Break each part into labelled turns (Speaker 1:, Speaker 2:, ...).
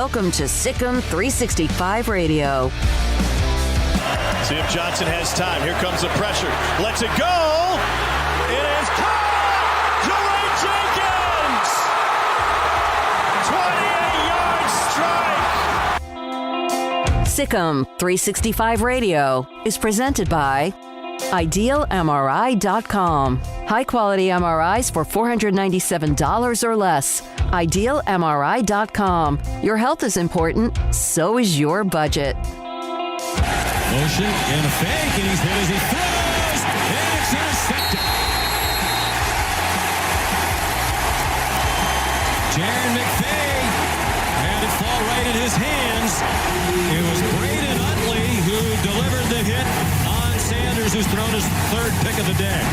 Speaker 1: Welcome to Sikkim 365 Radio.
Speaker 2: See if Johnson has time. Here comes the pressure. Lets it go. It is caught. Jalay Jenkins. 28-yard strike.
Speaker 1: Sikkim 365 Radio is presented by IdealMRI.com. High-quality MRIs for $497 or less. IdealMRI.com. Your health is important, so is your budget.
Speaker 3: Motion and a fake, and he's hit as he throws, and it's intercepted. Jaron McVay had it fall right in his hands. It was Braden Utley who delivered the hit on Sanders, who's thrown his third pick of the day.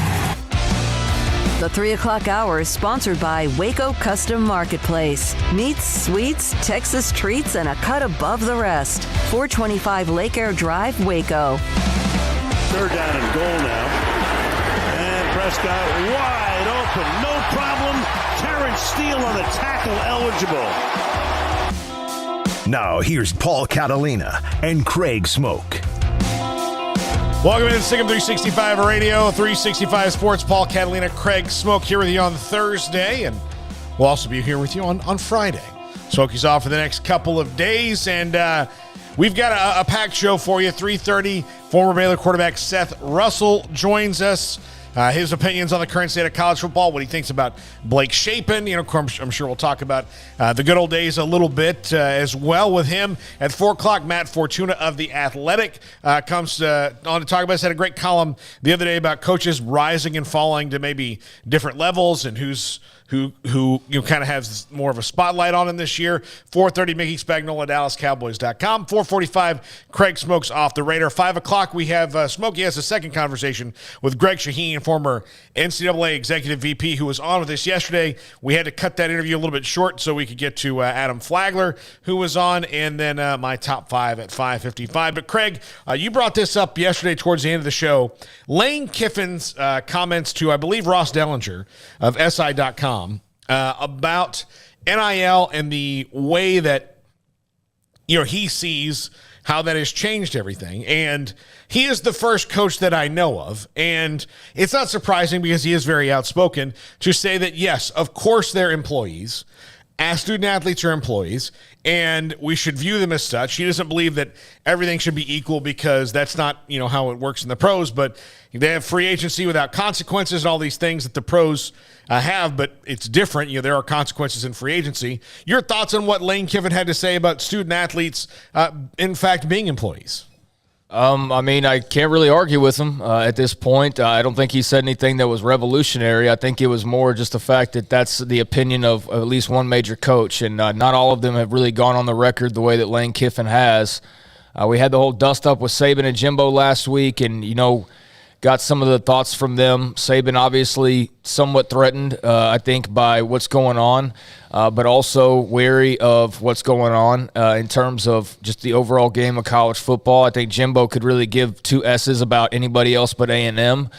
Speaker 1: The 3 o'clock hour is sponsored by Waco Custom Marketplace. Meats, sweets, Texas treats, and a cut above the rest. 425 Lake Air Drive, Waco.
Speaker 2: Third down and goal now. And Prescott wide open. No problem. Terrence Steele on the tackle eligible.
Speaker 4: Now here's Paul Catalina and Craig Smoak.
Speaker 5: Welcome in to Sikkim 365 Radio, 365 Sports. Paul Catalina, Craig Smoak here with you on Thursday, and we'll also be here with you on Friday. Smokey's off for the next couple of days, and we've got a packed show for you. 3:30, former Baylor quarterback Seth Russell joins us. His opinions on the current state of college football, what he thinks about Blake Shapen. I'm sure we'll talk about the good old days a little bit as well with him. At 4 o'clock, Matt Fortuna of The Athletic comes on to talk about us. Had a great column the other day about coaches rising and falling to maybe different levels and who kind of has more of a spotlight on him this year. 4:30, Mickey Spagnola, DallasCowboys.com. 4:45, Craig Smoak's Off the Radar. 5 o'clock, we have Smokey has a second conversation with Greg Shaheen, former NCAA executive VP, who was on with us yesterday. We had to cut that interview a little bit short so we could get to Adam Flagler, who was on, and then my top five at 5:55. But Craig, you brought this up yesterday towards the end of the show. Lane Kiffin's comments to, I believe, Ross Dellinger of SI.com about NIL and the way that he sees how that has changed everything. And he is the first coach that I know of, and it's not surprising because he is very outspoken to say that, yes, of course they're employees. As student athletes are employees, and we should view them as such. He doesn't believe that everything should be equal because that's not, how it works in the pros, but they have free agency without consequences and all these things that the pros have, but it's different. There are consequences in free agency. Your thoughts on what Lane Kiffin had to say about student athletes, in fact, being employees?
Speaker 6: I can't really argue with him at this point. I don't think he said anything that was revolutionary. I think it was more just the fact that that's the opinion of at least one major coach, and not all of them have really gone on the record the way that Lane Kiffin has. We had the whole dust-up with Saban and Jimbo last week, and, got some of the thoughts from them. Saban obviously somewhat threatened, I think, by what's going on, but also wary of what's going on in terms of just the overall game of college football. I think Jimbo could really give two S's about anybody else but A&M,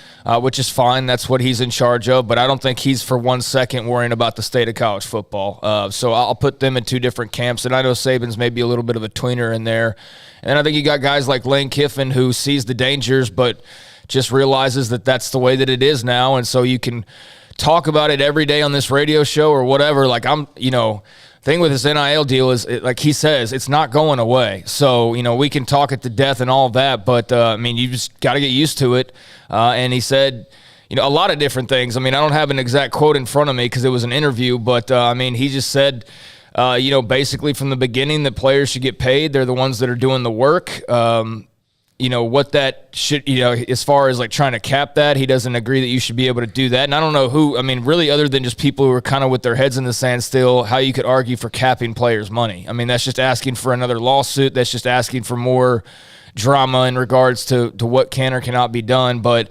Speaker 6: which is fine. That's what he's in charge of, but I don't think he's for 1 second worrying about the state of college football. So I'll put them in two different camps, and I know Saban's maybe a little bit of a tweener in there. And I think you got guys like Lane Kiffin who sees the dangers, but just realizes that that's the way that it is now, and so you can talk about it every day on this radio show or whatever. Like thing with this NIL deal is, like he says, it's not going away. So, we can talk it to death and all of that, but, you just got to get used to it. And he said, a lot of different things. I don't have an exact quote in front of me because it was an interview, but, he just said, basically from the beginning that players should get paid. They're the ones that are doing the work. What that should, as far as like trying to cap that, he doesn't agree that you should be able to do that. And I don't know who, really other than just people who are kind of with their heads in the sand still, how you could argue for capping players' money. That's just asking for another lawsuit. That's just asking for more drama in regards to what can or cannot be done. But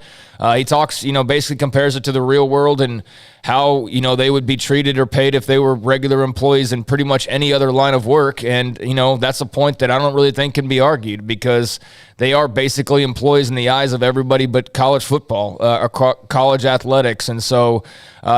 Speaker 6: He talks, basically compares it to the real world and how, they would be treated or paid if they were regular employees in pretty much any other line of work. And, that's a point that I don't really think can be argued because they are basically employees in the eyes of everybody but college football or college athletics. And so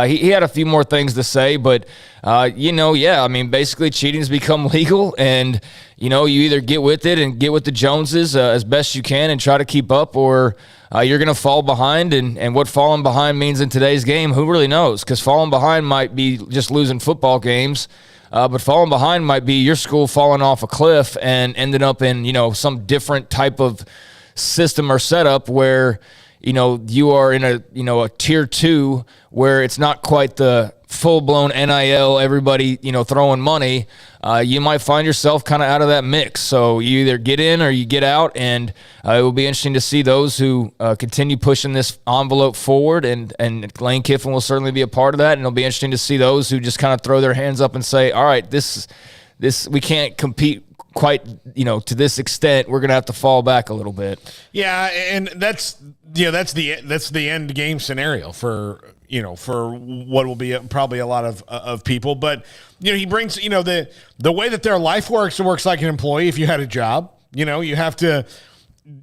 Speaker 6: he had a few more things to say, but, basically cheating's become legal and, you either get with it and get with the Joneses as best you can and try to keep up, or you're going to fall behind. And what falling behind means in today's game, who really knows? Because falling behind might be just losing football games, but falling behind might be your school falling off a cliff and ending up in, some different type of system or setup where, you are in a tier 2 where it's not quite the full-blown NIL, everybody, throwing money. You might find yourself kind of out of that mix. So you either get in or you get out, and it will be interesting to see those who continue pushing this envelope forward, and Lane Kiffin will certainly be a part of that, and it'll be interesting to see those who just kind of throw their hands up and say, all right, this we can't compete quite, to this extent. We're going to have to fall back a little bit. Yeah, and that's the end game scenario for what will be probably a lot of people. But, he brings, the way that their life works, it works like an employee. If you had a job, you have to,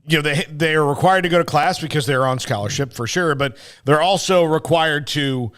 Speaker 6: they are required to go to class because they're on scholarship for sure, but they're also required to,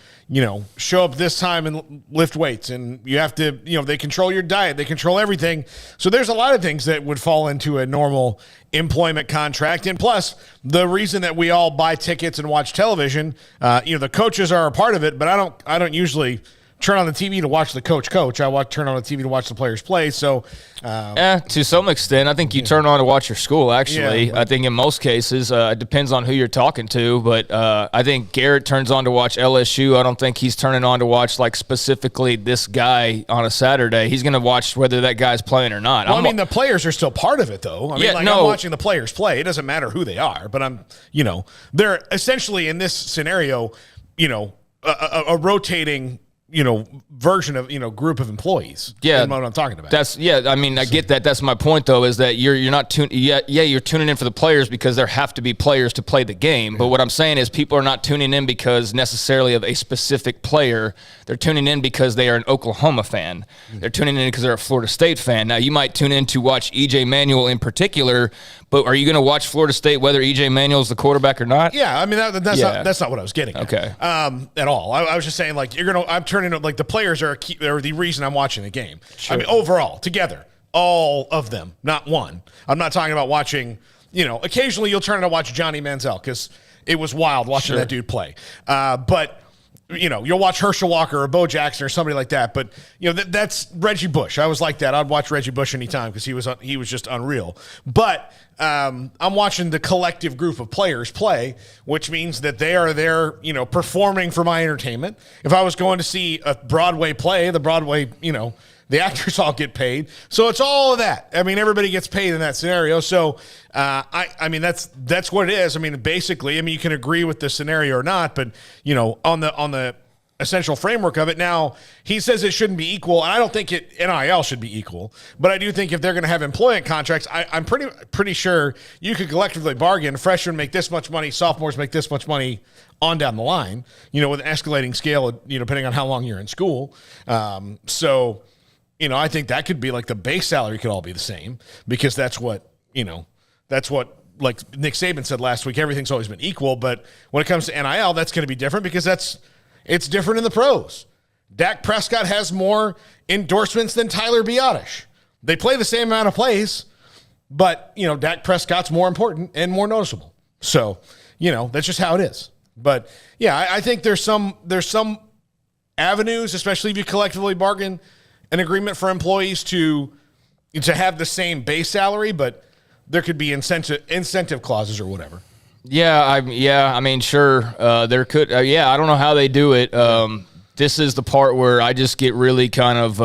Speaker 6: show up this time and lift weights, and you have to, they control your diet, they control everything. So there's a lot of things that would fall into a normal employment contract. And plus, the reason that we all buy tickets and watch television, the coaches are a part of it, but I don't usually turn on the TV to watch the coach. I turn on the TV to watch the players play. So, to some extent, I think you turn on to watch your school. Actually, yeah, I think in most cases, it depends on who you're talking to. But I think Garrett turns on to watch LSU. I don't think he's turning on to watch like specifically this guy on a Saturday. He's going to watch whether that guy's playing or not.
Speaker 5: Well, the players are still part of it, though. I'm watching the players play. It doesn't matter who they are, but they're essentially in this scenario, a rotating version of, group of employees. Yeah. What I'm talking about. I get that. That's my point, though, is that you're not tuning. You're tuning in for the players because there have to be players to play the game. But what I'm saying is people are not tuning in because necessarily of a specific player. They're tuning in because they are an Oklahoma fan. They're tuning in because they're a Florida State fan. Now, you might tune in to watch E.J. Manuel in particular, but are you going to watch Florida State whether E.J. Manuel is the quarterback or not? Yeah, that's not what I was getting at. Okay. At all. I was just saying, like, I'm turning like the players are the reason I'm watching the game. Sure. Overall, together, all of them, not one. I'm not talking about watching, occasionally you'll turn in to watch Johnny Manziel because it was wild watching that dude play. But you'll watch Herschel Walker or Bo Jackson or somebody like that. But, that's Reggie Bush. I was like that. I'd watch Reggie Bush anytime because he was just unreal. But I'm watching the collective group of players play, which means that they are there, performing for my entertainment. If I was going to see a Broadway play, the Broadway, the actors all get paid. So it's all of that. Everybody gets paid in that scenario. So, that's what it is. Basically, you can agree with the scenario or not, but, on the essential framework of it. Now, he says it shouldn't be equal, and I don't think NIL should be equal, but I do think if they're going to have employment contracts, I'm pretty sure you could collectively bargain. Freshmen make this much money, sophomores make this much money on down the line, with an escalating scale, depending on how long you're in school. So, I think that could be like the base salary could all be the same because that's what like Nick Saban said last week, everything's always been equal, but when it comes to NIL, that's going to be different because it's different in the pros. Dak Prescott has more endorsements than Tyler Biotish. They play the same amount of plays, but, Dak Prescott's more important and more noticeable. So, that's just how it is. But, yeah, I think there's some avenues, especially if you collectively bargain an agreement for employees to have the same base salary, but there could be incentive clauses or whatever. Sure. There could. I don't know how they do it. This is the part where I just get really kind of,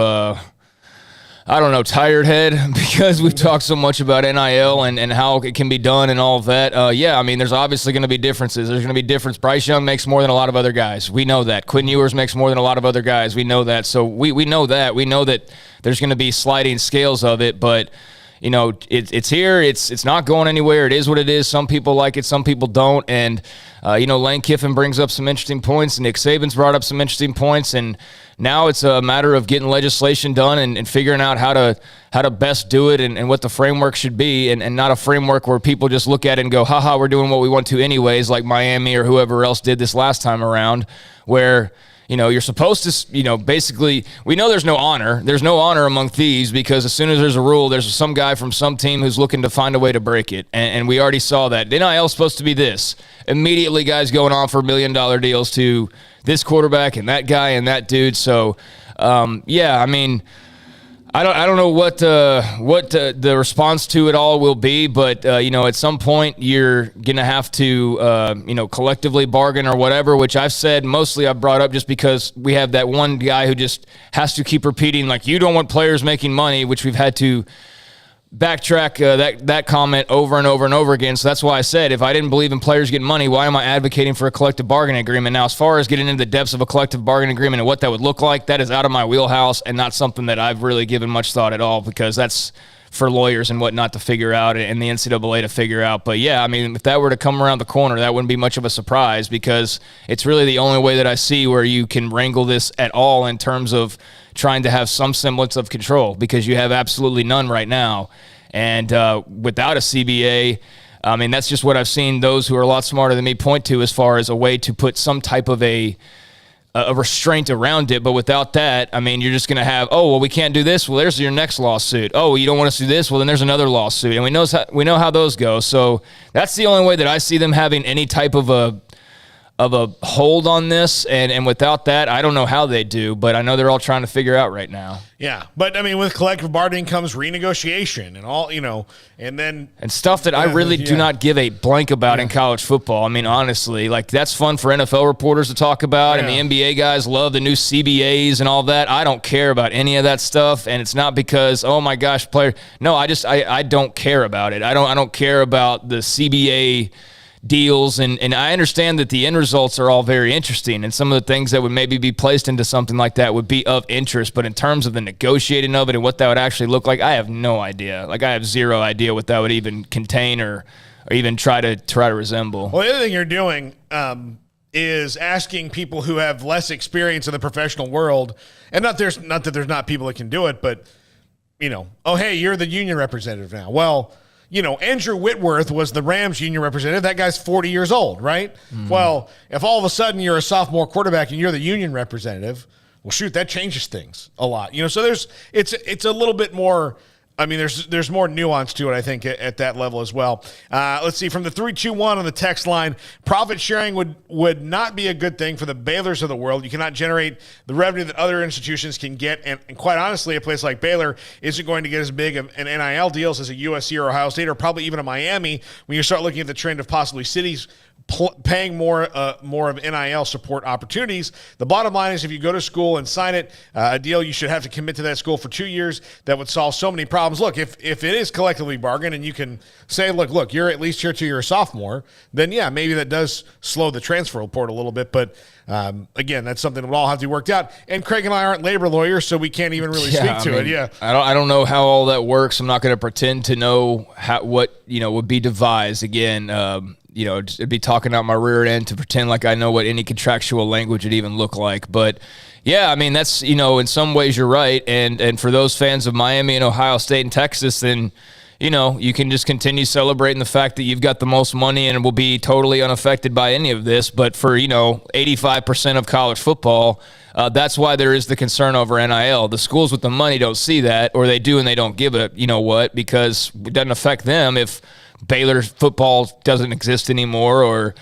Speaker 5: tired head because we've talked so much about NIL and how it can be done and all of that. There's obviously going to be differences. There's going to be difference. Bryce Young makes more than a lot of other guys. We know that. Quinn Ewers makes more than a lot of other guys. We know that. So we know that. We know that there's going to be sliding scales of it, but
Speaker 6: it's here. It's not going anywhere. It is what it is. Some people like it. Some people don't. And, Lane Kiffin brings up some interesting points. Nick Saban's brought up some interesting points. And now it's a matter of getting legislation done and figuring out how to best do it and what the framework should be, and not a framework where people just look at it and go, haha, we're doing what we want to anyways, like Miami or whoever else did this last time around, where you're supposed to, basically, we know there's no honor. There's no honor among thieves, because as soon as there's a rule, there's some guy from some team who's looking to find a way to break it. And we already saw that. NIL is supposed to be this. Immediately, guys going on for $1 million deals to this quarterback and that guy and that dude. So, I don't know what the response to it all will be, but at some point you're gonna have to collectively bargain or whatever. Which I've said mostly I've brought up just because we have that one guy who just has to keep repeating, like, you don't want players making money, which we've had to backtrack that comment over and over and over again. So that's why I said, if I didn't believe in players getting money, why am I advocating for a collective bargaining agreement? Now, as far as getting into the depths of a collective bargaining agreement and what that would look like, that is out of my wheelhouse and not something that I've really given much thought at all, because that's for lawyers and whatnot to figure out and the NCAA to figure out. But yeah, I mean, if that were to come around the corner, that wouldn't be much of a surprise, because it's really the only way that I see where you can wrangle this at all in terms of trying to have some semblance of control, because you have absolutely none right now. And without a CBA, I mean, that's just what I've seen those who are a lot smarter than me point to as far as a way to put some type of a restraint around it. But without that, I mean, you're just going to have, oh, well, we can't do this. Well, there's your next lawsuit. Oh, you don't want us to do this? Well, then there's another lawsuit. And we know how those go. So that's the only way that I see them having any type of a hold on this, and without that, I don't know how they do, but I know they're all trying to figure out right now.
Speaker 5: Yeah, but I mean, with collective bargaining comes renegotiation and all, and
Speaker 6: stuff that I really do not give a blank about in college football. I mean, honestly, like, that's fun for NFL reporters to talk about, and the NBA guys love the new CBAs and all that. I don't care about any of that stuff, and it's not because, oh my gosh, player. No, I don't care about it. I don't care about the CBA deals, and I understand that the end results are all very interesting, and some of the things that would maybe be placed into something like that would be of interest, but in terms of the negotiating of it and what that would actually look like, I have no idea. Like, I have zero idea what that would even contain or even try to resemble.
Speaker 5: Well, the other thing you're doing is asking people who have less experience in the professional world, and not that there's not people that can do it, but oh, hey, you're the union representative now. Well, Andrew Whitworth was the Rams union representative. That guy's 40 years old, right? Mm-hmm. Well, if all of a sudden you're a sophomore quarterback and you're the union representative, well, shoot, that changes things a lot. So it's a little bit more. I mean, there's more nuance to it, I think, at that level as well. Let's see, from the 321 on the text line, profit sharing would not be a good thing for the Baylors of the world. You cannot generate the revenue that other institutions can get, and quite honestly, a place like Baylor isn't going to get as big an NIL deals as a USC or Ohio State or probably even a Miami when you start looking at the trend of possibly cities paying more of NIL support opportunities. The bottom line is, if you go to school and sign a deal, you should have to commit to that school for 2 years. That would solve so many problems. Look, if it is collectively bargained and you can say, look, you're at least here till you're a sophomore, then yeah, maybe that does slow the transfer report a little bit. But again, that's something that will all have to be worked out. And Craig and I aren't labor lawyers, so we can't even really speak to it. Yeah,
Speaker 6: I don't know how all that works. I'm not going to pretend to know what would be devised. Again, it'd be talking out my rear end to pretend like I know what any contractual language would even look like. But yeah, I mean, that's, in some ways you're right. And for those fans of Miami and Ohio State and Texas, then, you can just continue celebrating the fact that you've got the most money and will be totally unaffected by any of this. But for, 85% of college football, that's why there is the concern over NIL. The schools with the money don't see that, or they do and they don't give it, because it doesn't affect them if Baylor football doesn't exist anymore, or,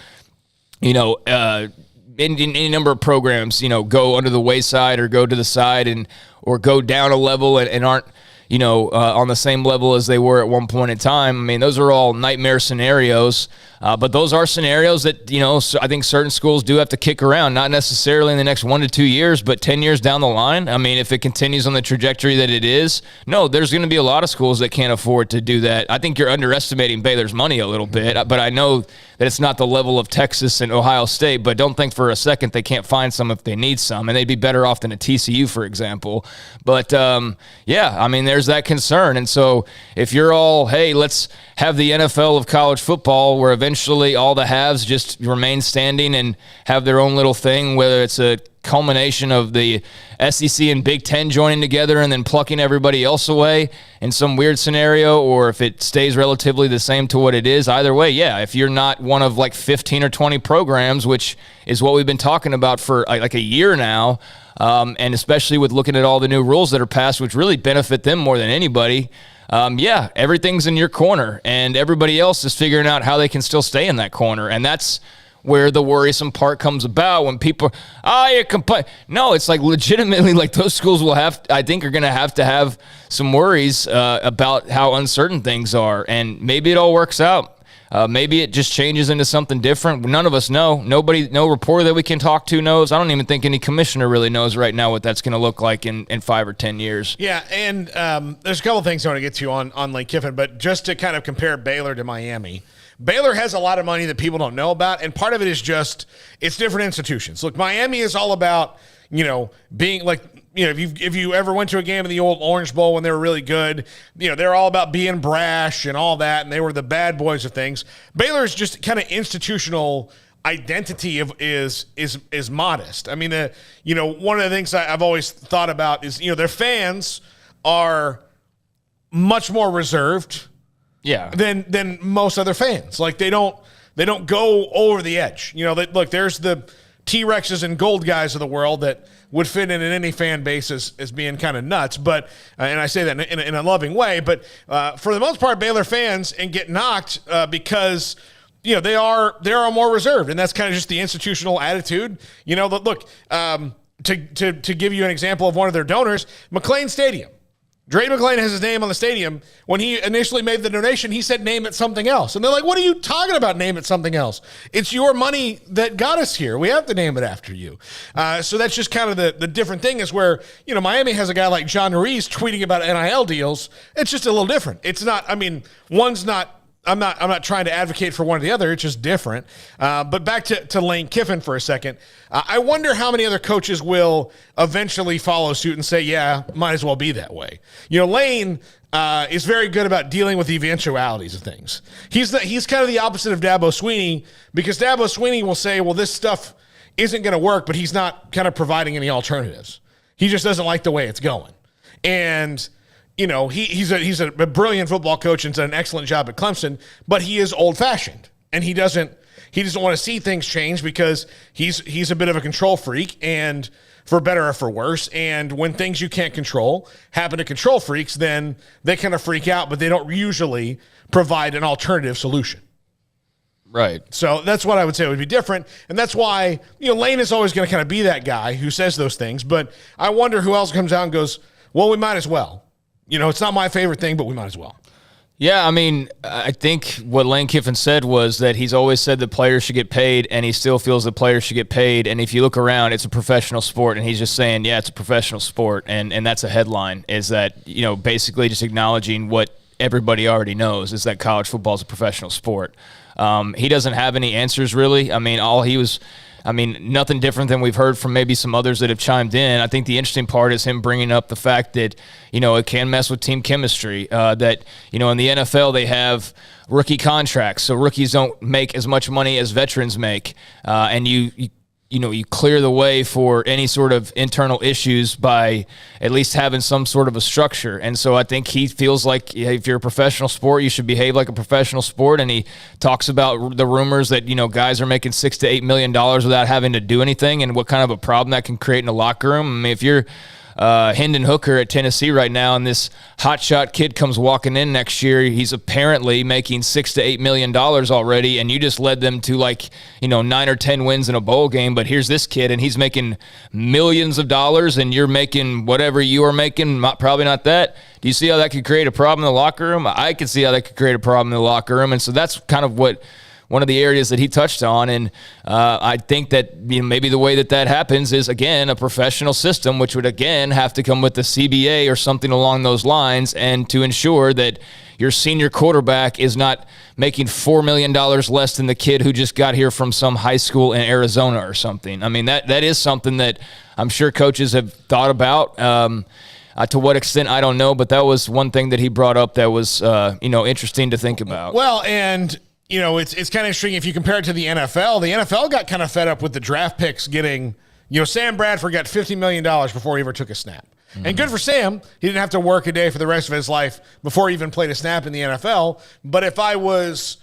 Speaker 6: any number of programs, go under the wayside or go to the side or go down a level and aren't, on the same level as they were at one point in time. I mean, those are all nightmare scenarios, but those are scenarios that, I think certain schools do have to kick around, not necessarily in the next 1 to 2 years, but 10 years down the line. I mean, if it continues on the trajectory that it is, no, there's going to be a lot of schools that can't afford to do that. I think you're underestimating Baylor's money a little bit, but I know that it's not the level of Texas and Ohio State, but don't think for a second they can't find some if they need some, and they'd be better off than a TCU, for example. But, yeah, I mean, there's that concern. And so if you're all, hey, let's have the NFL of college football where eventually all the haves just remain standing and have their own little thing, whether it's a culmination of the SEC and Big Ten joining together and then plucking everybody else away in some weird scenario, or if it stays relatively the same to what it is, either way, yeah, if you're not one of like 15 or 20 programs, which is what we've been talking about for like a year now, and especially with looking at all the new rules that are passed, which really benefit them more than anybody, yeah, everything's in your corner, and everybody else is figuring out how they can still stay in that corner, and that's where the worrisome part comes about when people, you complain. No, it's like legitimately like those schools will I think are going to have some worries about how uncertain things are. And maybe it all works out. Maybe it just changes into something different. None of us know. Nobody, no reporter that we can talk to knows. I don't even think any commissioner really knows right now what that's going to look like in 5 or 10 years.
Speaker 5: Yeah, and there's a couple things I want to get to on Lane Kiffin, but just to kind of compare Baylor to Miami, Baylor has a lot of money that people don't know about, and part of it is just it's different institutions. Look, Miami is all about, being like, if you ever went to a game of the old Orange Bowl when they were really good, they're all about being brash and all that, and they were the bad boys of things. Baylor is just kind of institutional identity is modest. I mean, one of the things I've always thought about is, their fans are much more reserved.
Speaker 6: Yeah.
Speaker 5: Than most other fans. Like they don't go over the edge. Look, there's the T-Rexes and gold guys of the world that would fit in any fan base as being kind of nuts. But and I say that in a loving way. But for the most part, Baylor fans and get knocked because they are more reserved, and that's kind of just the institutional attitude. Look, to give you an example of one of their donors, McLean Stadium. Dre McLean has his name on the stadium. When he initially made the donation, he said, name it something else. And they're like, what are you talking about, name it something else? It's your money that got us here. We have to name it after you. So that's just kind of the different thing is where, Miami has a guy like John Reese tweeting about NIL deals. It's just a little different. It's not, one's not, I'm not trying to advocate for one or the other. It's just different. But back to Lane Kiffin for a second. I wonder how many other coaches will eventually follow suit and say, yeah, might as well be that way. Lane is very good about dealing with the eventualities of things. He's kind of the opposite of Dabo Swinney, because Dabo Swinney will say, well, this stuff isn't going to work, but he's not kind of providing any alternatives. He just doesn't like the way it's going. And he's a brilliant football coach and done an excellent job at Clemson, but he is old-fashioned, and he doesn't want to see things change because he's a bit of a control freak, and for better or for worse. And when things you can't control happen to control freaks, then they kind of freak out, but they don't usually provide an alternative solution.
Speaker 6: Right.
Speaker 5: So that's what I would say would be different. And that's why, Lane is always going to kind of be that guy who says those things. But I wonder who else comes out and goes, well, we might as well. It's not my favorite thing, but we might as well.
Speaker 6: Yeah, I think what Lane Kiffin said was that he's always said that players should get paid, and he still feels that players should get paid. And if you look around, it's a professional sport, and he's just saying, yeah, it's a professional sport. And that's a headline, is that, basically just acknowledging what everybody already knows, is that college football is a professional sport. He doesn't have any answers, really. Nothing different than we've heard from maybe some others that have chimed in. I think the interesting part is him bringing up the fact that, it can mess with team chemistry, that, in the NFL they have rookie contracts, so rookies don't make as much money as veterans make, and you clear the way for any sort of internal issues by at least having some sort of a structure. And so I think he feels like if you're a professional sport, you should behave like a professional sport. And he talks about the rumors that, guys are making $6 to $8 million without having to do anything, and what kind of a problem that can create in a locker room. If you're Hendon Hooker at Tennessee right now, and this hotshot kid comes walking in next year, he's apparently making $6 to $8 million already, and you just led them to 9 or 10 wins in a bowl game. But here's this kid, and he's making millions of dollars, and you're making whatever you are making, probably not that. Do you see how that could create a problem in the locker room? I can see how that could create a problem in the locker room, and so that's kind of what one of the areas that he touched on. And I think that maybe the way that happens is, again, a professional system, which would, again, have to come with the CBA or something along those lines, and to ensure that your senior quarterback is not making $4 million less than the kid who just got here from some high school in Arizona or something. I mean, that is something that I'm sure coaches have thought about. To what extent, I don't know, but that was one thing that he brought up that was, interesting to think about.
Speaker 5: Well, and, it's kind of interesting if you compare it to the NFL. The NFL got kind of fed up with the draft picks getting, Sam Bradford got $50 million before he ever took a snap. Mm-hmm. And good for Sam. He didn't have to work a day for the rest of his life before he even played a snap in the NFL. But if I was,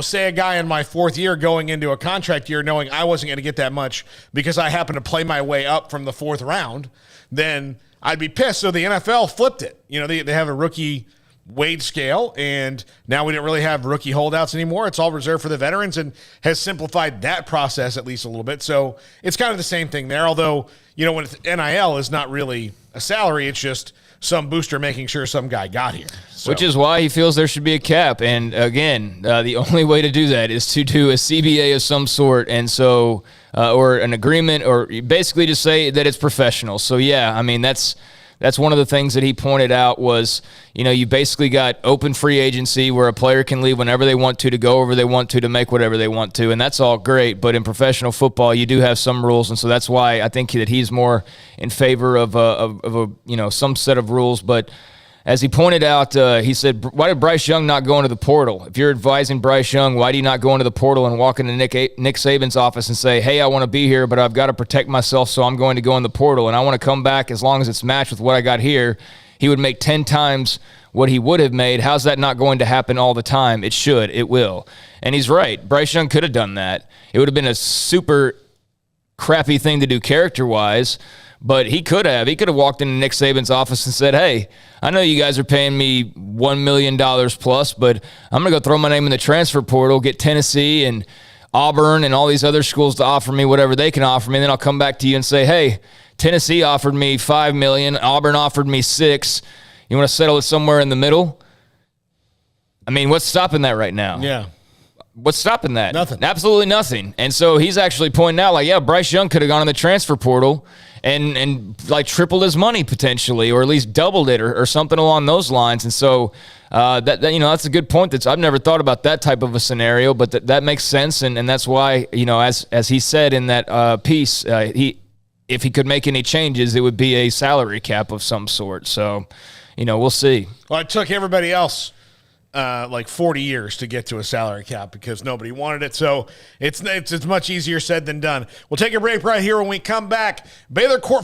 Speaker 5: say a guy in my fourth year going into a contract year knowing I wasn't going to get that much because I happened to play my way up from the fourth round, then I'd be pissed. So the NFL flipped it. They have a rookie wage scale, and now we don't really have rookie holdouts anymore. It's all reserved for the veterans and has simplified that process at least a little bit. So it's kind of the same thing there, although, when it's NIL is not really a salary, it's just some booster making sure some guy got here. So.
Speaker 6: Which is why he feels there should be a cap. And again, the only way to do that is to do a CBA of some sort, and so or an agreement, or basically just say that it's professional. So yeah, I mean that's one of the things that he pointed out was, you basically got open free agency where a player can leave whenever they want to go wherever they want to make whatever they want to, and that's all great. But in professional football, you do have some rules, and so that's why I think that he's more in favor of some set of rules. But as he pointed out, he said, why did Bryce Young not go into the portal? If you're advising Bryce Young, why do you not go into the portal and walk into Nick Saban's office and say, hey, I want to be here, but I've got to protect myself, so I'm going to go in the portal, and I want to come back as long as it's matched with what I got here. He would make 10 times what he would have made. How's that not going to happen all the time? It should. It will. And he's right. Bryce Young could have done that. It would have been a super crappy thing to do character-wise, but he could have. He could have walked into Nick Saban's office and said, hey, I know you guys are paying me $1 million plus, but I'm going to go throw my name in the transfer portal, get Tennessee and Auburn and all these other schools to offer me whatever they can offer me, and then I'll come back to you and say, hey, Tennessee offered me $5 million, Auburn offered me $6 million. You want to settle it somewhere in the middle? I mean, what's stopping that right now?
Speaker 5: Yeah.
Speaker 6: What's stopping that?
Speaker 5: Nothing.
Speaker 6: Absolutely nothing. And so he's actually pointing out, Bryce Young could have gone in the transfer portal and tripled his money potentially, or at least doubled it, or something along those lines. And so that's a good point. I've never thought about that type of a scenario, but that makes sense. And that's why, as he said in that piece, if he could make any changes, it would be a salary cap of some sort. So, we'll see.
Speaker 5: Well, it took everybody else 40 years to get to a salary cap because nobody wanted it. So it's much easier said than done. We'll take a break right here. When we come back,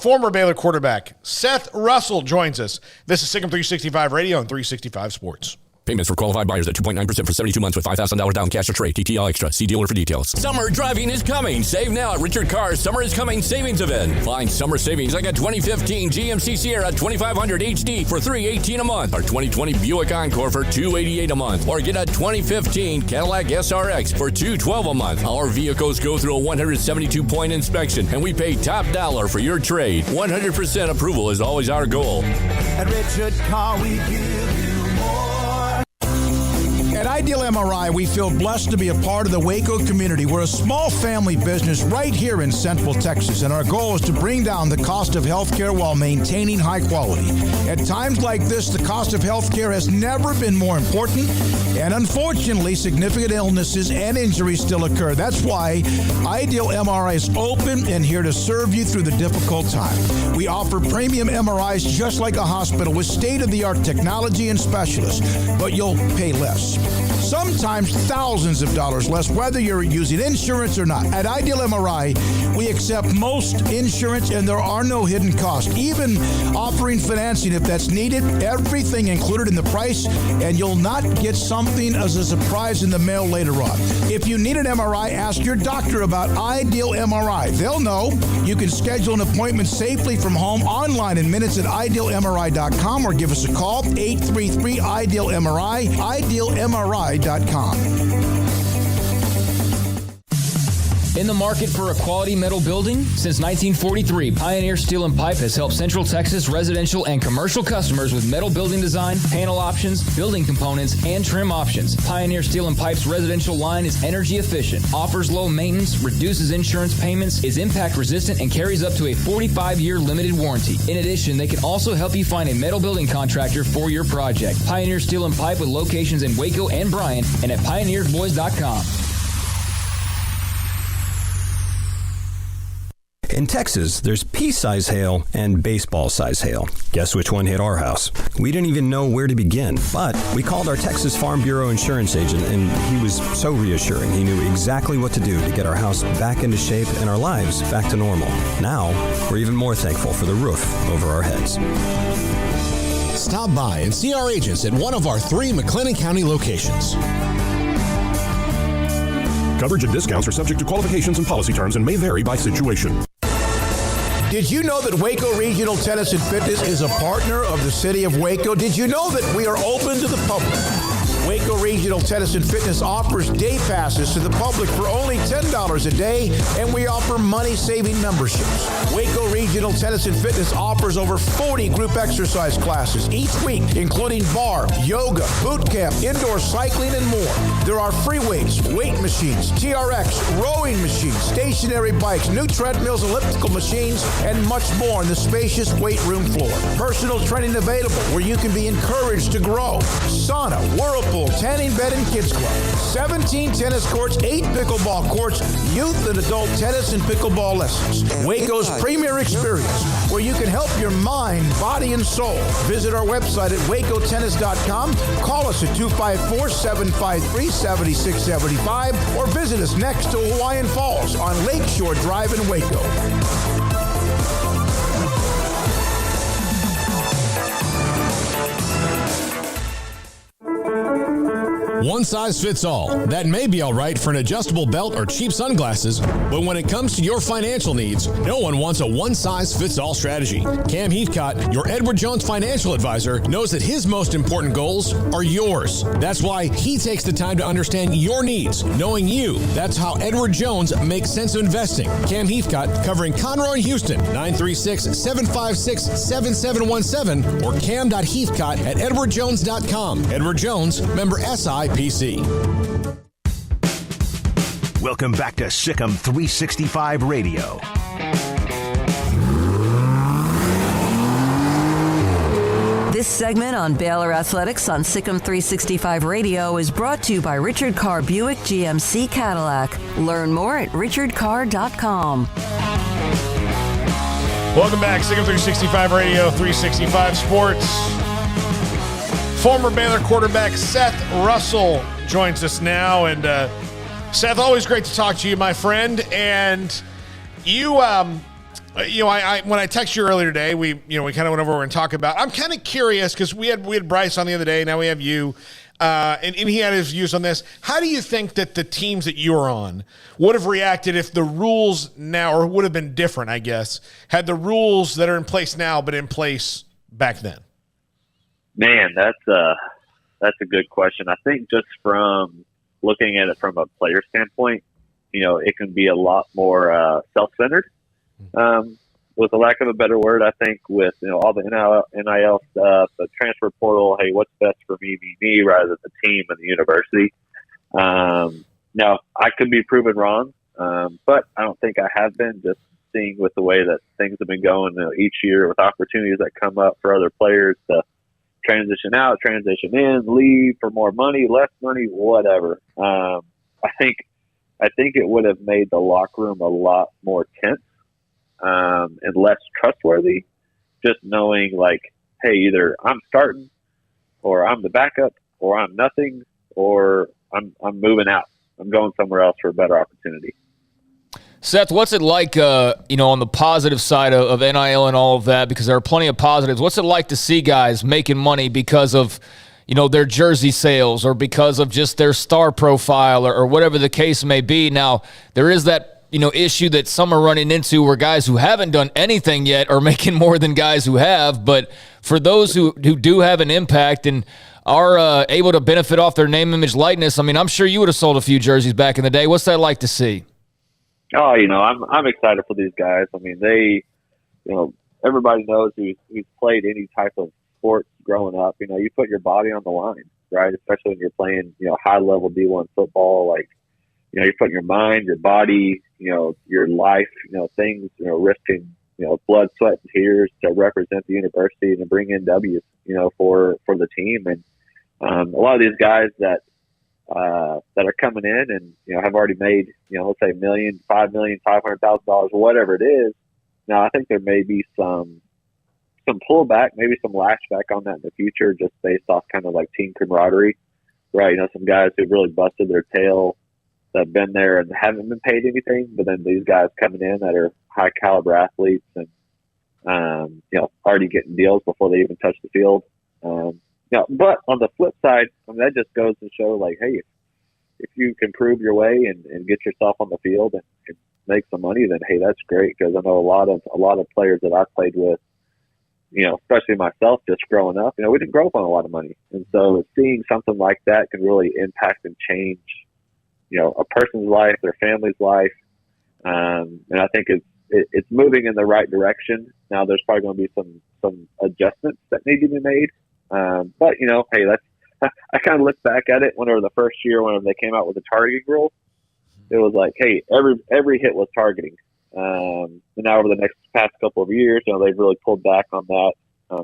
Speaker 5: former Baylor quarterback Seth Russell joins us. This is Sick'em 365 Radio and 365 Sports.
Speaker 7: Payments for qualified buyers at 2.9% for 72 months with $5,000 down cash or trade. TTL Extra. See dealer for details. Summer driving is coming. Save now at Richard Carr's Summer is Coming savings event. Find summer savings like a 2015 GMC Sierra 2500 HD for $318 a month, or 2020 Buick Encore for $288 a month, or get a 2015 Cadillac SRX for $212 a month. Our vehicles go through a 172-point inspection, and we pay top dollar for your trade. 100% approval is always our goal.
Speaker 8: At Richard Carr, we give you more. At Ideal MRI, we feel blessed to be a part of the Waco community. We're a small family business right here in Central Texas, and our goal is to bring down the cost of healthcare while maintaining high quality. At times like this, the cost of healthcare has never been more important, and unfortunately, significant illnesses and injuries still occur. That's why Ideal MRI is open and here to serve you through the difficult time. We offer premium MRIs just like a hospital with state-of-the-art technology and specialists, but you'll pay less. Sometimes thousands of dollars less, whether you're using insurance or not. At Ideal MRI, we accept most insurance, and there are no hidden costs, even offering financing if that's needed. Everything included in the price, and you'll not get something as a surprise in the mail later on. If you need an MRI, ask your doctor about Ideal MRI. They'll know. You can schedule an appointment safely from home online in minutes at idealmri.com, or give us a call, 833-IDEAL-MRI, idealmri.com.
Speaker 9: In the market for a quality metal building? Since 1943, Pioneer Steel & Pipe has helped Central Texas residential and commercial customers with metal building design, panel options, building components, and trim options. Pioneer Steel & Pipe's residential line is energy efficient, offers low maintenance, reduces insurance payments, is impact resistant, and carries up to a 45-year limited warranty. In addition, they can also help you find a metal building contractor for your project. Pioneer Steel & Pipe with locations in Waco and Bryan and at pioneersboys.com.
Speaker 10: In Texas, there's pea-size hail and baseball-size hail. Guess which one hit our house? We didn't even know where to begin, but we called our Texas Farm Bureau insurance agent, and he was so reassuring. He knew exactly what to do to get our house back into shape and our lives back to normal. Now, we're even more thankful for the roof over our heads.
Speaker 11: Stop by and see our agents at one of our 3 McLennan County locations.
Speaker 12: Coverage and discounts are subject to qualifications and policy terms and may vary by situation.
Speaker 8: Did you know that Waco Regional Tennis and Fitness is a partner of the City of Waco? Did you know that we are open to the public? Waco Regional Tennis and Fitness offers day passes to the public for only $10 a day, and we offer money-saving memberships. Waco Regional Tennis and Fitness offers over 40 group exercise classes each week, including bar, yoga, boot camp, indoor cycling, and more. There are free weights, weight machines, TRX, rowing machines, stationary bikes, new treadmills, elliptical machines, and much more on the spacious weight room floor. Personal training available where you can be encouraged to grow. Sauna, whirlpool, tanning bed, and kids club. 17 tennis courts, 8 pickleball courts, youth and adult tennis and pickleball lessons. Waco's premier experience where you can help your mind, body, and soul. Visit our website at wacotennis.com. Call us at 254-753-7675 or visit us next to Hawaiian Falls on Lakeshore Drive in Waco.
Speaker 11: One size fits all. That may be all right for an adjustable belt or cheap sunglasses, but when it comes to your financial needs, no one wants a one-size-fits-all strategy. Cam Heathcott, your Edward Jones financial advisor, knows that his most important goals are yours. That's why he takes the time to understand your needs, knowing you. That's how Edward Jones makes sense of investing. Cam Heathcott, covering Conroe and Houston, 936-756-7717 or cam.heathcott@edwardjones.com. Edward Jones, member SIPC.
Speaker 4: Welcome back to Sikkim 365 Radio.
Speaker 1: This segment on Baylor Athletics on Sikkim 365 Radio is brought to you by Richard Carr Buick GMC Cadillac. Learn more at richardcarr.com.
Speaker 5: Welcome back, Sikkim 365 Radio, 365 Sports. Former Baylor quarterback Seth Russell joins us now. And Seth, always great to talk to you, my friend. And you, when I texted you earlier today, we kind of went over and talked about. I'm kind of curious because we had Bryce on the other day. Now we have you, and he had his views on this. How do you think that the teams that you were on would have reacted if the rules now, or would have been different, I guess, had the rules that are in place now been in place back then?
Speaker 13: Man, that's a good question. I think just from looking at it from a player standpoint, it can be a lot more self-centered, with a lack of a better word. I think with all the NIL stuff, the transfer portal. Hey, what's best for me, rather than the team and the university. Now I could be proven wrong, but I don't think I have been. Just seeing with the way that things have been going each year, with opportunities that come up for other players to transition out, transition in, leave for more money, less money, whatever. I think it would have made the locker room a lot more tense and less trustworthy. Just knowing, like, hey, either I'm starting, or I'm the backup, or I'm nothing, or I'm moving out. I'm going somewhere else for a better opportunity.
Speaker 6: Seth, what's it like, on the positive side of NIL and all of that, because there are plenty of positives. What's it like to see guys making money because of, their jersey sales or because of just their star profile or whatever the case may be? Now, there is that, issue that some are running into where guys who haven't done anything yet are making more than guys who have. But for those who do have an impact and are able to benefit off their name, image, likeness, I'm sure you would have sold a few jerseys back in the day. What's that like to see?
Speaker 13: Oh, I'm excited for these guys. I mean, everybody knows who's played any type of sports growing up. You put your body on the line, right? Especially when you're playing, high level D1 football. Like, you're putting your mind, your body, your life, things, risking, blood, sweat, and tears to represent the university and to bring in W's, for the team. And a lot of these guys that are coming in and have already made let's say $1 million, $5 million, $500,000, whatever it is. Now I think there may be some pullback, maybe some lashback on that in the future, just based off kind of like team camaraderie, right? Some guys who've really busted their tail that have been there and haven't been paid anything, but then these guys coming in that are high caliber athletes and already getting deals before they even touch the field. But on the flip side, that just goes to show, like, hey, if you can prove your way and get yourself on the field and make some money, then hey, that's great. Because I know a lot of players that I played with, especially myself, just growing up, we didn't grow up on a lot of money, and so seeing something like that can really impact and change, a person's life, their family's life, and I think it's moving in the right direction. Now there's probably going to be some adjustments that need to be made. But hey, I kind of look back at it whenever the first year, whenever they came out with the targeting rule, it was like, hey, every hit was targeting. And now over the past couple of years, they've really pulled back on that,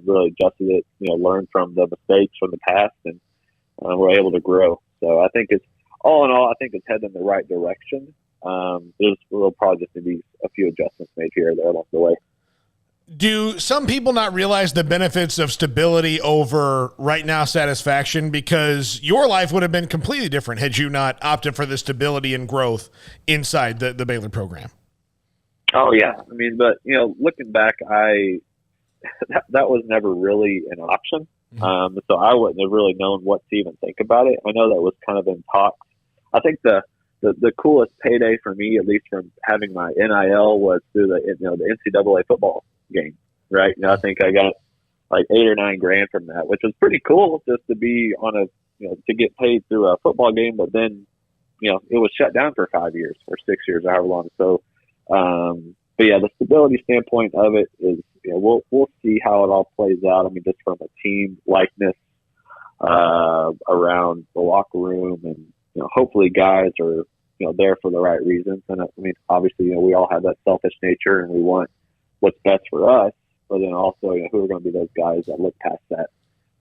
Speaker 13: really adjusted it, learned from the mistakes from the past, and we're able to grow. So I think it's all in all, I think it's heading in the right direction. There'll probably just be a few adjustments made here or there along the way.
Speaker 5: Do some people not realize the benefits of stability over right now satisfaction? Because your life would have been completely different had you not opted for the stability and growth inside the Baylor program.
Speaker 13: Oh yeah. I mean, but looking back, that was never really an option. Mm-hmm. So I wouldn't have really known what to even think about it. I know that was kind of in talks. I think the coolest payday for me, at least from having my NIL, was through the NCAA football game, right? I think I got like $8 or $9 grand from that, which was pretty cool, just to be on to get paid through a football game. But then, it was shut down for 5 years or 6 years, or however long. So, but yeah, the stability standpoint of it is, we'll see how it all plays out. I mean, just from a team likeness around the locker room, and hopefully guys are there for the right reasons. And I mean, obviously, we all have that selfish nature, and we want what's best for us, but then also, who are going to be those guys that look past that?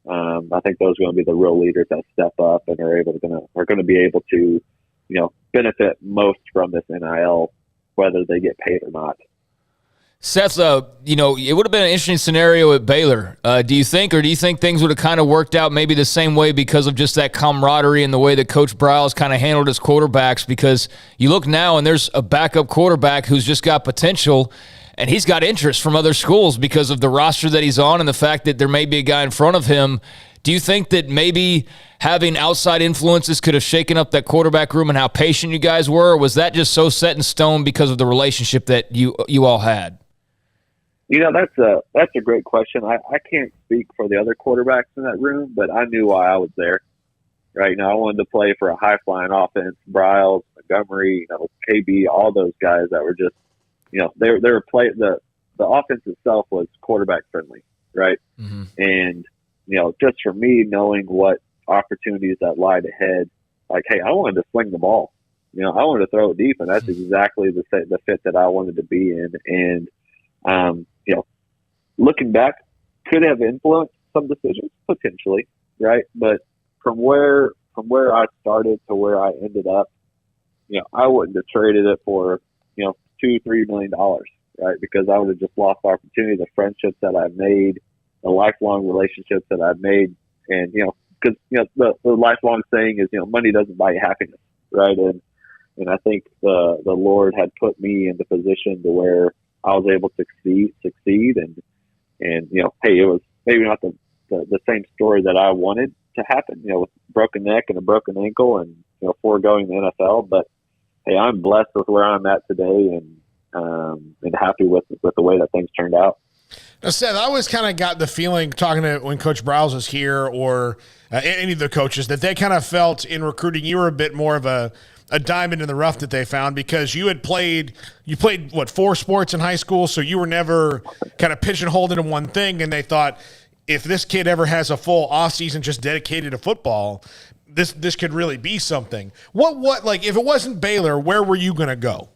Speaker 13: I think those are going to be the real leaders that step up and are going to be able to, benefit most from this NIL, whether they get paid or not.
Speaker 6: Seth, it would have been an interesting scenario at Baylor. Do you think things would have kind of worked out maybe the same way because of just that camaraderie and the way that Coach Briles kind of handled his quarterbacks? Because you look now and there's a backup quarterback who's just got potential, and he's got interest from other schools because of the roster that he's on and the fact that there may be a guy in front of him. Do you think that maybe having outside influences could have shaken up that quarterback room and how patient you guys were? Or was that just so set in stone because of the relationship that you all had?
Speaker 13: That's a great question. I can't speak for the other quarterbacks in that room, but I knew why I was there. Right now, I wanted to play for a high-flying offense. Briles, Montgomery, KB, all those guys that were just, they were the offense itself was quarterback friendly, right? Mm-hmm. And just for me, knowing what opportunities that lied ahead, like, hey, I wanted to swing the ball. I wanted to throw it deep, and that's exactly the fit that I wanted to be in. And looking back, could have influenced some decisions potentially, right? But from where I started to where I ended up, I wouldn't have traded it for $2-3 million, right? Because I would have just lost the opportunity, the friendships that I've made, the lifelong relationships that I've made, and because the lifelong saying is money doesn't buy you happiness, right? And I think the Lord had put me in the position to where I was able to succeed, and hey, it was maybe not the same story that I wanted to happen, with broken neck and a broken ankle, and foregoing the NFL, but hey, I'm blessed with where I'm at today, and happy with the way that things turned out.
Speaker 5: Now, Seth, I always kind of got the feeling, talking to when Coach Briles was here or any of the coaches, that they kind of felt in recruiting you were a bit more of a a diamond in the rough that they found, because you played what, 4 sports in high school, so you were never kind of pigeonholed into one thing, and they thought if this kid ever has a full off season just dedicated to football, this could really be something. What like, if it wasn't Baylor, where were you going to go?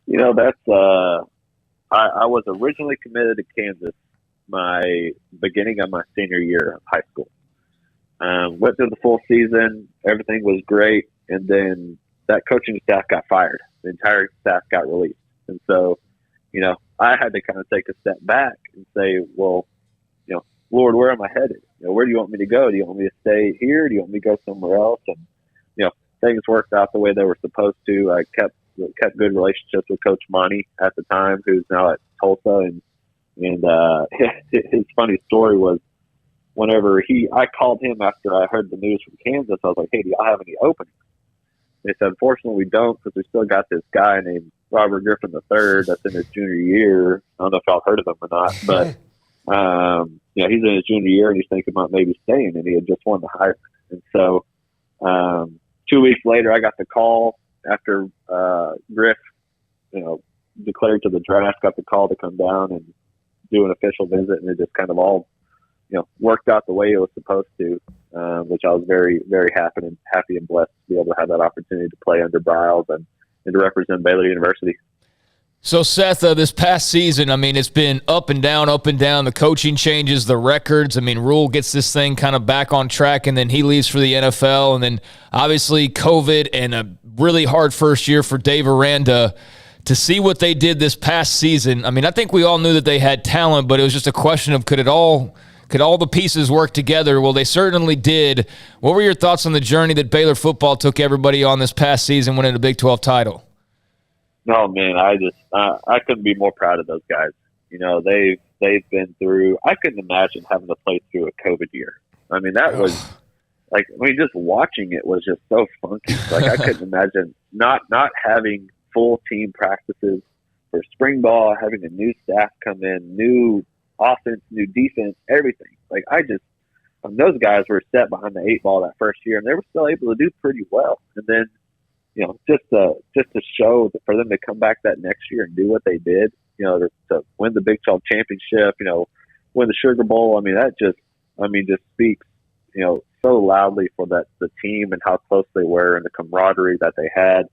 Speaker 13: That's I was originally committed to Kansas my beginning of my senior year of high school. Went through the full season, everything was great, and then that coaching staff got fired. The entire staff got released, and so I had to kind of take a step back and say, well, Lord, where am I headed? Where do you want me to go? Do you want me to stay here? Do you want me to go somewhere else? And things worked out the way they were supposed to. I kept good relationships with Coach Monty at the time, who's now at Tulsa, and his funny story was whenever I called him after I heard the news from Kansas, I was like, hey, do y'all have any openings? They said, unfortunately, we don't, because we still got this guy named Robert Griffin III that's in his junior year. I don't know if y'all heard of him or not, but he's in his junior year and he's thinking about maybe staying, and he had just won the Heisman. And so 2 weeks later, I got the call after Griff, declared to the draft, got the call to come down and do an official visit, and it just kind of all, worked out the way it was supposed to, which I was very, very happy and blessed to be able to have that opportunity to play under Briles and to represent Baylor University.
Speaker 6: So, Seth, this past season, it's been up and down. The coaching changes, the records. Rule gets this thing kind of back on track, and then he leaves for the NFL. And then, obviously, COVID and a really hard first year for Dave Aranda. To see what they did this past season, I think we all knew that they had talent, but it was just a question of could all the pieces work together? Well, they certainly did. What were your thoughts on the journey that Baylor football took everybody on this past season, winning a Big 12 title?
Speaker 13: Oh man, I couldn't be more proud of those guys. They've been through. I couldn't imagine having to play through a COVID year. That was just watching it was just so funky. I couldn't imagine not having full team practices for spring ball, having a new staff come in, new offense, new defense, everything. Those guys were set behind the 8 ball that first year, and they were still able to do pretty well. And then, just to show that for them to come back that next year and do what they did, to win the Big 12 championship, win the Sugar Bowl. That just speaks, so loudly for the team and how close they were and the camaraderie that they had.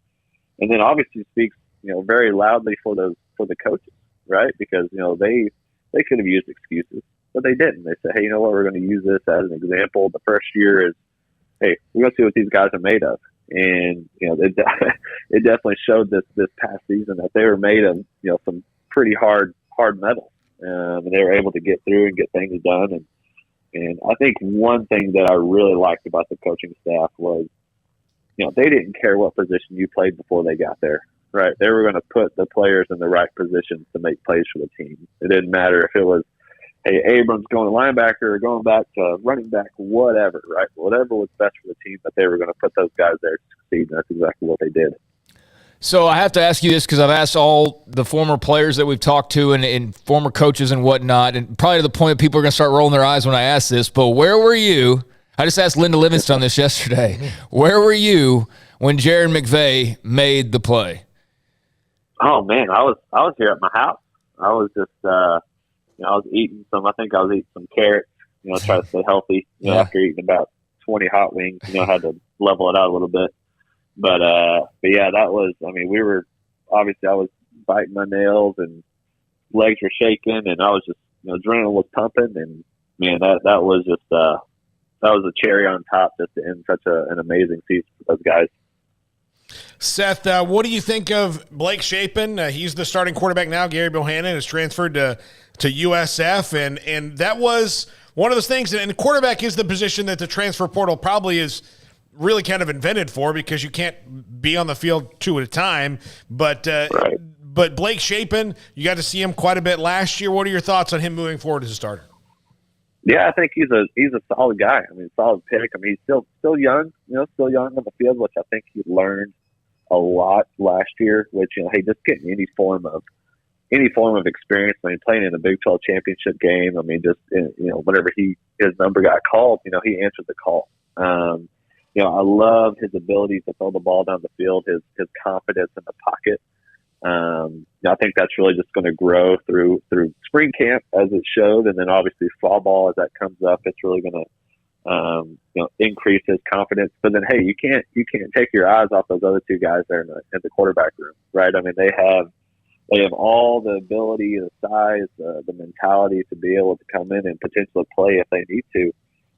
Speaker 13: And then obviously speaks, very loudly for the coaches, right? Because, they could have used excuses, but they didn't. They said, hey, we're going to use this as an example. The first year is, hey, we're going to see what these guys are made of. And, it definitely showed this past season that they were made of, some pretty hard metal. And they were able to get through and get things done. And I think one thing that I really liked about the coaching staff was, they didn't care what position you played before they got there, right? They were going to put the players in the right positions to make plays for the team. It didn't matter if it was, hey, Abrams going to linebacker or going back to running back, whatever, right? Whatever was best for the team, but they were going to put those guys there to succeed, and that's exactly what they did.
Speaker 6: So I have to ask you this because I've asked all the former players that we've talked to and former coaches and whatnot, and probably to the point that people are going to start rolling their eyes when I ask this, but where were you? I just asked Linda Livingston this yesterday. Where were you when Jared McVay made the play?
Speaker 13: Oh man, I was here at my house. I was just I was eating some. I think I was eating some carrots. Try to stay healthy. After eating about 20 hot wings, I had to level it out a little bit. But yeah, that was. We were obviously. I was biting my nails and legs were shaking, and I was just adrenaline was pumping, and man, that was just that was a cherry on top just to end such an amazing season for those guys.
Speaker 5: Seth, what do you think of Blake Shapen? He's the starting quarterback now. Gary Bohannon has transferred to USF, and that was one of those things. And quarterback is the position that the transfer portal probably is really kind of invented for, because you can't be on the field 2 at a time. But
Speaker 13: right.
Speaker 5: But Blake Shapen, you got to see him quite a bit last year. What are your thoughts on him moving forward as a starter?
Speaker 13: Yeah, I think he's a solid guy. Solid pick. He's still young, still young on the field, which I think he learned a lot last year. Which hey, just getting any form of experience. Playing in a Big 12 championship game. Whenever his number got called, he answered the call. I love his ability to throw the ball down the field, his confidence in the pocket. I think that's really just going to grow through spring camp as it showed, and then obviously fall ball as that comes up. It's really going to increase his confidence. But then, hey, you can't take your eyes off those other two guys there in the quarterback room, right? I mean, they have all the ability, the size, the mentality to be able to come in and potentially play if they need to.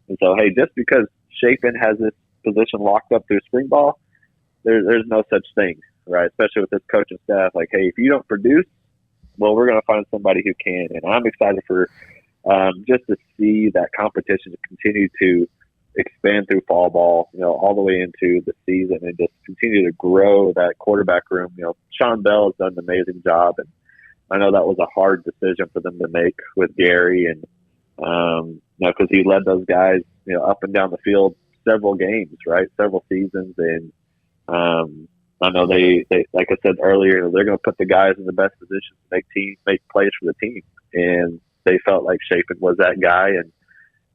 Speaker 13: And so, hey, just because Chapin has this position locked up through spring ball, there's no such thing, right? Especially with this coaching staff. Like, hey, if you don't produce, well, we're going to find somebody who can. And I'm excited for just to see that competition to continue to expand through fall ball, all the way into the season, and just continue to grow that quarterback room. Sean Bell has done an amazing job, and I know that was a hard decision for them to make with Gary, and because he led those guys, up and down the field several games, right, several seasons, and I know they like I said earlier, they're going to put the guys in the best position to make plays for the team, and they felt like Chapin was that guy,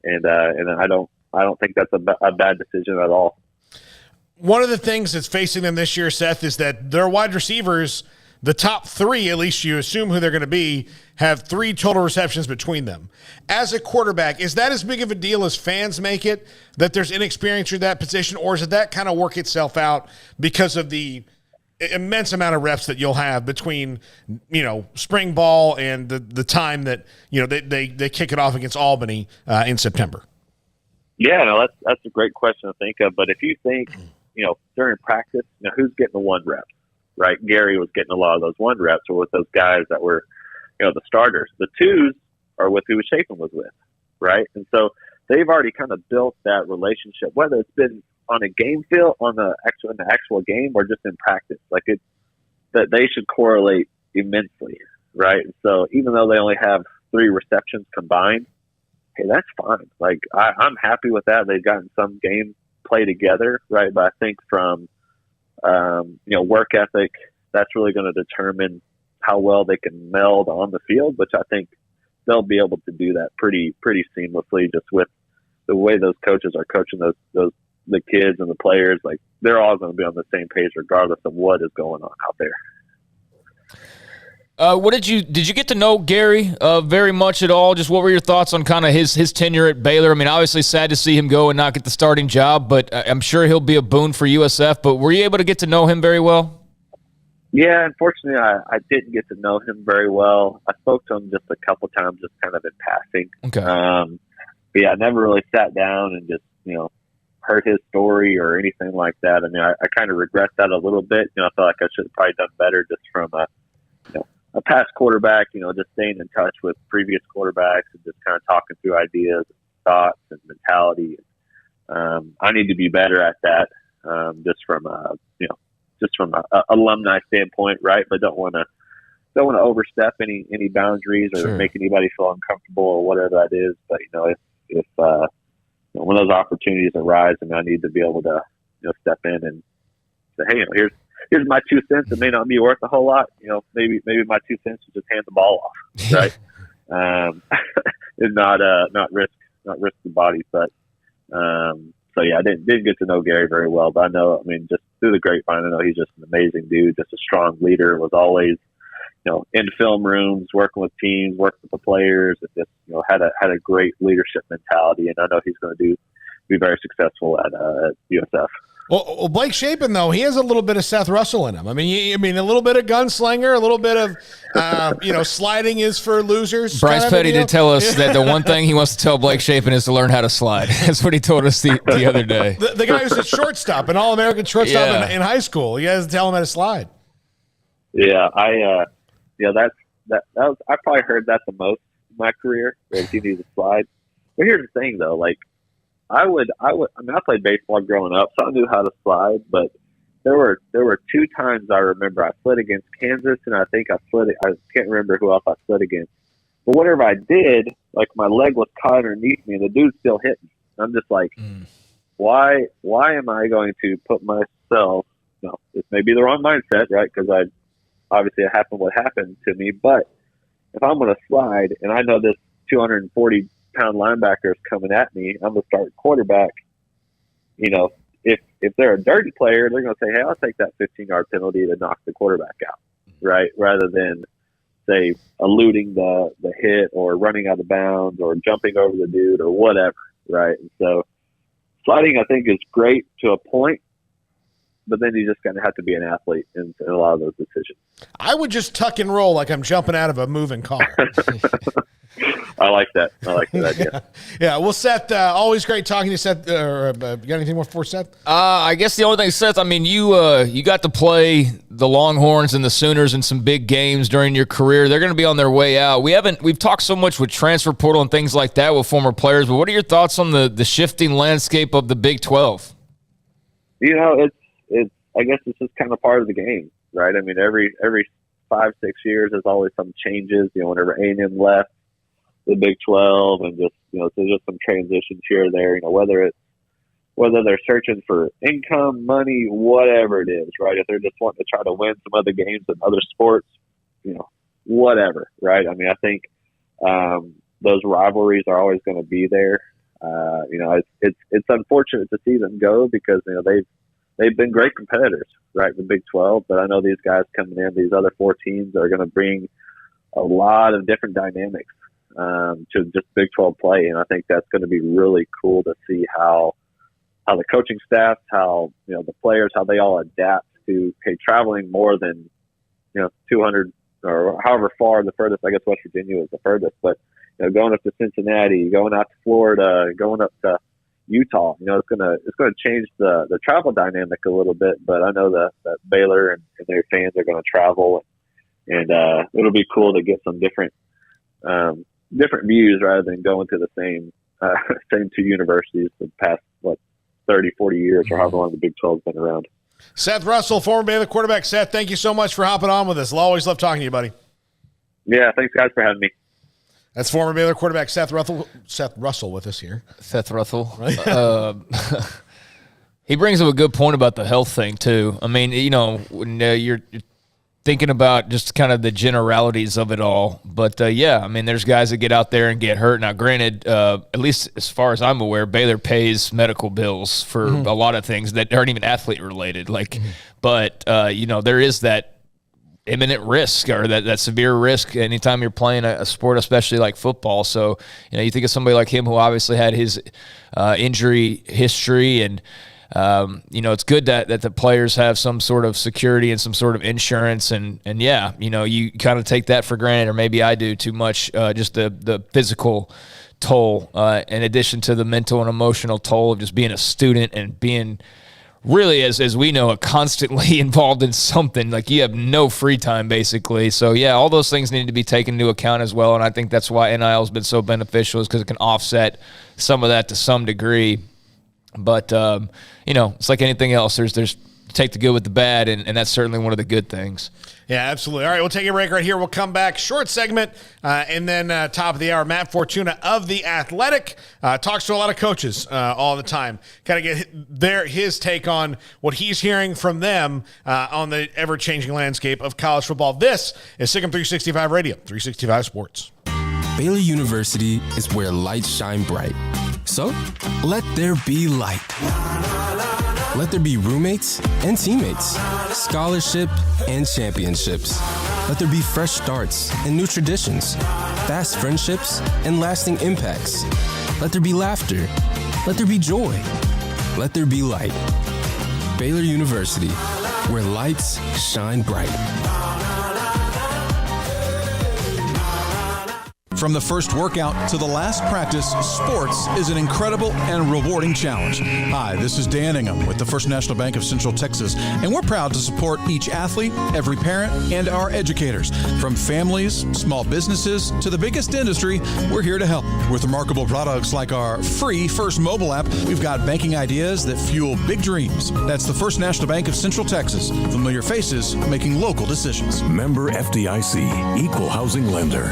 Speaker 13: and I don't think that's a bad decision at all.
Speaker 5: One of the things that's facing them this year, Seth, is that their wide receivers, the top three, at least you assume who they're going to be, have 3 total receptions between them. As a quarterback, is that as big of a deal as fans make it, that there's inexperience in that position, or does that kind of work itself out because of the immense amount of reps that you'll have between, spring ball and the time that, they kick it off against Albany in September?
Speaker 13: Yeah, no, that's a great question to think of. But if you think, during practice, who's getting the 1 rep, right? Gary was getting a lot of those 1 reps, or with those guys that were, the starters. The 2s are with who Chapin was with, right? And so they've already kind of built that relationship, whether it's been on a game field, in the actual game, or just in practice. Like that they should correlate immensely, right? So even though they only have 3 receptions combined, hey, that's fine. Like I'm happy with that. They've gotten some game play together, right? But I think from work ethic, that's really going to determine how well they can meld on the field, which I think they'll be able to do that pretty seamlessly, just with the way those coaches are coaching the kids and the players. Like they're all going to be on the same page regardless of what is going on out there.
Speaker 6: Did you get to know Gary very much at all? Just what were your thoughts on kind of his tenure at Baylor? I mean, obviously sad to see him go and not get the starting job, but I'm sure he'll be a boon for USF. But were you able to get to know him very well?
Speaker 13: Yeah, unfortunately, I didn't get to know him very well. I spoke to him just a couple times, just kind of in passing.
Speaker 6: Okay.
Speaker 13: But yeah, I never really sat down and just, heard his story or anything like that. I mean, I kind of regret that a little bit. I felt like I should have probably done better just from a past quarterback, just staying in touch with previous quarterbacks and just kind of talking through ideas, and thoughts, and mentality. I need to be better at that, just from a alumni standpoint, right? But don't want to overstep any boundaries or
Speaker 6: Sure.
Speaker 13: make anybody feel uncomfortable or whatever that is. But if when those opportunities arise, and I need to be able to step in and say, hey, here's my 2 cents. It may not be worth a whole lot. Maybe my 2 cents is just hand the ball off, right? And not risk the body. But so yeah, I didn't get to know Gary very well, but I know, just through the grapevine, I know he's just an amazing dude, just a strong leader. Was always, in film rooms, working with teams, working with the players, and just had a great leadership mentality. And I know he's going to be very successful at USF.
Speaker 5: Well, Blake Chapin, though, he has a little bit of Seth Russell in him. I mean, a little bit of gunslinger, a little bit of, sliding is for losers.
Speaker 6: Bryce Petty did tell us that the one thing he wants to tell Blake Chapin is to learn how to slide. That's what he told us the other day.
Speaker 5: The guy who's a shortstop, an All-American shortstop in high school. He has to tell him how to slide.
Speaker 13: Yeah, I probably heard that the most in my career, is he needs to slide. But here's the thing, though, like, I played baseball growing up, so I knew how to slide, but there were 2 times I remember I slid against Kansas, and I think I can't remember who else I slid against. But whatever I did, like my leg was caught underneath me, and the dude still hit me. I'm just like, why am I going to put myself, this may be the wrong mindset, right? Because obviously it happened what happened to me, but if I'm going to slide, and I know this 240-pound linebacker is coming at me, I'm going to start quarterback, if they're a dirty player, they're going to say, hey, I'll take that 15-yard penalty to knock the quarterback out, right? Rather than, say, eluding the hit or running out of bounds or jumping over the dude or whatever, right? And so sliding, I think, is great to a point, but then you just kind of have to be an athlete in a lot of those decisions.
Speaker 5: I would just tuck and roll like I'm jumping out of a moving car.
Speaker 13: I like that. I like that idea.
Speaker 5: Yeah. Well, Seth, always great talking to you, Seth. You got anything more for Seth?
Speaker 6: I guess the only thing, Seth, I mean, you got to play the Longhorns and the Sooners in some big games during your career. They're going to be on their way out. We've talked so much with transfer portal and things like that with former players, but what are your thoughts on the shifting landscape of the Big 12?
Speaker 13: You know, I guess it's just kind of part of the game, right? I mean, every 5-6 years, there's always some changes. You know, whenever A&M left the Big 12, and just, you know, so just some transitions here or there. You know, whether they're searching for income, money, whatever it is, right? If they're just wanting to try to win some other games in other sports, you know, whatever, right? I mean, I think those rivalries are always going to be there. You know, it's unfortunate to see them go because, you know, they've been great competitors, right, the Big 12. But I know these guys coming in, these other 4 teams are going to bring a lot of different dynamics to just Big 12 play. And I think that's going to be really cool to see how the coaching staff, how, you know, the players, how they all adapt to traveling more than, you know, 200 or however far the furthest. I guess West Virginia was the furthest, but, you know, going up to Cincinnati, going out to Florida, going up to Utah, you know, it's gonna change the travel dynamic a little bit. But I know that Baylor and their fans are going to travel, and it'll be cool to get some different views rather than going to the same 2 universities for the past 30, 40 years or however long the Big 12's been around.
Speaker 5: Seth Russell, former Baylor quarterback. Seth, thank you so much for hopping on with us. I'll always love talking to you, buddy.
Speaker 13: Yeah, thanks guys for having me.
Speaker 5: That's former Baylor quarterback Seth Russell with us here.
Speaker 6: Seth Russell. Right? He brings up a good point about the health thing, too. I mean, you know, when you're thinking about just kind of the generalities of it all. But, yeah, I mean, there's guys that get out there and get hurt. Now, granted, at least as far as I'm aware, Baylor pays medical bills for a lot of things that aren't even athlete-related. But, you know, there is that imminent risk or that severe risk anytime you're playing a sport, especially like football. So, you know, you think of somebody like him who obviously had his injury history, and you know, it's good that the players have some sort of security and some sort of insurance, and yeah, you know, you kind of take that for granted, or maybe I do too much, just the physical toll, in addition to the mental and emotional toll of just being a student and being really, as we know, constantly involved in something. Like, you have no free time, basically. So, yeah, all those things need to be taken into account as well, and I think that's why NIL has been so beneficial, is because it can offset some of that to some degree. But, you know, it's like anything else. There's take the good with the bad, and that's certainly one of the good things.
Speaker 5: Yeah, absolutely. All right, we'll take a break right here. We'll come back, short segment, and then top of the hour, Matt Fortuna of The Athletic talks to a lot of coaches all the time. Kind of get his take on what he's hearing from them on the ever-changing landscape of college football. This is Sick'em 365 Radio, 365 Sports.
Speaker 14: Baylor University is where lights shine bright. So, let there be light. Let there be roommates and teammates, scholarship and championships. Let there be fresh starts and new traditions, fast friendships and lasting impacts. Let there be laughter. Let there be joy. Let there be light. Baylor University, where lights shine bright.
Speaker 8: From the first workout to the last practice, sports is an incredible and rewarding challenge. Hi, this is Dan Ingham with the First National Bank of Central Texas, and we're proud to support each athlete, every parent, and our educators. From families, small businesses, to the biggest industry, we're here to help. With remarkable products like our free First mobile app, we've got banking ideas that fuel big dreams. That's the First National Bank of Central Texas. Familiar faces making local decisions.
Speaker 12: Member FDIC, Equal Housing Lender.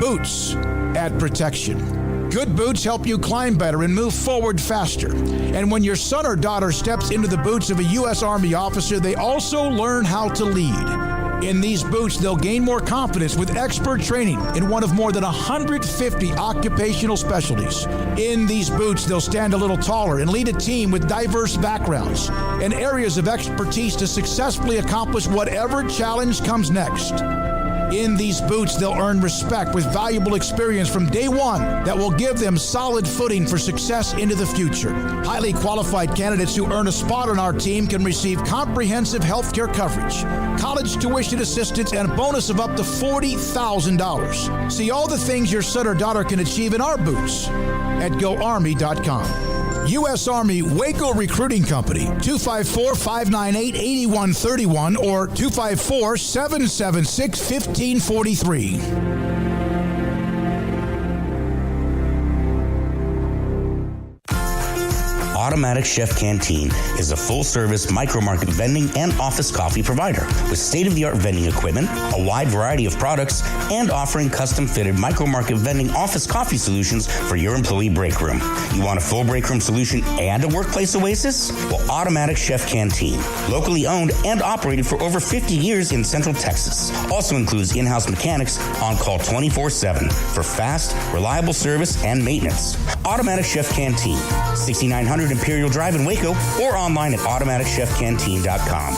Speaker 8: Boots add protection. Good boots help you climb better and move forward faster. And when your son or daughter steps into the boots of a U.S. Army officer, they also learn how to lead. In these boots, they'll gain more confidence with expert training in one of more than 150 occupational specialties. In these boots, they'll stand a little taller and lead a team with diverse backgrounds and areas of expertise to successfully accomplish whatever challenge comes next. In these boots, they'll earn respect with valuable experience from day one that will give them solid footing for success into the future. Highly qualified candidates who earn a spot on our team can receive comprehensive health care coverage, college tuition assistance, and a bonus of up to $40,000. See all the things your son or daughter can achieve in our boots at GoArmy.com. U.S. Army Waco Recruiting Company, 254-598-8131 or 254-776-1543.
Speaker 15: Automatic Chef Canteen is a full-service micro-market vending and office coffee provider with state-of-the-art vending equipment, a wide variety of products, and offering custom-fitted micro-market vending office coffee solutions for your employee break room. You want a full break room solution and a workplace oasis? Well, Automatic Chef Canteen, locally owned and operated for over 50 years in Central Texas, also includes in-house mechanics on call 24/7 for fast, reliable service and maintenance. Automatic Chef Canteen, 6900 Imperial Drive in Waco, or online at automaticchefcanteen.com.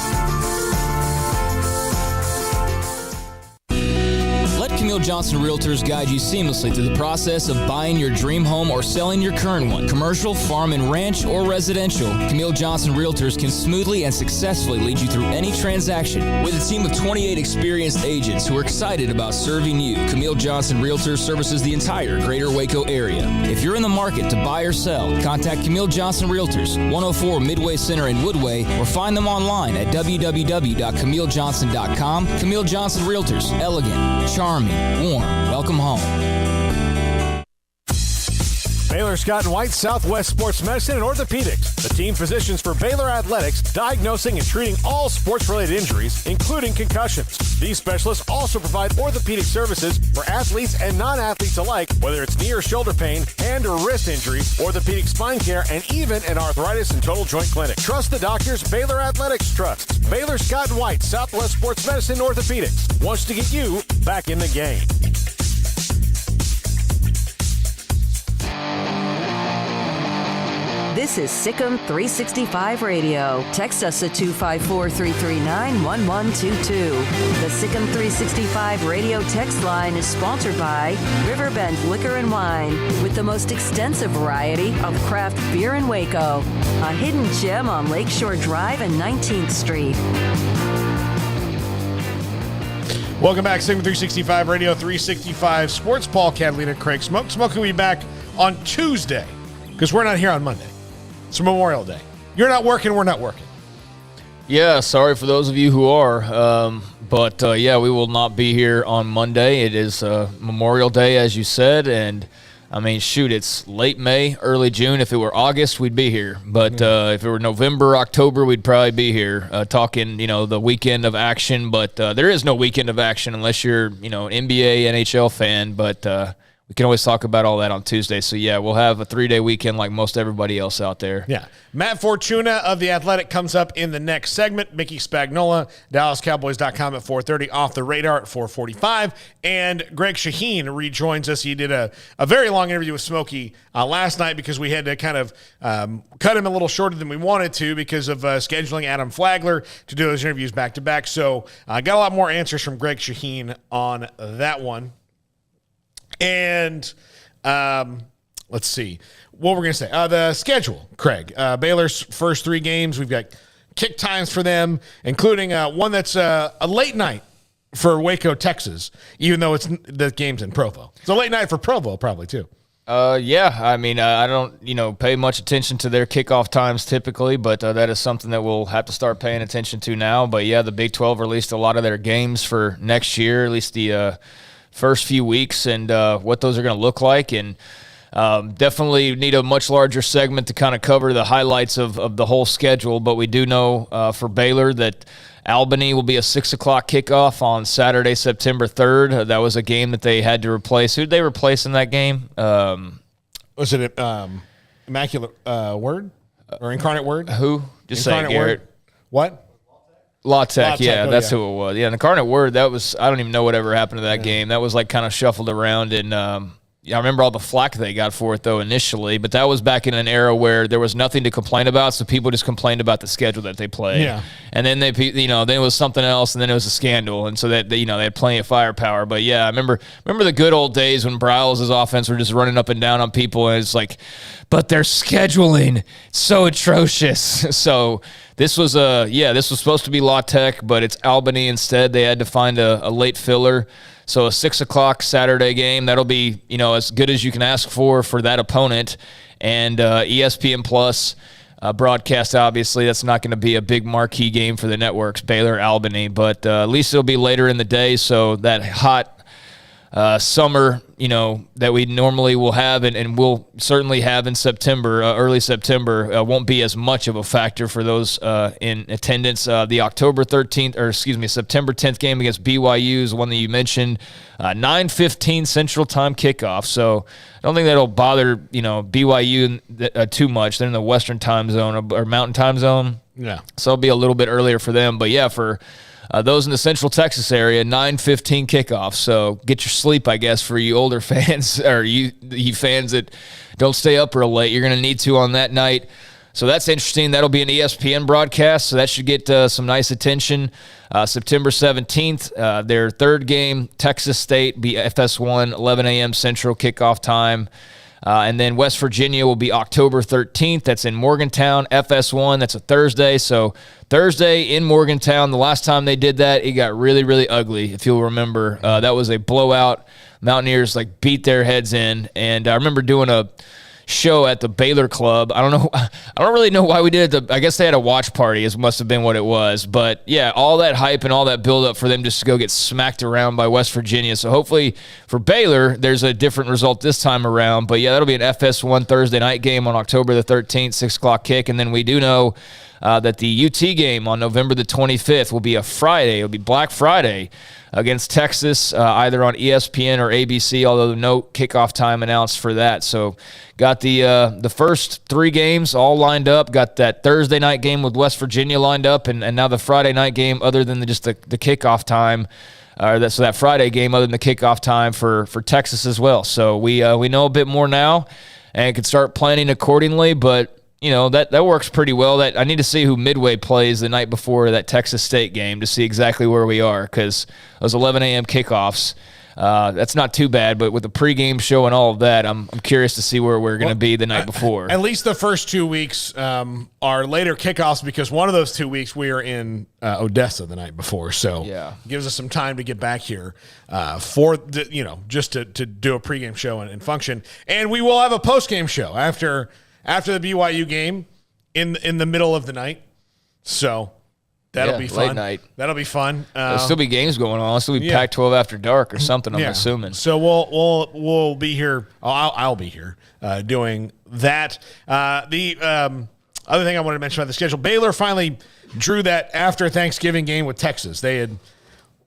Speaker 9: Let Camille Johnson Realtors guide you seamlessly through the process of buying your dream home or selling your current one. Commercial, farm and ranch, or residential, Camille Johnson Realtors can smoothly and successfully lead you through any transaction. With a team of 28 experienced agents who are excited about serving you, Camille Johnson Realtors services the entire greater Waco area. If you're in the market to buy or sell, contact Camille Johnson Realtors, 104 Midway Center in Woodway, or find them online at www.camillejohnson.com. Camille Johnson Realtors, elegant, charming, warm. Welcome home.
Speaker 16: Baylor Scott and White Southwest Sports Medicine and Orthopedics, the team physicians for Baylor Athletics, diagnosing and treating all sports-related injuries, including concussions. These specialists also provide orthopedic services for athletes and non-athletes alike, whether it's knee or shoulder pain, hand or wrist injury, orthopedic spine care, and even an arthritis and total joint clinic. Trust the doctors Baylor Athletics trusts. Baylor Scott and White Southwest Sports Medicine and Orthopedics wants to get you back in the game.
Speaker 1: This is Sikkim 365 Radio. Text us at 254-339-1122. The Sikkim 365 Radio text line is sponsored by Riverbend Liquor and Wine, with the most extensive variety of craft beer in Waco. A hidden gem on Lakeshore Drive and 19th Street.
Speaker 5: Welcome back, Sikkim 365 Radio, 365 Sports. Paul, Catalina, Craig Smoak. Smoak will be back on Tuesday because we're not here on Monday. It's Memorial Day. You're not working, we're not working.
Speaker 6: Yeah, sorry for those of you who are. But we will not be here on Monday. It is Memorial Day, as you said. And, I mean, shoot, it's late May, early June. If it were August, we'd be here. But if it were November, October, we'd probably be here talking, the weekend of action. But there is no weekend of action unless you're, an NBA, NHL fan. But we can always talk about all that on Tuesday. So, yeah, we'll have a 3-day weekend like most everybody else out there.
Speaker 5: Yeah. Matt Fortuna of The Athletic comes up in the next segment. Mickey Spagnola, DallasCowboys.com at 4:30, Off the Radar at 4:45. And Greg Shaheen rejoins us. He did a very long interview with Smokey last night because we had to kind of cut him a little shorter than we wanted to because of scheduling Adam Flagler to do those interviews back-to-back. So I got a lot more answers from Greg Shaheen on that one. And let's see what we're going to say. The schedule, Craig. Baylor's first 3 games. We've got kick times for them, including one that's a late night for Waco, Texas, even though the game's in Provo. It's a late night for Provo probably, too.
Speaker 6: Yeah, I mean, I don't, pay much attention to their kickoff times typically, but that is something that we'll have to start paying attention to now. But, yeah, the Big 12 released a lot of their games for next year, at least the first few weeks, and what those are going to look like. And definitely need a much larger segment to kind of cover the highlights of the whole schedule. But we do know for Baylor that Albany will be a 6 o'clock kickoff on Saturday, September 3rd. That was a game that they had to replace. Who did they replace in that game?
Speaker 5: Was it Immaculate Word or Incarnate Word?
Speaker 6: Who? Just say it, Garrett.
Speaker 5: Word. What?
Speaker 6: La Tech, that's who it was. Yeah, and the Incarnate Word, that was, I don't even know whatever happened to that game. That was like kind of shuffled around, and I remember all the flack they got for it, though, initially, but that was back in an era where there was nothing to complain about, so people just complained about the schedule that they played. Yeah. And then then it was something else, and then it was a scandal, and so that they had plenty of firepower. But yeah, I remember the good old days when Bryles' offense were just running up and down on people, and it's like, but their scheduling so atrocious. So this was supposed to be La Tech, but it's Albany instead. They had to find a late filler. So a 6 o'clock Saturday game, that'll be, as good as you can ask for that opponent. And ESPN Plus broadcast, obviously, that's not going to be a big marquee game for the networks, Baylor, Albany. But at least it'll be later in the day, so that hot summer, that we normally will have and will certainly have in September, early September, won't be as much of a factor for those in attendance. The September 10th game against BYU is one that you mentioned, 9:15 Central Time kickoff. So I don't think that'll bother, BYU too much. They're in the Western time zone or Mountain time zone.
Speaker 5: Yeah.
Speaker 6: So it'll be a little bit earlier for them. But yeah, for those in the Central Texas area, 9:15 kickoff. So get your sleep, I guess, for you older fans or you fans that don't stay up real late. You're going to need to on that night. So that's interesting. That'll be an ESPN broadcast, so that should get some nice attention. September 17th, their third game, Texas State, be FS1, 11 a.m. Central kickoff time. And then West Virginia will be October 13th. That's in Morgantown, FS1. That's a Thursday. So Thursday in Morgantown, the last time they did that, it got really, really ugly, if you'll remember. That was a blowout. Mountaineers beat their heads in. And I remember doing a show at the Baylor Club. I don't really know why we did it. I guess they had a watch party, must have been what it was. But yeah, all that hype and all that buildup for them just to go get smacked around by West Virginia. So hopefully for Baylor, there's a different result this time around. But yeah, that'll be an FS1 Thursday night game on October the 13th, 6 o'clock kick. And then we do know that the UT game on November the 25th will be a Friday. It'll be Black Friday against Texas, either on ESPN or ABC, although no kickoff time announced for that. So got the first three games all lined up. Got that Thursday night game with West Virginia lined up, and now the Friday night game other than just the kickoff time. So that Friday game other than the kickoff time for Texas as well. So we know a bit more now and can start planning accordingly, but that works pretty well. That I need to see who Midway plays the night before that Texas State game to see exactly where we are, because those 11 a.m. kickoffs, that's not too bad. But with the pregame show and all of that, I'm curious to see where we're going to be the night before.
Speaker 5: At least the first 2 weeks are later kickoffs, because one of those 2 weeks we are in Odessa the night before. So yeah, gives us some time to get back here for just to do a pregame show and function. And we will have a postgame show after the BYU game in the middle of the night. So that'll be fun.
Speaker 6: Late night.
Speaker 5: That'll be fun.
Speaker 6: There'll still be games going on. It'll still be Pac-12 after dark or something, I'm assuming.
Speaker 5: So we'll be here. I'll be here doing that. The other thing I wanted to mention about the schedule, Baylor finally drew that after Thanksgiving game with Texas. They had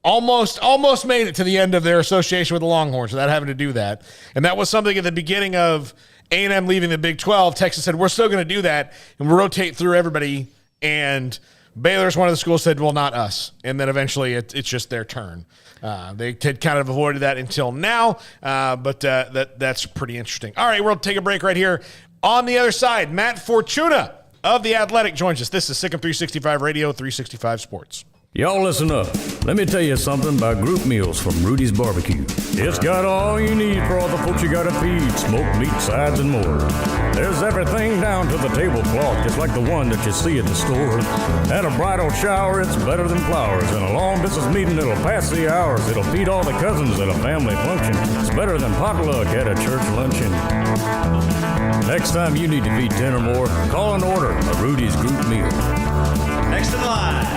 Speaker 5: almost made it to the end of their association with the Longhorns without having to do that. And that was something at the beginning of A&M leaving the Big 12. Texas said, we're still going to do that, and we'll rotate through everybody. And Baylor's one of the schools said, well, not us. And then eventually it's just their turn. They had kind of avoided that until now, but that's pretty interesting. All right, we'll take a break right here. On the other side, Matt Fortuna of The Athletic joins us. This is Sikkim 365 Radio, 365 Sports.
Speaker 17: Y'all listen up. Let me tell you something about group meals from Rudy's Barbecue. It's got all you need for all the folks you gotta feed, smoked meat, sides, and more. There's everything down to the tablecloth, just like the one that you see at the store. At a bridal shower, it's better than flowers. And a long distance meeting, it'll pass the hours. It'll feed all the cousins at a family function. It's better than potluck at a church luncheon. Next time you need to feed 10 or more, call and order a Rudy's group meal.
Speaker 2: Next in line.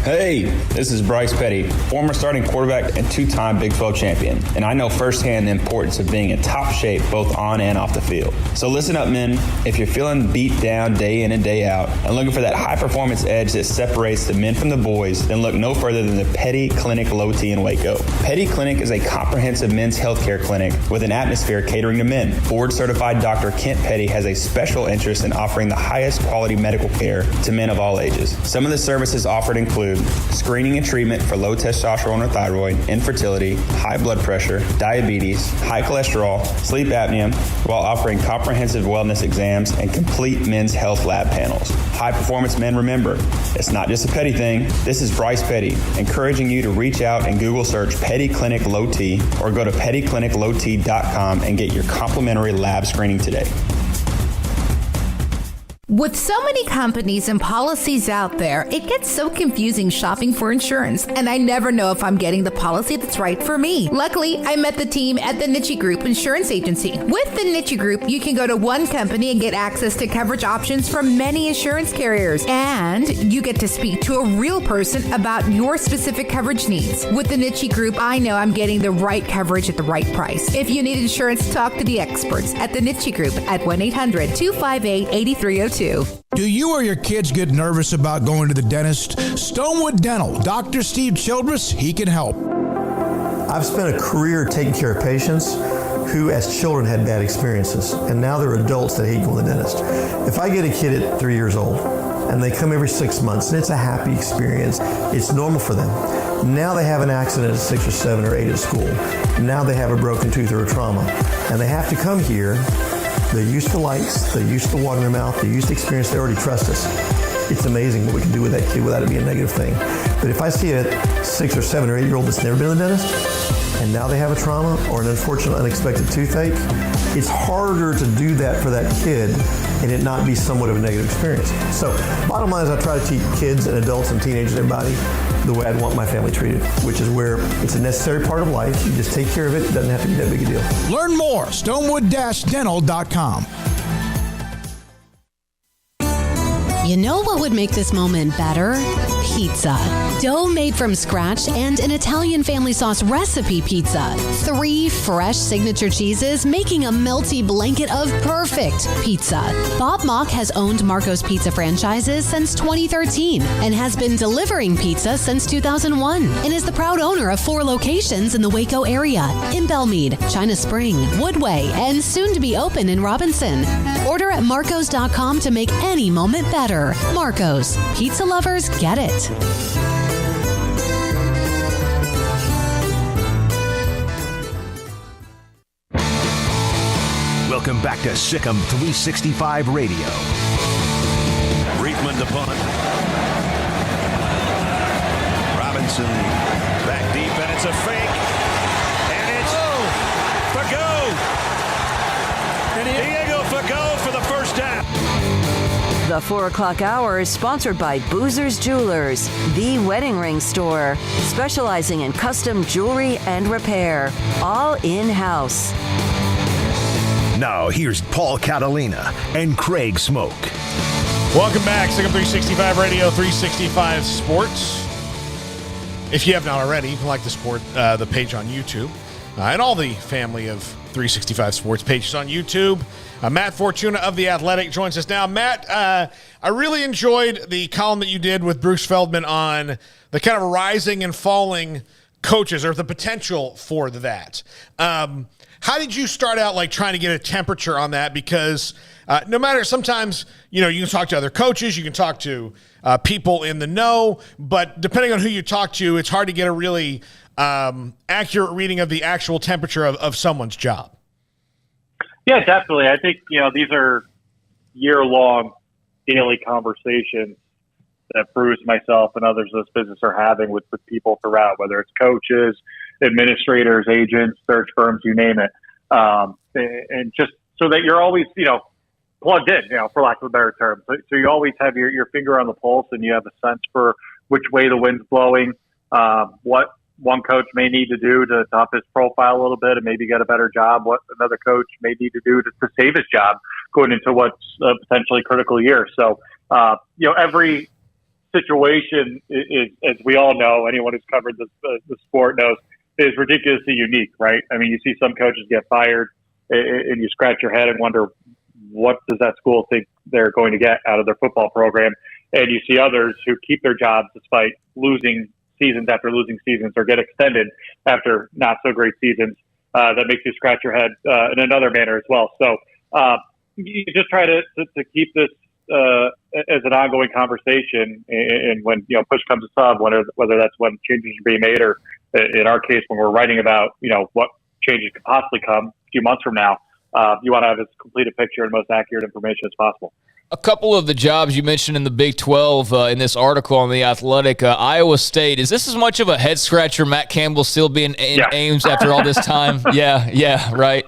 Speaker 18: Hey, this is Bryce Petty, former starting quarterback and two-time Big 12 champion, and I know firsthand the importance of being in top shape both on and off the field. So listen up, men. If you're feeling beat down day in and day out and looking for that high-performance edge that separates the men from the boys, then look no further than the Petty Clinic Low T in Waco. Petty Clinic is a comprehensive men's healthcare clinic with an atmosphere catering to men. Board-certified Dr. Kent Petty has a special interest in offering the highest quality medical care to men of all ages. Some of the services offered include screening and treatment for low testosterone or thyroid, infertility, high blood pressure, diabetes, high cholesterol, sleep apnea, while offering comprehensive wellness exams and complete men's health lab panels. High performance men, remember, it's not just a Petty thing. This is Bryce Petty, encouraging you to reach out and Google search Petty Clinic Low T or go to pettycliniclowt.com and get your complimentary lab screening today.
Speaker 19: With so many companies and policies out there, it gets so confusing shopping for insurance, and I never know if I'm getting the policy that's right for me. Luckily, I met the team at the Niche Group Insurance Agency. With the Niche Group, you can go to one company and get access to coverage options from many insurance carriers, and you get to speak to a real person about your specific coverage needs. With the Niche Group, I know I'm getting the right coverage at the right price. If you need insurance, talk to the experts at the Niche Group at 1-800-258-8302.
Speaker 8: Do you or your kids get nervous about going to the dentist? Stonewood Dental, Dr. Steve Childress, he can help.
Speaker 20: I've spent a career taking care of patients who as children had bad experiences, and now they're adults that hate going to the dentist. If I get a kid at 3 years old and they come every 6 months and it's a happy experience, it's normal for them. Now they have an accident at 6 or 7 or 8 at school. Now they have a broken tooth or a trauma, and they have to come here. They're used to lights, they're used to water in their mouth, they're used to experience, they already trust us. It's amazing what we can do with that kid without it being a negative thing. But if I see a 6 or 7 or 8 year old that's never been to the dentist, and now they have a trauma or an unfortunate unexpected toothache, it's harder to do that for that kid and it not be somewhat of a negative experience. So bottom line is I try to teach kids and adults and teenagers and everybody the way I'd want my family treated, which is where it's a necessary part of life. You just take care of it. It doesn't have to be that big a deal.
Speaker 8: Learn more, stonewood-dental.com.
Speaker 21: You know what would make this moment better? Pizza. Dough made from scratch and an Italian family sauce recipe pizza. 3 fresh signature cheeses making a melty blanket of perfect pizza. Bob Mock has owned Marco's Pizza franchises since 2013 and has been delivering pizza since 2001 and is the proud owner of 4 locations in the Waco area, in Belmead, China Spring, Woodway, and soon to be open in Robinson. Order at marcos.com to make any moment better. Marco's. Pizza lovers get it.
Speaker 4: Welcome back to Sikkim 365 Radio.
Speaker 2: Reitman to punt. Robinson back deep, and it's a fake. And it's Fago. Diego Fago for the first down.
Speaker 1: The 4 o'clock hour is sponsored by Boozer's Jewelers, the wedding ring store, specializing in custom jewelry and repair, all in-house.
Speaker 4: Now here's Paul Catalina and Craig Smoak.
Speaker 5: Welcome back, Sikkim 365 Radio, 365 Sports. If you have not already, you can like the page on YouTube and all the family of 365 Sports pages on YouTube. Matt Fortuna of The Athletic joins us now. Matt, I really enjoyed the column that you did with Bruce Feldman on the kind of rising and falling coaches, or the potential for that. How did you start out, like, trying to get a temperature on that? Because no matter, sometimes, you can talk to other coaches, you can talk to people in the know, but depending on who you talk to, it's hard to get a really accurate reading of the actual temperature of someone's job.
Speaker 22: Yeah, definitely. I think, these are year-long daily conversations that Bruce, myself, and others in this business are having with people throughout, whether it's coaches, administrators, agents, search firms, you name it. And just so that you're always, plugged in, for lack of a better term. So you always have your finger on the pulse, and you have a sense for which way the wind's blowing, what one coach may need to do to up his profile a little bit and maybe get a better job, what another coach may need to do to save his job going into what's a potentially critical year. So, every situation is, as we all know, anyone who's covered the sport knows, is ridiculously unique, right? I mean, you see some coaches get fired, and you scratch your head and wonder, what does that school think they're going to get out of their football program? And you see others who keep their jobs despite losing seasons after losing seasons, or get extended after not so great seasons. That makes you scratch your head in another manner as well. So you just try to keep this as an ongoing conversation. And when push comes to shove, whether that's when changes are being made, or in our case when we're writing about what changes could possibly come a few months from now, you want to have as complete a picture and most accurate information as possible.
Speaker 6: A couple of the jobs you mentioned in the Big 12 in this article on The Athletic, Iowa State, is this as much of a head-scratcher, Matt Campbell still being in Ames after all this time? Yeah, right.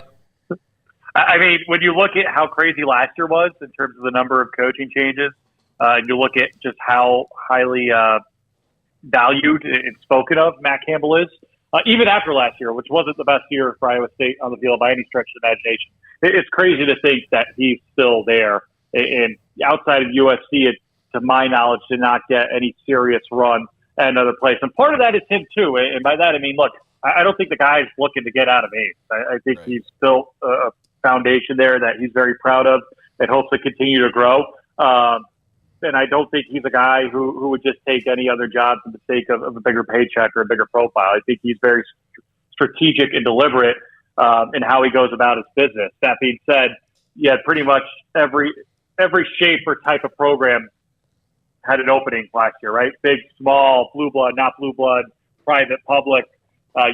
Speaker 22: I mean, when you look at how crazy last year was in terms of the number of coaching changes, and you look at just how highly valued and spoken of Matt Campbell is, even after last year, which wasn't the best year for Iowa State on the field by any stretch of the imagination, it's crazy to think that he's still there. And outside of USC, it, to my knowledge, did not get any serious run at another place. And part of that is him, too. And by that, I mean, look, I don't think the guy's looking to get out of Ames. I think he's built a foundation there that he's very proud of and hopes to continue to grow. And I don't think he's a guy who would just take any other job for the sake of a bigger paycheck or a bigger profile. I think he's very strategic and deliberate in how he goes about his business. That being said, pretty much every shape or type of program had an opening last year, right? Big, small, blue blood, not blue blood, private, public,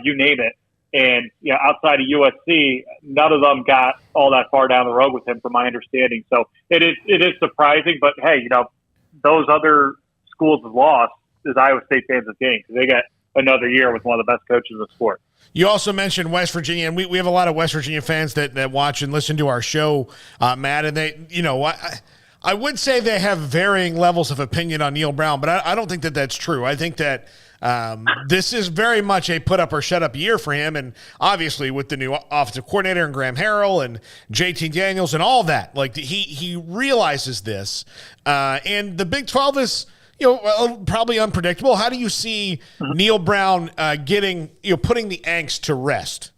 Speaker 22: you name it. And outside of USC, none of them got all that far down the road with him, from my understanding. So it is surprising, but hey, those other schools have lost as Iowa State fans have gained, because they get another year with one of the best coaches in the sport.
Speaker 5: You also mentioned West Virginia, and we have a lot of West Virginia fans that watch and listen to our show, Matt, and they, I would say they have varying levels of opinion on Neil Brown, but I don't think that that's true. I think that this is very much a put up or shut up year for him, and obviously with the new offensive coordinator and Graham Harrell and JT Daniels and all that, like he realizes this, and the Big 12 is probably unpredictable. How do you see Neil Brown putting the angst to rest?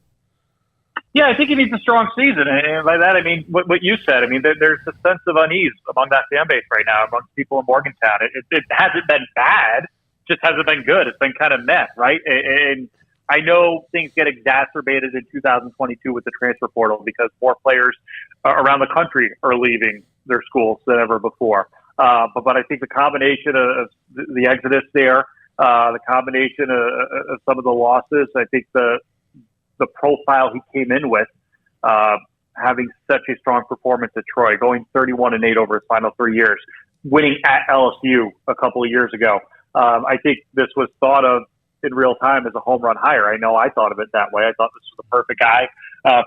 Speaker 22: Yeah, I think he needs a strong season. And by that, I mean what you said. I mean, there's a sense of unease among that fan base right now, among people in Morgantown. It hasn't been bad, just hasn't been good. It's been kind of meh, right? And I know things get exacerbated in 2022 with the transfer portal, because more players around the country are leaving their schools than ever before. But I think the combination of the exodus there, the combination of some of the losses, I think the profile he came in with, having such a strong performance at Troy, going 31-8 over his final 3 years, winning at LSU a couple of years ago. I think this was thought of in real time as a home run hire. I know I thought of it that way. I thought this was the perfect guy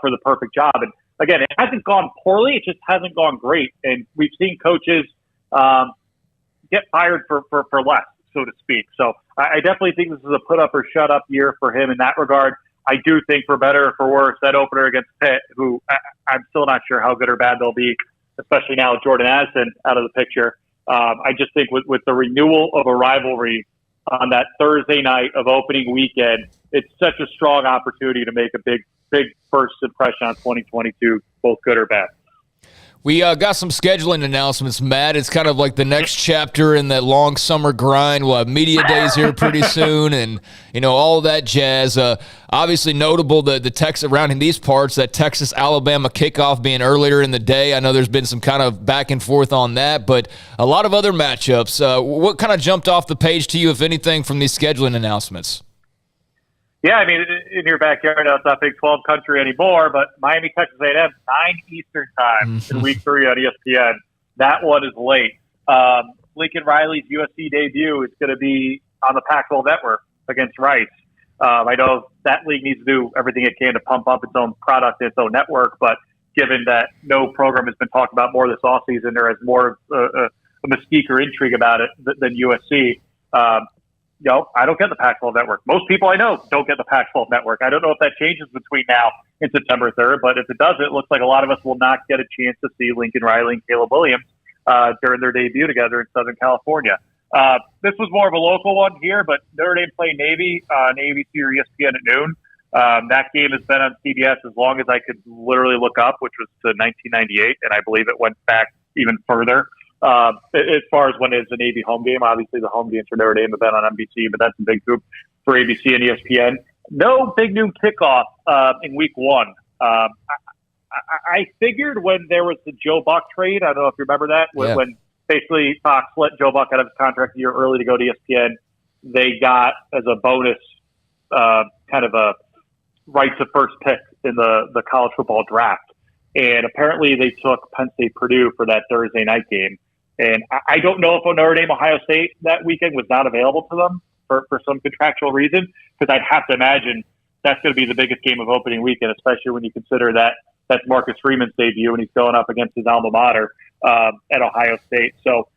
Speaker 22: for the perfect job. And again, it hasn't gone poorly. It just hasn't gone great. And we've seen coaches get fired for less, so to speak. So I definitely think this is a put up or shut up year for him in that regard. I do think, for better or for worse, that opener against Pitt, who I'm still not sure how good or bad they'll be, especially now with Jordan Addison out of the picture. I just think with the renewal of a rivalry on that Thursday night of opening weekend, it's such a strong opportunity to make a big first impression on 2022, both good or bad.
Speaker 6: We got some scheduling announcements, Matt. It's kind of like the next chapter in that long summer grind. We'll have media days here pretty soon, and all that jazz. Obviously notable the Texas around in these parts, that Texas-Alabama kickoff being earlier in the day. I know there's been some kind of back and forth on that, but a lot of other matchups. What kind of jumped off the page to you, if anything, from these scheduling announcements?
Speaker 22: Yeah, I mean, in your backyard, it's not Big 12 country anymore, but Miami, Texas A&M, 9 Eastern time in Week 3 on ESPN. That one is late. Lincoln Riley's USC debut is going to be on the Pac-12 network against Rice. I know that league needs to do everything it can to pump up its own product, its own network, but given that no program has been talked about more this offseason, there is more a mystique or intrigue about it than USC. I don't get the Pac-12 network. Most people I know don't get the Pac-12 network. I don't know if that changes between now and September 3rd, but if it doesn't, it looks like a lot of us will not get a chance to see Lincoln Riley and Caleb Williams during their debut together in Southern California. This was more of a local one here, but Notre Dame played Navy on ABC or ESPN at noon. That game has been on CBS as long as I could literally look up, which was to 1998, and I believe it went back even further. As far as when it's a Navy home game, obviously the home games for Notre Dame have been on NBC, but that's a big group for ABC and ESPN. No big noon kickoff in week one. I figured when there was the Joe Buck trade, I don't know if you remember that, when basically Fox let Joe Buck out of his contract a year early to go to ESPN, they got as a bonus kind of a rights of first pick in the college football draft. And apparently they took Penn State Purdue for that Thursday night game. And I don't know if Notre Dame Ohio State that weekend was not available to them for some contractual reason, because I'd have to imagine that's going to be the biggest game of opening weekend, especially when you consider that that's Marcus Freeman's debut and he's going up against his alma mater at Ohio State. So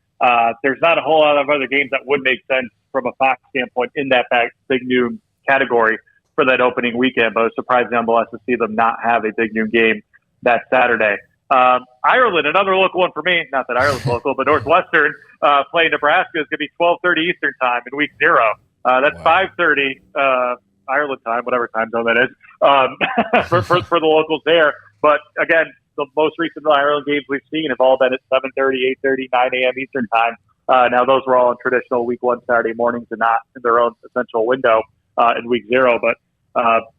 Speaker 22: there's not a whole lot of other games that would make sense from a Fox standpoint in that big noon category for that opening weekend, but I was surprised nonetheless to see them not have a big noon game that Saturday. Ireland, another local one for me, not that Ireland's local, but Northwestern playing Nebraska is going to be 12:30 Eastern time in week 0. That's 5:30 Ireland time, whatever time zone that is, for the locals there. But again, the most recent Ireland games we've seen have all been at 7:30, 8:30, 9 a.m. Eastern time. Now those were all in traditional week 1 Saturday mornings and not in their own essential window in week 0. But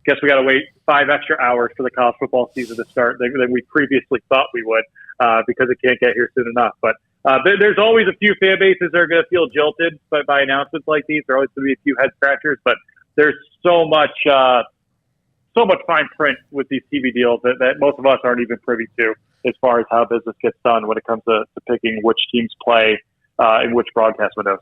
Speaker 22: guess we got to wait 5 extra hours for the college football season to start than we previously thought we would because it can't get here soon enough. But there's always a few fan bases that are going to feel jilted by announcements like these. There are always going to be a few head scratchers, but there's so much fine print with these TV deals that most of us aren't even privy to as far as how business gets done when it comes to picking which teams play in which broadcast windows.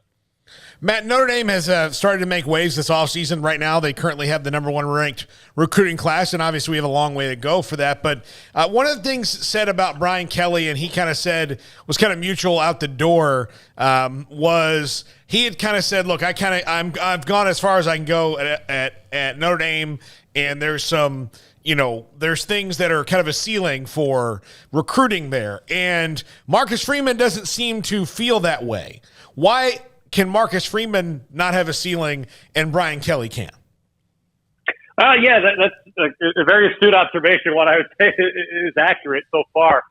Speaker 5: Matt, Notre Dame has started to make waves this offseason. Right now, they currently have the number 1 ranked recruiting class, and obviously we have a long way to go for that. But one of the things said about Brian Kelly, and he kind of said was kind of mutual out the door, was he had kind of said, "Look, I've gone as far as I can go at Notre Dame, and there's some." There's things that are kind of a ceiling for recruiting there. And Marcus Freeman doesn't seem to feel that way. Why can Marcus Freeman not have a ceiling and Brian Kelly can?
Speaker 22: Yeah, that's a very astute observation. What I would say is accurate so far.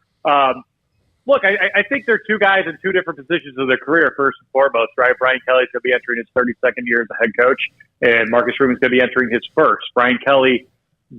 Speaker 22: Look, I think they're two guys in two different positions of their career, first and foremost, right? Brian Kelly's going to be entering his 32nd year as a head coach, and Marcus Freeman's going to be entering his first. Brian Kelly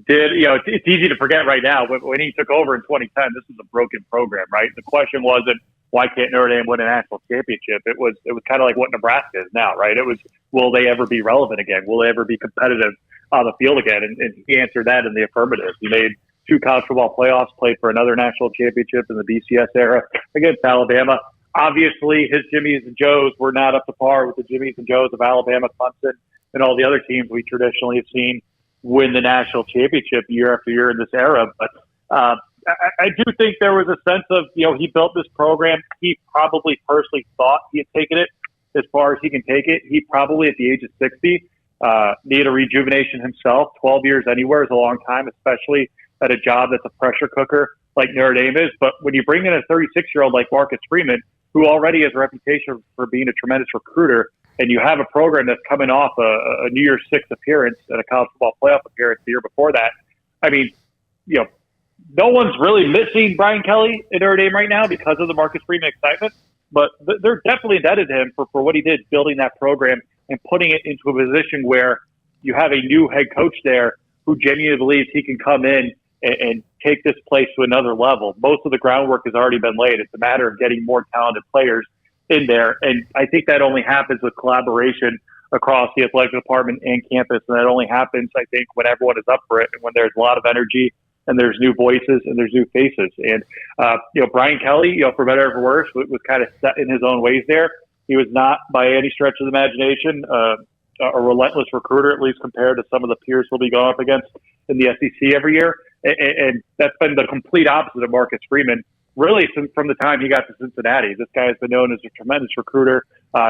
Speaker 22: did, it's easy to forget right now, but when he took over in 2010, this was a broken program, right? The question wasn't, why can't Notre Dame win a national championship? It was kind of like what Nebraska is now, right? It was, will they ever be relevant again? Will they ever be competitive on the field again? And he answered that in the affirmative. He made 2 college football playoffs, played for another national championship in the BCS era against Alabama. Obviously, his Jimmies and Joes were not up to par with the Jimmies and Joes of Alabama, Clemson, and all the other teams we traditionally have seen win the national championship year after year in this era. But I do think there was a sense of, he built this program. He probably personally thought he had taken it as far as he can take it. He probably, at the age of 60, needed a rejuvenation himself. 12 years anywhere is a long time, especially at a job that's a pressure cooker like Notre Dame is. But when you bring in a 36-year-old like Marcus Freeman, who already has a reputation for being a tremendous recruiter, and you have a program that's coming off a New Year's Six appearance and a college football playoff appearance the year before that, I mean, no one's really missing Brian Kelly at Notre Dame right now because of the Marcus Freeman excitement, but they're definitely indebted to him for what he did building that program and putting it into a position where you have a new head coach there who genuinely believes he can come in and take this place to another level. Most of the groundwork has already been laid. It's a matter of getting more talented players in there, and I think that only happens with collaboration across the athletic department and campus, and that only happens, I think, when everyone is up for it and when there's a lot of energy and there's new voices and there's new faces. And, Brian Kelly, for better or for worse, was kind of set in his own ways there. He was not, by any stretch of the imagination, a relentless recruiter, at least compared to some of the peers he'll be going up against in the SEC every year. And that's been the complete opposite of Marcus Freeman, really, from the time he got to Cincinnati. This guy has been known as a tremendous recruiter.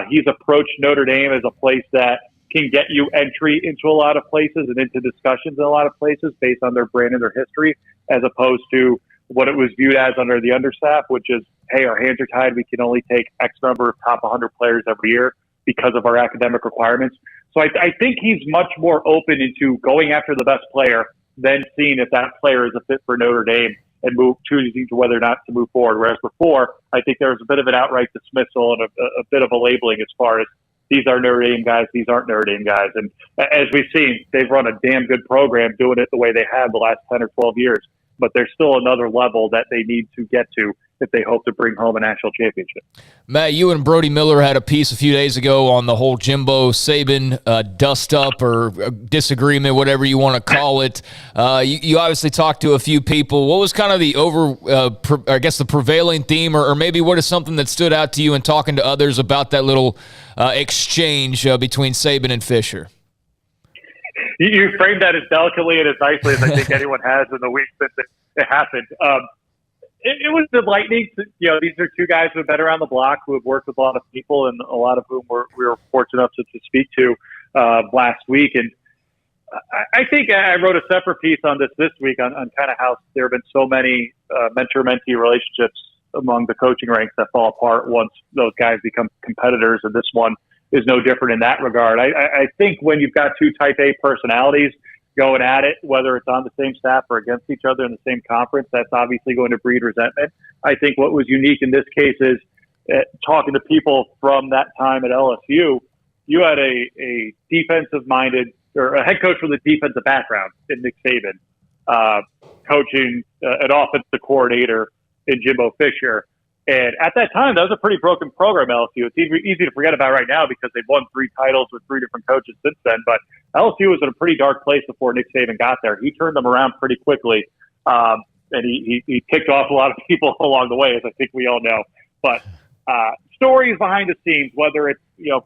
Speaker 22: He's approached Notre Dame as a place that can get you entry into a lot of places and into discussions in a lot of places based on their brand and their history, as opposed to what it was viewed as under the understaff, which is, hey, our hands are tied. We can only take X number of top 100 players every year because of our academic requirements. So I think he's much more open into going after the best player than seeing if that player is a fit for Notre Dame and choosing to whether or not to move forward. Whereas before, I think there was a bit of an outright dismissal and a bit of a labeling as far as these are Notre Dame guys, these aren't Notre Dame guys. And as we've seen, they've run a damn good program doing it the way they have the last 10 or 12 years. But there's still another level that they need to get to if they hope to bring home a national championship.
Speaker 6: Matt, you and Brody Miller had a piece a few days ago on the whole Jimbo Saban dust-up or disagreement, whatever you want to call it. You obviously talked to a few people. What was kind of the the prevailing theme, or maybe what is something that stood out to you in talking to others about that little exchange between Saban and Fisher?
Speaker 22: You framed that as delicately and as nicely as I think anyone has in the week since it happened. It was enlightening. These are two guys who have been around the block, who have worked with a lot of people, and a lot of whom we were fortunate enough to speak to last week. And I think I wrote a separate piece on this week on kind of how there have been so many mentor-mentee relationships among the coaching ranks that fall apart once those guys become competitors, and this one is no different in that regard. I think when you've got two type A personalities going at it, whether it's on the same staff or against each other in the same conference, that's obviously going to breed resentment. I think what was unique in this case is talking to people from that time at LSU, you had a defensive-minded or a head coach with a defensive background in Nick Saban, coaching an offensive coordinator in Jimbo Fisher. And at that time, that was a pretty broken program, LSU. It's easy to forget about right now because they've won 3 titles with 3 different coaches since then. But LSU was in a pretty dark place before Nick Saban got there. He turned them around pretty quickly, and he kicked off a lot of people along the way, as I think we all know. But stories behind the scenes, whether it's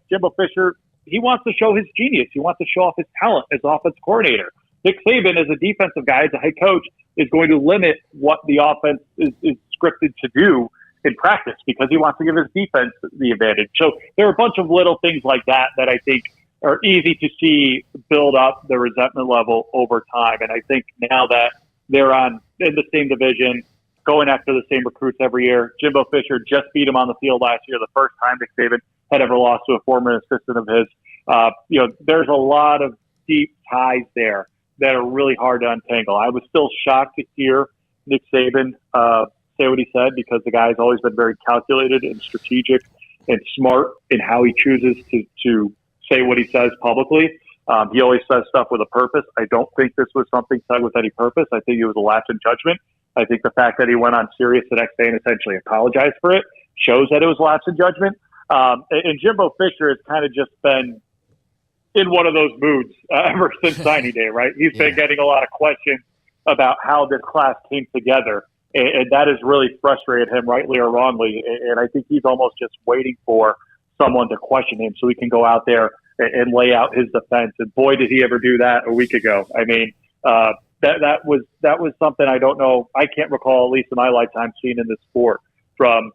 Speaker 22: Jimbo Fisher, he wants to show his genius. He wants to show off his talent as offense coordinator. Nick Saban, as a defensive guy, as a head coach, is going to limit what the offense is scripted to do in practice because he wants to give his defense the advantage. So there are a bunch of little things like that I think are easy to see build up the resentment level over time. And I think now that they're in the same division, going after the same recruits every year, Jimbo Fisher just beat him on the field last year, the first time Nick Saban had ever lost to a former assistant of his. There's a lot of deep ties there that are really hard to untangle. I was still shocked to hear Nick Saban say what he said because the guy's always been very calculated and strategic and smart in how he chooses to say what he says publicly. He always says stuff with a purpose. I don't think this was something said with any purpose. I think it was a lapse in judgment. I think the fact that he went on Sirius the next day and essentially apologized for it shows that it was a lapse in judgment. And Jimbo Fisher has kind of just been in one of those moods ever since signing day, right? He's been getting a lot of questions about how this class came together. And that has really frustrated him, rightly or wrongly. And I think he's almost just waiting for someone to question him so he can go out there and lay out his defense. And boy, did he ever do that a week ago. I mean, that was something I don't know. I can't recall, at least in my lifetime, seeing in this sport from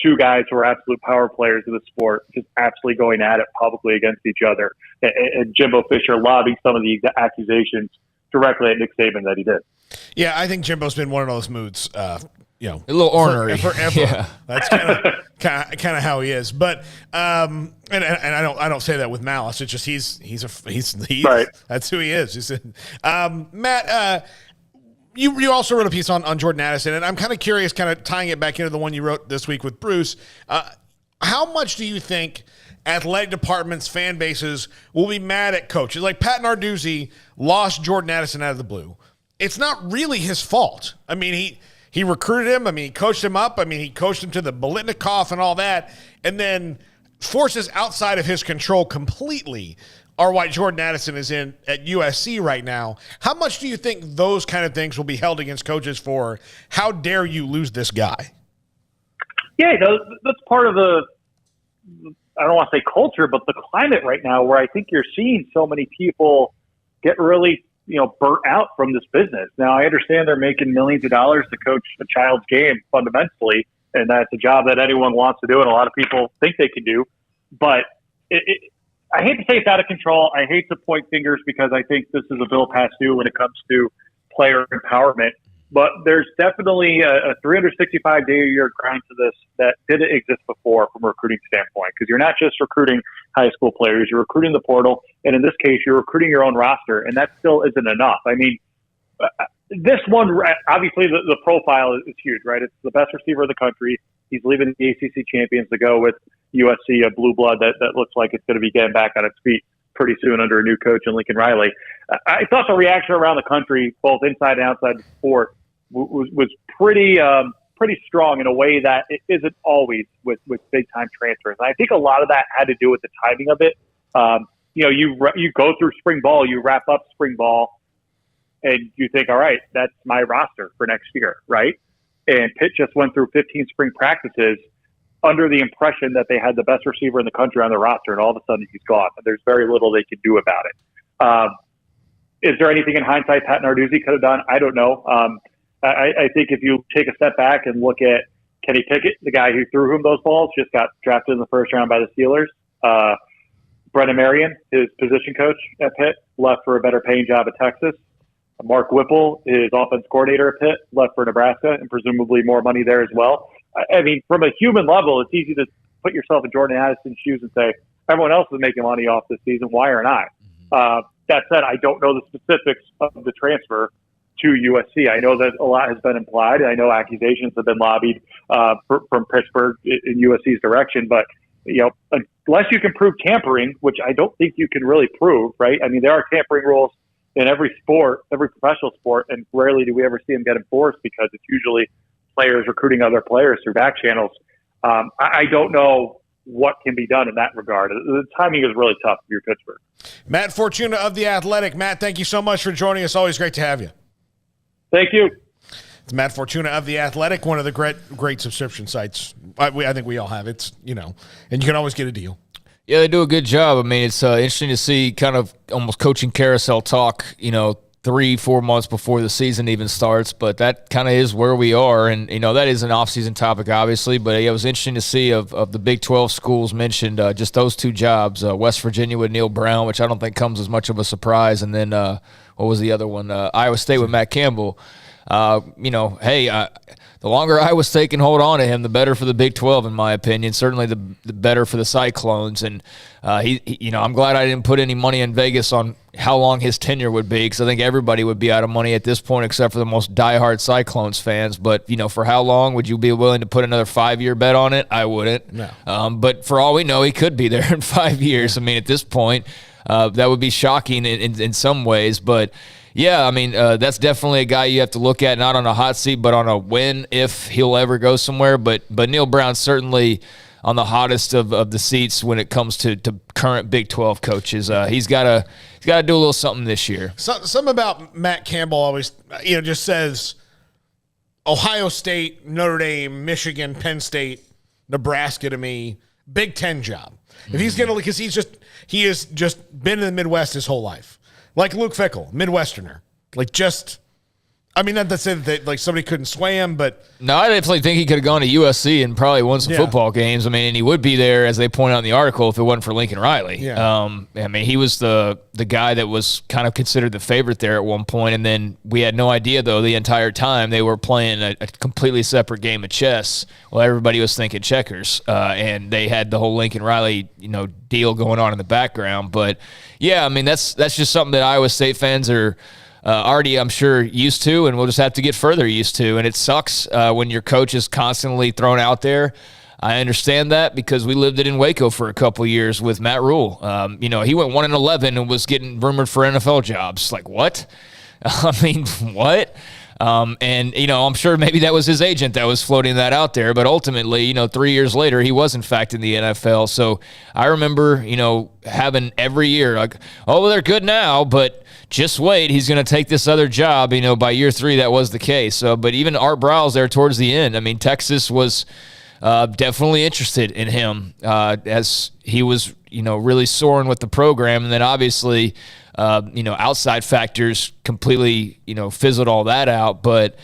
Speaker 22: two guys who are absolute power players of the sport, just absolutely going at it publicly against each other. And Jimbo Fisher lobbing some of the accusations directly at Nick Saban that he did.
Speaker 5: Yeah, I think Jimbo's been one of those moods, a
Speaker 6: little ornery
Speaker 5: forever.
Speaker 6: Yeah.
Speaker 5: That's kind of how he is. But and I don't say that with malice. It's just he's
Speaker 22: right.
Speaker 5: That's who he is. Matt, you also wrote a piece on Jordan Addison, and I'm kind of curious, kind of tying it back into the one you wrote this week with Bruce. How much do you think athletic departments, fan bases will be mad at coaches? Like Pat Narduzzi lost Jordan Addison out of the blue. It's not really his fault. I mean, he recruited him. I mean, he coached him up. I mean, he coached him to the Biletnikoff and all that. And then forces outside of his control completely are why Jordan Addison is in at USC right now. How much do you think those kind of things will be held against coaches for? How dare you lose this guy?
Speaker 22: Yeah, that's part of the, I don't want to say culture, but the climate right now where I think you're seeing so many people get really burnt out from this business. Now, I understand they're making millions of dollars to coach a child's game fundamentally, and that's a job that anyone wants to do and a lot of people think they can do. But I hate to say it's out of control. I hate to point fingers because I think this is a bill past due when it comes to player empowerment. But there's definitely a 365-day-a-year grind to this that didn't exist before from a recruiting standpoint, because you're not just recruiting high school players, you're recruiting the portal, and in this case, you're recruiting your own roster, and that still isn't enough. I mean, this one, obviously, the profile is huge, right? It's the best receiver in the country. He's leaving the ACC champions to go with USC, a blue blood that looks like it's going to be getting back on its feet pretty soon under a new coach in Lincoln Riley. I thought the reaction around the country, both inside and outside the sport, was pretty strong in a way that it isn't always with big time transfers. And I think a lot of that had to do with the timing of it. You go through spring ball, you wrap up spring ball, and you think, all right, that's my roster for next year, right? And Pitt just went through 15 spring practices under the impression that they had the best receiver in the country on the roster, and all of a sudden he's gone. And there's very little they could do about it. Is there anything in hindsight Pat Narduzzi could have done? I don't know. I think if you take a step back and look at Kenny Pickett, the guy who threw him those balls, just got drafted in the first round by the Steelers. Brennan Marion, his position coach at Pitt, left for a better paying job at Texas. Mark Whipple, his offense coordinator at Pitt, left for Nebraska, and presumably more money there as well. I mean, from a human level, it's easy to put yourself in Jordan Addison's shoes and say, everyone else is making money off this season. Why aren't I? That said, I don't know the specifics of the transfer to USC. I know that a lot has been implied. I know accusations have been lobbied from Pittsburgh in USC's direction, but unless you can prove tampering, which I don't think you can really prove, right? I mean, there are tampering rules in every sport, every professional sport, and rarely do we ever see them get enforced because it's usually players recruiting other players through back channels. I don't know what can be done in that regard. The timing is really tough for Pittsburgh.
Speaker 5: Matt Fortuna of The Athletic. Matt, thank you so much for joining us. Always great to have you.
Speaker 22: Thank you.
Speaker 5: It's Matt Fortuna of The Athletic, one of the great subscription sites. I think we all have. It's, and you can always get a deal.
Speaker 6: Yeah, they do a good job. I mean, it's interesting to see kind of almost coaching carousel talk, 3-4 months before the season even starts, but that kind of is where we are. And, that is an off-season topic, obviously, but it was interesting to see of the Big 12 schools mentioned, just those two jobs, West Virginia with Neil Brown, which I don't think comes as much of a surprise, and then what was the other one? Iowa State with Matt Campbell. The longer Iowa State can hold on to him, the better for the Big 12, in my opinion. Certainly the better for the Cyclones. And I'm glad I didn't put any money in Vegas on how long his tenure would be, because I think everybody would be out of money at this point, except for the most diehard Cyclones fans. But for how long would you be willing to put another 5-year bet on it? I wouldn't.
Speaker 5: No.
Speaker 6: But for all we know, he could be there in 5 years. I mean, at this point, that would be shocking in some ways, but. Yeah, I mean, that's definitely a guy you have to look at, not on a hot seat, but on a win if he'll ever go somewhere. But Neil Brown's certainly on the hottest of the seats when it comes to current Big 12 coaches. He's got to do a little something this year.
Speaker 5: Something about Matt Campbell always, just says Ohio State, Notre Dame, Michigan, Penn State, Nebraska to me, Big 10 job. If he's going to, because he has just been in the Midwest his whole life. Like Luke Fickell, Midwesterner. Not to say that somebody couldn't sway him, but... No,
Speaker 6: I definitely think he could have gone to USC and probably won some football games. I mean, and he would be there, as they point out in the article, if it wasn't for Lincoln Riley.
Speaker 5: Yeah.
Speaker 6: He was the guy that was kind of considered the favorite there at one point, and then we had no idea, though, the entire time they were playing a completely separate game of chess. Well, everybody was thinking checkers, and they had the whole Lincoln Riley, deal going on in the background. But, yeah, I mean, that's just something that Iowa State fans are... already, I'm sure, used to, and we'll just have to get further used to. And it sucks when your coach is constantly thrown out there. I understand that because we lived it in Waco for a couple of years with Matt Rule. He went 1-11 and was getting rumored for NFL jobs. Like, what? What? I'm sure maybe that was his agent that was floating that out there. But ultimately, 3 years later, he was, in fact, in the NFL. So I remember, having every year, like, oh, well, they're good now, but just wait, he's going to take this other job. By year 3, that was the case. But even Art Briles there towards the end, Texas was definitely interested in him as he was, really soaring with the program. And then obviously, outside factors completely, fizzled all that out. But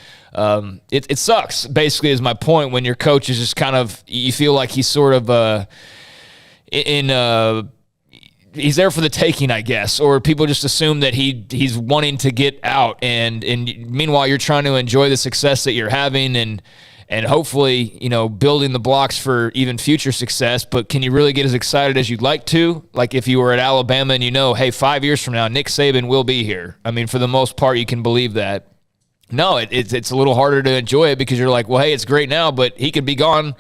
Speaker 6: it sucks, basically, is my point, when your coach is just kind of, you feel like he's sort of he's there for the taking, I guess, or people just assume that he's wanting to get out. And meanwhile, you're trying to enjoy the success that you're having and hopefully, building the blocks for even future success. But can you really get as excited as you'd like to? Like if you were at Alabama and hey, 5 years from now, Nick Saban will be here. I mean, for the most part, you can believe that. No, it's a little harder to enjoy it because you're like, well, hey, it's great now, but he could be gone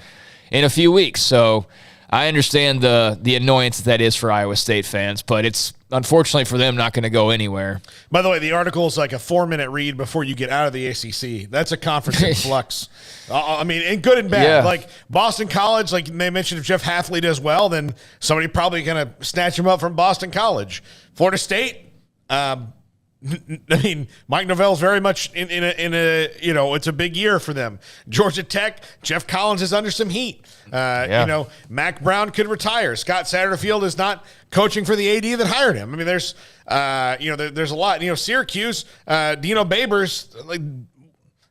Speaker 6: in a few weeks. So I understand the annoyance that is for Iowa State fans, but it's unfortunately for them not going to go anywhere.
Speaker 5: By the way, the article is like a 4-minute read before you get out of the ACC. That's a conference in flux. I mean, in good and bad.
Speaker 6: Yeah.
Speaker 5: Like Boston College, like they mentioned, if Jeff Hafley does well, then somebody probably going to snatch him up from Boston College. Florida State, I mean, Mike Novell's very much in a it's a big year for them. Georgia Tech, Jeff Collins is under some heat. Mac Brown could retire. Scott Satterfield is not coaching for the AD that hired him. I mean, there's a lot. Syracuse, Dino Babers. Like, I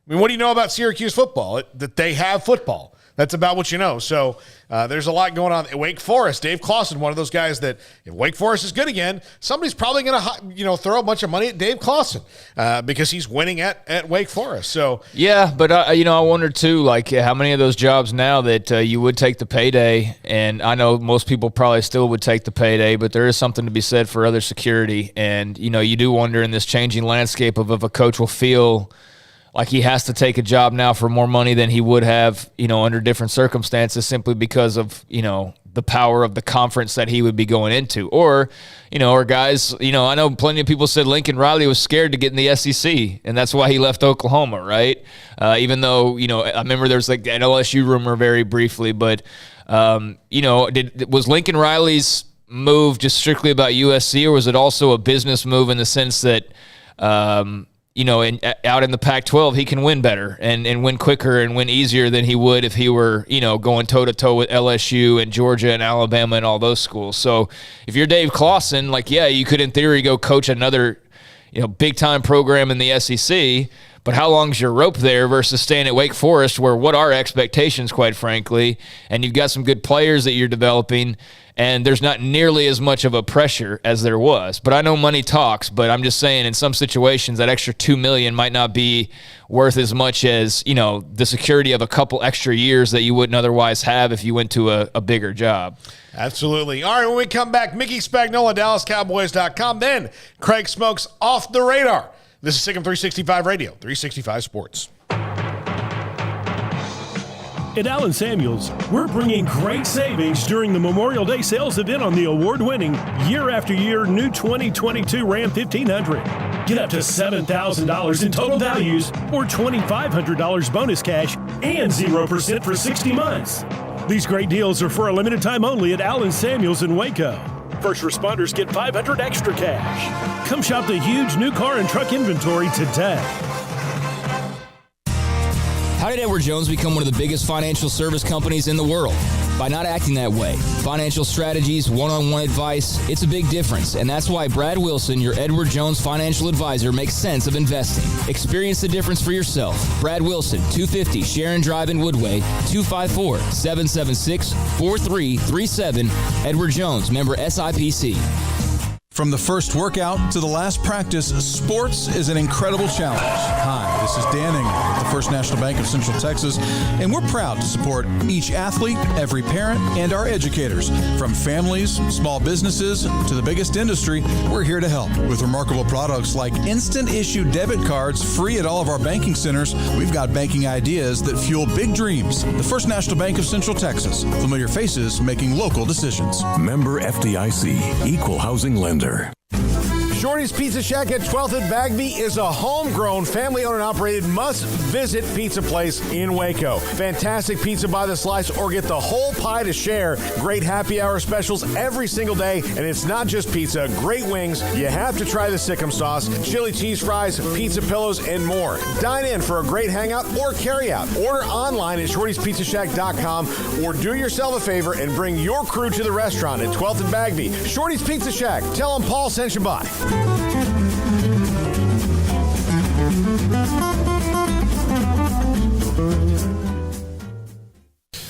Speaker 5: mean, what do you know about Syracuse football? That they have football. That's about what you know. So there's a lot going on. Wake Forest, Dave Clawson, one of those guys that if Wake Forest is good again, somebody's probably going to throw a bunch of money at Dave Clawson because he's winning at Wake Forest. So
Speaker 6: yeah, but I wonder too, like how many of those jobs now that you would take the payday, and I know most people probably still would take the payday, but there is something to be said for other security, and you do wonder in this changing landscape of if a coach will feel like he has to take a job now for more money than he would have, under different circumstances simply because of, the power of the conference that he would be going into. Or guys, I know plenty of people said Lincoln Riley was scared to get in the SEC, and that's why he left Oklahoma, right? Even though, I remember there was like an LSU rumor very briefly, but, was Lincoln Riley's move just strictly about USC, or was it also a business move in the sense that, out in the Pac-12, he can win better and win quicker and win easier than he would if he were, going toe-to-toe with LSU and Georgia and Alabama and all those schools. So if you're Dave Clawson, you could in theory go coach another, big-time program in the SEC, but how long's your rope there versus staying at Wake Forest where what are expectations, quite frankly, and you've got some good players that you're developing, and there's not nearly as much of a pressure as there was. But I know money talks, but I'm just saying in some situations that extra $2 million might not be worth as much as, the security of a couple extra years that you wouldn't otherwise have if you went to a bigger job.
Speaker 5: Absolutely. All right, when we come back, Mickey Spagnola, DallasCowboys.com, then Craig Smoak's Off the Radar. This is Sick'em 365 Radio, 365 Sports.
Speaker 3: At Allen Samuels, we're bringing great savings during the Memorial Day sales event on the award-winning, year-after-year new 2022 Ram 1500. Get up to $7,000 in total values or $2,500 bonus cash and 0% for 60 months. These great deals are for a limited time only at Allen Samuels in Waco. First responders get $500 extra cash. Come shop the huge new car and truck inventory today.
Speaker 9: How did Edward Jones become one of the biggest financial service companies in the world? By not acting that way. Financial strategies, one-on-one advice, it's a big difference. And that's why Brad Wilson, your Edward Jones financial advisor, makes sense of investing. Experience the difference for yourself. Brad Wilson, 250 Sharon Drive in Woodway, 254-776-4337. Edward Jones, member SIPC.
Speaker 8: From the first workout to the last practice, sports is an incredible challenge. Hi, this is Dan Engel with the First National Bank of Central Texas, and we're proud to support each athlete, every parent, and our educators. From families, small businesses, to the biggest industry, we're here to help. With remarkable products like instant issue debit cards free at all of our banking centers, we've got banking ideas that fuel big dreams. The First National Bank of Central Texas. Familiar faces making local decisions.
Speaker 12: Member FDIC, Equal Housing Lender.
Speaker 16: Shorty's Pizza Shack at 12th and Bagby is a homegrown, family-owned and operated must-visit pizza place in Waco. Fantastic pizza by the slice or get the whole pie to share. Great happy hour specials every single day, and it's not just pizza. Great wings. You have to try the Sick'em sauce, chili cheese fries, pizza pillows, and more. Dine in for a great hangout or carry-out. Order online at shortyspizzashack.com or do yourself a favor and bring your crew to the restaurant at 12th and Bagby. Shorty's Pizza Shack. Tell them Paul sent you by.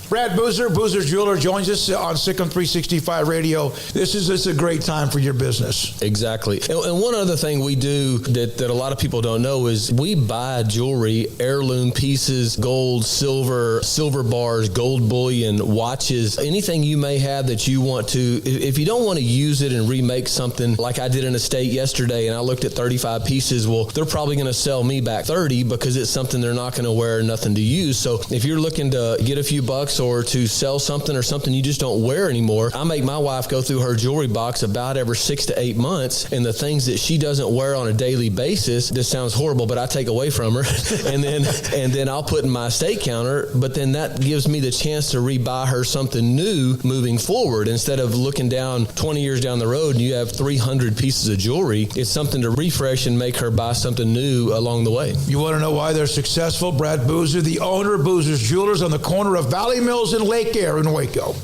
Speaker 8: Brad Boozer, Boozer's Jeweler, joins us on Sikkim 365 Radio. This is a great time for your business.
Speaker 7: Exactly. And one other thing we do that a lot of people don't know is we buy jewelry, heirloom pieces, gold, silver bars, gold bullion, watches, anything you may have that you want to. If you don't want to use it and remake something like I did in a state yesterday and I looked at 35 pieces, well, they're probably going to sell me back 30 because it's something they're not going to wear, nothing to use. So if you're looking to get a few bucks or to sell something or something you just don't wear anymore, I make my wife go through her jewelry box about every 6 to 8 months, and the things that she doesn't wear on a daily basis, this sounds horrible, but I take away from her and then I'll put in my estate counter, but then that gives me the chance to rebuy her something new moving forward. Instead of looking down 20 years down the road and you have 300 pieces of jewelry, it's something to refresh and make her buy something new along the way.
Speaker 8: You want to know why they're successful? Brad Boozer, the owner of Boozer's Jewelers on the corner of Valley Mills and Lake Air in Waco.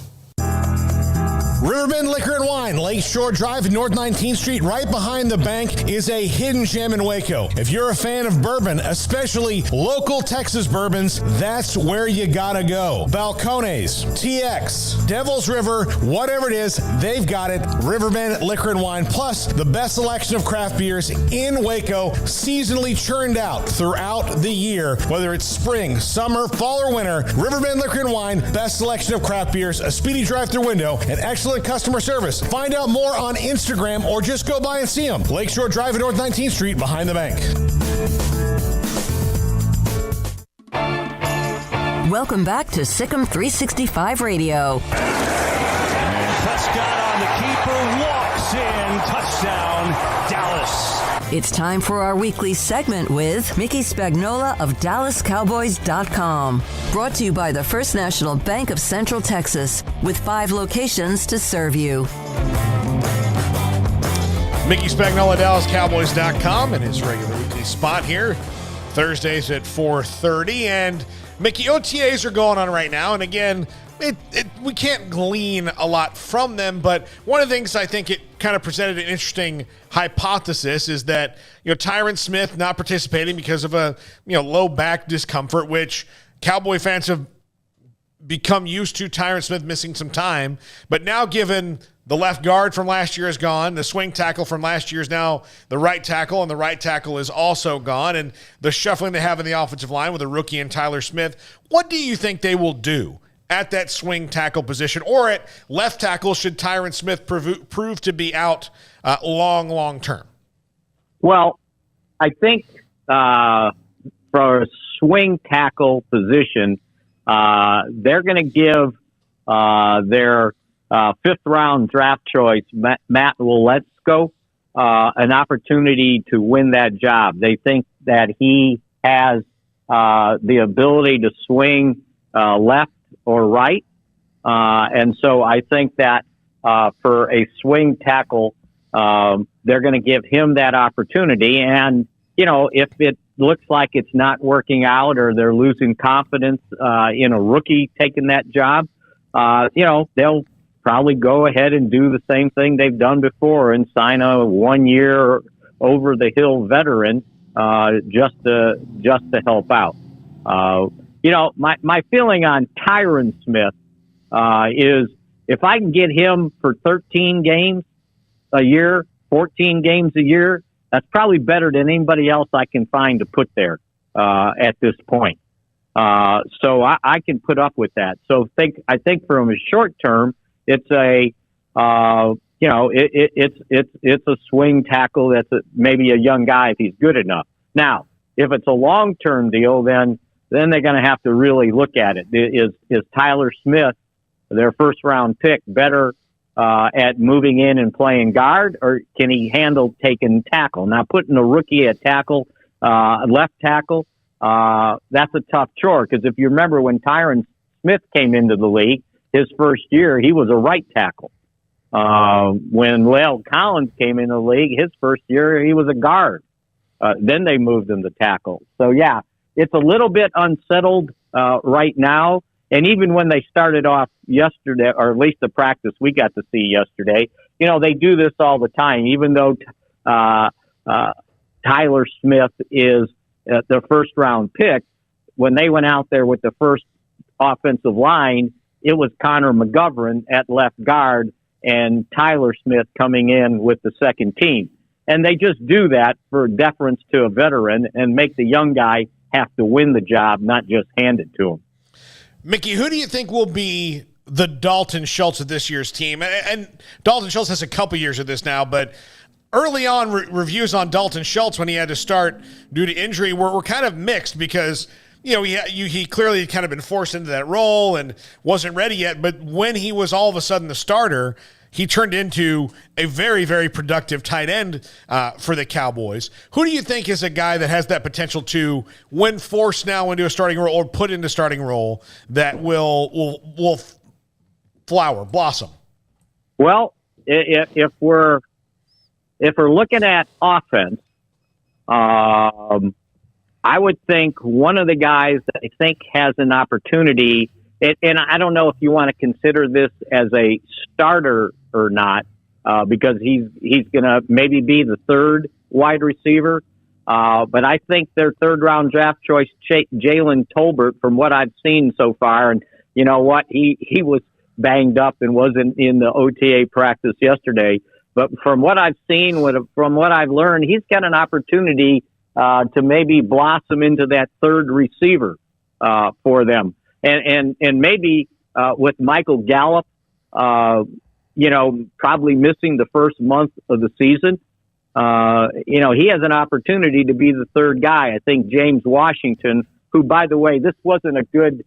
Speaker 5: Riverbend Liquor and Wine, Lakeshore Drive, North 19th Street, right behind the bank, is a hidden gem in Waco. If you're a fan of bourbon, especially local Texas bourbons, that's where you gotta go. Balcones, TX, Devil's River, whatever it is, they've got it. Riverbend Liquor and Wine, plus the best selection of craft beers in Waco, seasonally churned out throughout the year, whether it's spring, summer, fall, or winter. Riverbend Liquor and Wine, best selection of craft beers, a speedy drive-through window, and excellent customer service. Find out more on Instagram or just go by and see them. Lakeshore Drive at North 19th Street behind the bank.
Speaker 1: Welcome back to Sikkim 365 Radio.
Speaker 2: And Prescott on the keeper, walks in, touchdown, Dallas.
Speaker 1: It's time for our weekly segment with Mickey Spagnola of DallasCowboys.com. Brought to you by the First National Bank of Central Texas, with 5 locations to serve you.
Speaker 5: Mickey Spagnola, DallasCowboys.com, and his regular weekly spot here, Thursdays at 4:30. And Mickey, OTAs are going on right now, and again, we can't glean a lot from them, but one of the things I think it kind of presented an interesting hypothesis is that, Tyron Smith not participating because of a, low back discomfort, which Cowboy fans have become used to Tyron Smith missing some time. But now, given the left guard from last year is gone, the swing tackle from last year is now the right tackle, and the right tackle is also gone, and the shuffling they have in the offensive line with a rookie and Tyler Smith, what do you think they will do at that swing tackle position, or at left tackle should Tyron Smith prove to be out long term?
Speaker 10: Well, I think for a swing tackle position, they're going to give their 5th round draft choice, Matt Waletzko, an opportunity to win that job. They think that he has the ability to swing left or right. And so I think that for a swing tackle, they're going to give him that opportunity. And, if it looks like it's not working out or they're losing confidence in a rookie taking that job, they'll probably go ahead and do the same thing they've done before and sign a 1-year over-the-hill veteran just to help out. My feeling on Tyron Smith is if I can get him for 13 games a year, 14 games a year, that's probably better than anybody else I can find to put there at this point. So I can put up with that. So I think from a short term, it's a it's a swing tackle that's maybe a young guy if he's good enough. Now, if it's a long term deal, then they're going to have to really look at it. Is Tyler Smith, their 1st round pick, better at moving in and playing guard, or can he handle taking tackle? Now, putting a rookie at tackle, left tackle, that's a tough chore, because if you remember when Tyron Smith came into the league, his first year, he was a right tackle. When Lale Collins came into the league, his first year, he was a guard. Then they moved him to tackle. So, yeah, it's a little bit unsettled right now. And even when they started off yesterday, or at least the practice we got to see yesterday, they do this all the time. Even though Tyler Smith is the 1st round pick, when they went out there with the first offensive line, it was Connor McGovern at left guard and Tyler Smith coming in with the second team. And they just do that for deference to a veteran and make the young guy have to win the job, not just hand it to him.
Speaker 5: Mickey, who do you think will be the Dalton Schultz of this year's team? And Dalton Schultz has a couple years of this now, but early on reviews on Dalton Schultz when he had to start due to injury were kind of mixed because he clearly had kind of been forced into that role and wasn't ready yet. But when he was all of a sudden the starter, he turned into a very, very productive tight end for the Cowboys. Who do you think is a guy that has that potential to, when forced now into a starting role or put into starting role, that will flower, blossom?
Speaker 10: Well, if we're looking at offense, I would think one of the guys that I think has an opportunity, and I don't know if you want to consider this as a starter or not, because he's going to maybe be the third wide receiver. But I think their third-round draft choice, Jalen Tolbert, from what I've seen so far, and you know what, he was banged up and wasn't in the OTA practice yesterday. But from what I've seen, from what I've learned, he's got an opportunity to maybe blossom into that third receiver for them. And maybe with Michael Gallup, probably missing the first month of the season, he has an opportunity to be the third guy. I think James Washington, who, by the way, this wasn't a good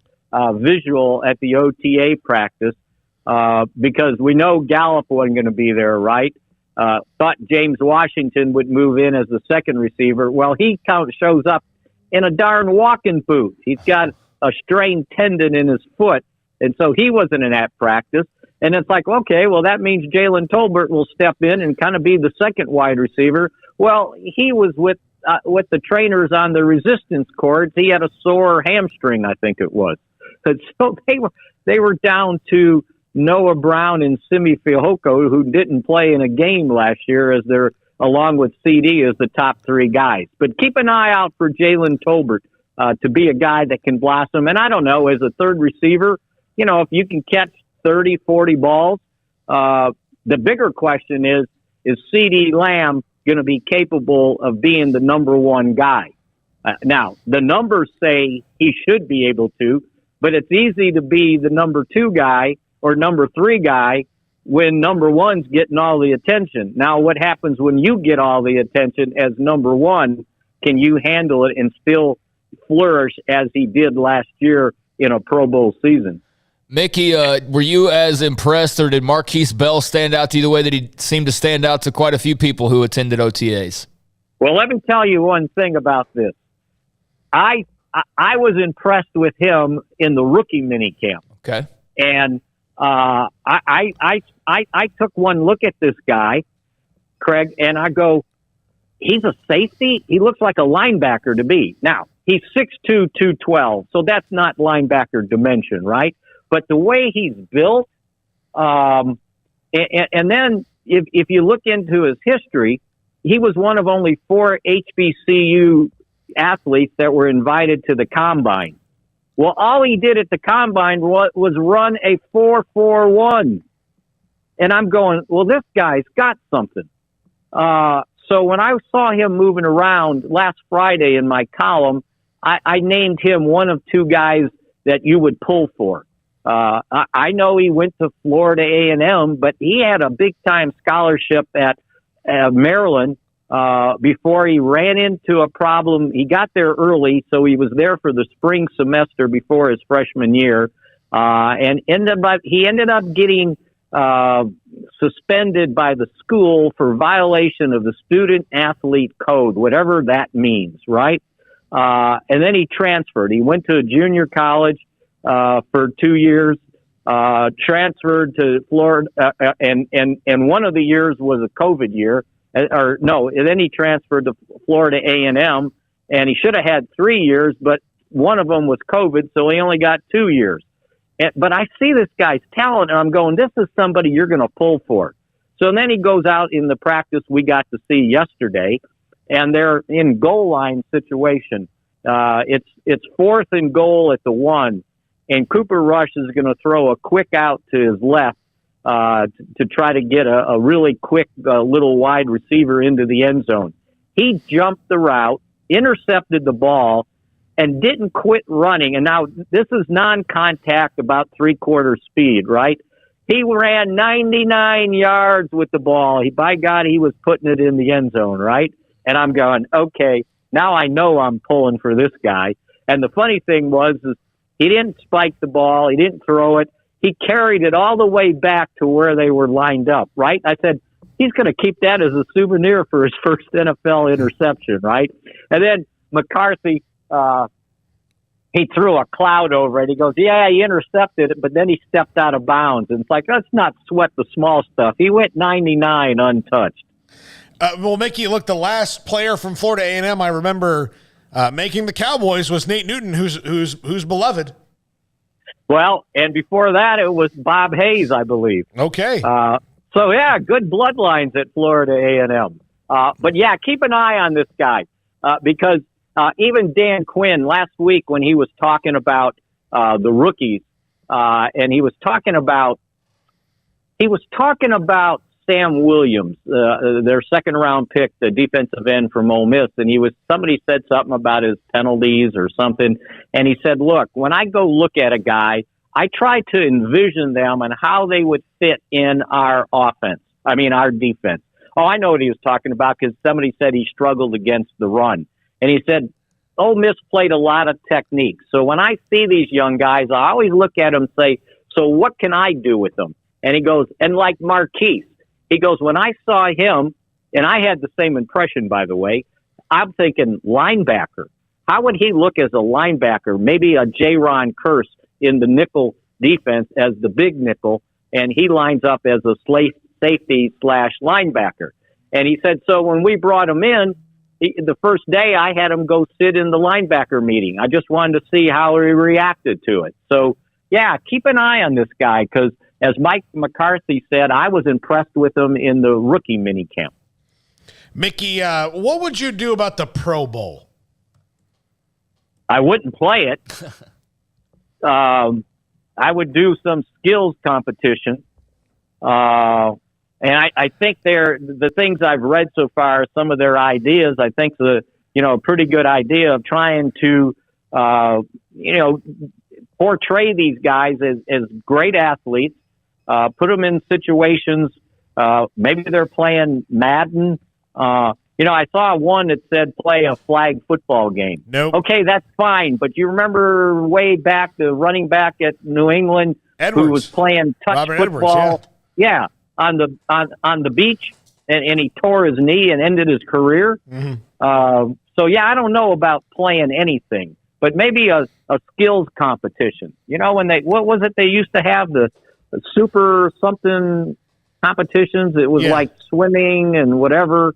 Speaker 10: visual at the OTA practice because we know Gallup wasn't going to be there, right? Thought James Washington would move in as the second receiver. Well, he shows up in a darn walking boot. He's got a strained tendon in his foot, and so he wasn't in that practice. And it's like, okay, well, that means Jalen Tolbert will step in and kind of be the second wide receiver. Well, he was with the trainers on the resistance cords. He had a sore hamstring, I think it was. And so they were down to Noah Brown and Simi Fehoko, who didn't play in a game last year, as they're along with CD as the top three guys. But keep an eye out for Jalen Tolbert to be a guy that can blossom. And I don't know, as a third receiver, if you can catch 30, 40 balls, the bigger question is CD Lamb going to be capable of being the number one guy? Now, the numbers say he should be able to, but it's easy to be the number two guy or number three guy when number one's getting all the attention. Now, what happens when you get all the attention as number one? Can you handle it and still flourish as he did last year in a Pro Bowl season?
Speaker 6: Mickey, were you as impressed, or did Marquise Bell stand out to you the way that he seemed to stand out to quite a few people who attended OTAs?
Speaker 10: Well, let me tell you one thing about this. I was impressed with him in the rookie minicamp.
Speaker 6: Okay.
Speaker 10: And I took one look at this guy, Craig, and I go, he's a safety? He looks like a linebacker to me. Now, he's 6'2", 212, so that's not linebacker dimension, right? But the way he's built, and then if you look into his history, he was one of only 4 HBCU athletes that were invited to the Combine. Well, all he did at the Combine was run a 4.41. And I'm going, well, this guy's got something. So when I saw him moving around last Friday in my column, I named him one of two guys that you would pull for. I know he went to Florida A&M, but he had a big-time scholarship at Maryland before he ran into a problem. He got there early, so he was there for the spring semester before his freshman year, and he ended up getting suspended by the school for violation of the student-athlete code, whatever that means, right? And then he transferred. He went to a junior college for 2 years, transferred to Florida, and one of the years was a COVID year. And then he transferred to Florida A&M, and he should have had 3 years, but one of them was COVID, so he only got 2 years. But I see this guy's talent, and I'm going, this is somebody you're going to pull for. So then he goes out in the practice we got to see yesterday, and they're in goal line situation. It's 4th and goal at the 1, and Cooper Rush is going to throw a quick out to his left to try to get a really quick little wide receiver into the end zone. He jumped the route, intercepted the ball, and didn't quit running. And now this is non-contact, about 3/4 speed, right? He ran 99 yards with the ball. By God, he was putting it in the end zone, right? And I'm going, okay, now I know I'm pulling for this guy. And the funny thing was is he didn't spike the ball. He didn't throw it. He carried it all the way back to where they were lined up, right? I said, he's going to keep that as a souvenir for his first NFL interception, right? And then McCarthy, he threw a cloud over it. He goes, yeah, he intercepted it, but then he stepped out of bounds. And it's like, let's not sweat the small stuff. He went 99 untouched.
Speaker 5: Well, Mickey, look, the last player from Florida A&M I remember making the Cowboys was Nate Newton, who's beloved.
Speaker 10: Well, and before that, it was Bob Hayes, I believe.
Speaker 5: Okay.
Speaker 10: So, yeah, good bloodlines at Florida A&M. But, yeah, keep an eye on this guy because even Dan Quinn last week when he was talking about the rookies and he was talking about Sam Williams, their second-round pick, the defensive end from Ole Miss, and somebody said something about his penalties or something, and he said, look, when I go look at a guy, I try to envision them and how they would fit in our defense. Oh, I know what he was talking about because somebody said he struggled against the run. And he said, Ole Miss played a lot of technique. So when I see these young guys, I always look at them and say, so what can I do with them? And he goes, and like Marquise, he goes, when I saw him, and I had the same impression, by the way, I'm thinking linebacker. How would he look as a linebacker? Maybe a J-Ron Curse in the nickel defense as the big nickel, and he lines up as a safety/linebacker. And he said, so when we brought him in, the first day I had him go sit in the linebacker meeting. I just wanted to see how he reacted to it. So, yeah, keep an eye on this guy because, as Mike McCarthy said, I was impressed with him in the rookie minicamp.
Speaker 5: Mickey, what would you do about the Pro Bowl?
Speaker 10: I wouldn't play it. I would do some skills competition. And I think the things I've read so far, some of their ideas, I think a pretty good idea of trying to, portray these guys as great athletes, put them in situations. Maybe they're playing Madden. I saw one that said play a flag football game.
Speaker 5: Nope.
Speaker 10: Okay, that's fine. But you remember way back the running back at New England
Speaker 5: Edwards.
Speaker 10: Who was playing touch
Speaker 5: Robert
Speaker 10: football.
Speaker 5: Edwards,
Speaker 10: yeah, on the beach, and he tore his knee and ended his career.
Speaker 5: Mm-hmm.
Speaker 10: So yeah, I don't know about playing anything, but maybe a skills competition. When what was it they used to have, the super something competitions? It was like swimming and whatever.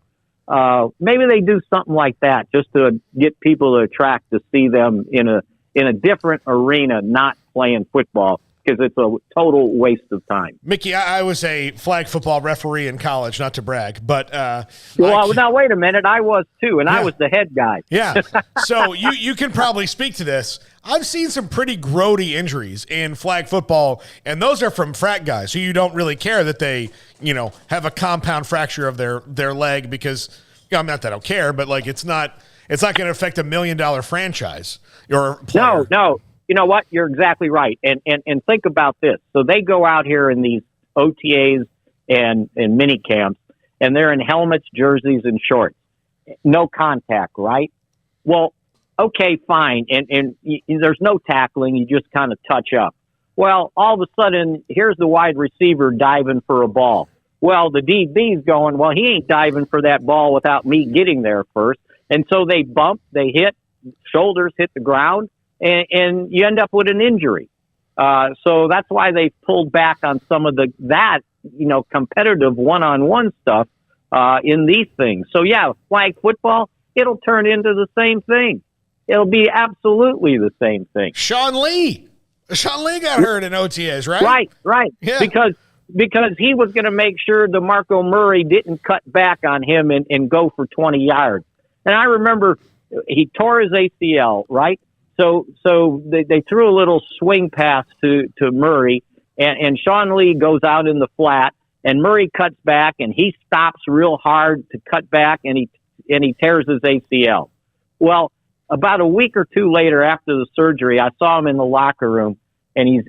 Speaker 10: Maybe they do something like that just to get people to attract to see them in a different arena, not playing football, because it's a total waste of time.
Speaker 5: Mickey, I was a flag football referee in college, not to brag, but
Speaker 10: now wait a minute, I was too, and I was the head guy.
Speaker 5: Yeah, so you can probably speak to this. I've seen some pretty grody injuries in flag football, and those are from frat guys who you don't really care that they have a compound fracture of their leg because I'm not that I don't care, but it's not going to affect $1 million franchise or player.
Speaker 10: No. You know what? You're exactly right. And think about this. So they go out here in these OTAs and mini camps, and they're in helmets, jerseys, and shorts. No contact, right? Well, okay, fine. And there's no tackling. You just kind of touch up. Well, all of a sudden, here's the wide receiver diving for a ball. Well, the DB's going, well, he ain't diving for that ball without me getting there first. And so they bump, they hit, shoulders hit the ground, and you end up with an injury. So that's why they pulled back on some of that competitive one-on-one stuff in these things. So, yeah, flag football, it'll turn into the same thing. It'll be absolutely the same thing.
Speaker 5: Sean Lee got hurt in OTAs, right?
Speaker 10: Right. Yeah. Because he was going to make sure DeMarco Murray didn't cut back on him and go for 20 yards. And I remember he tore his ACL, right? So they threw a little swing pass to Murray, and Sean Lee goes out in the flat, and Murray cuts back, and he stops real hard to cut back, and he tears his ACL. Well, about a week or two later after the surgery, I saw him in the locker room, and he's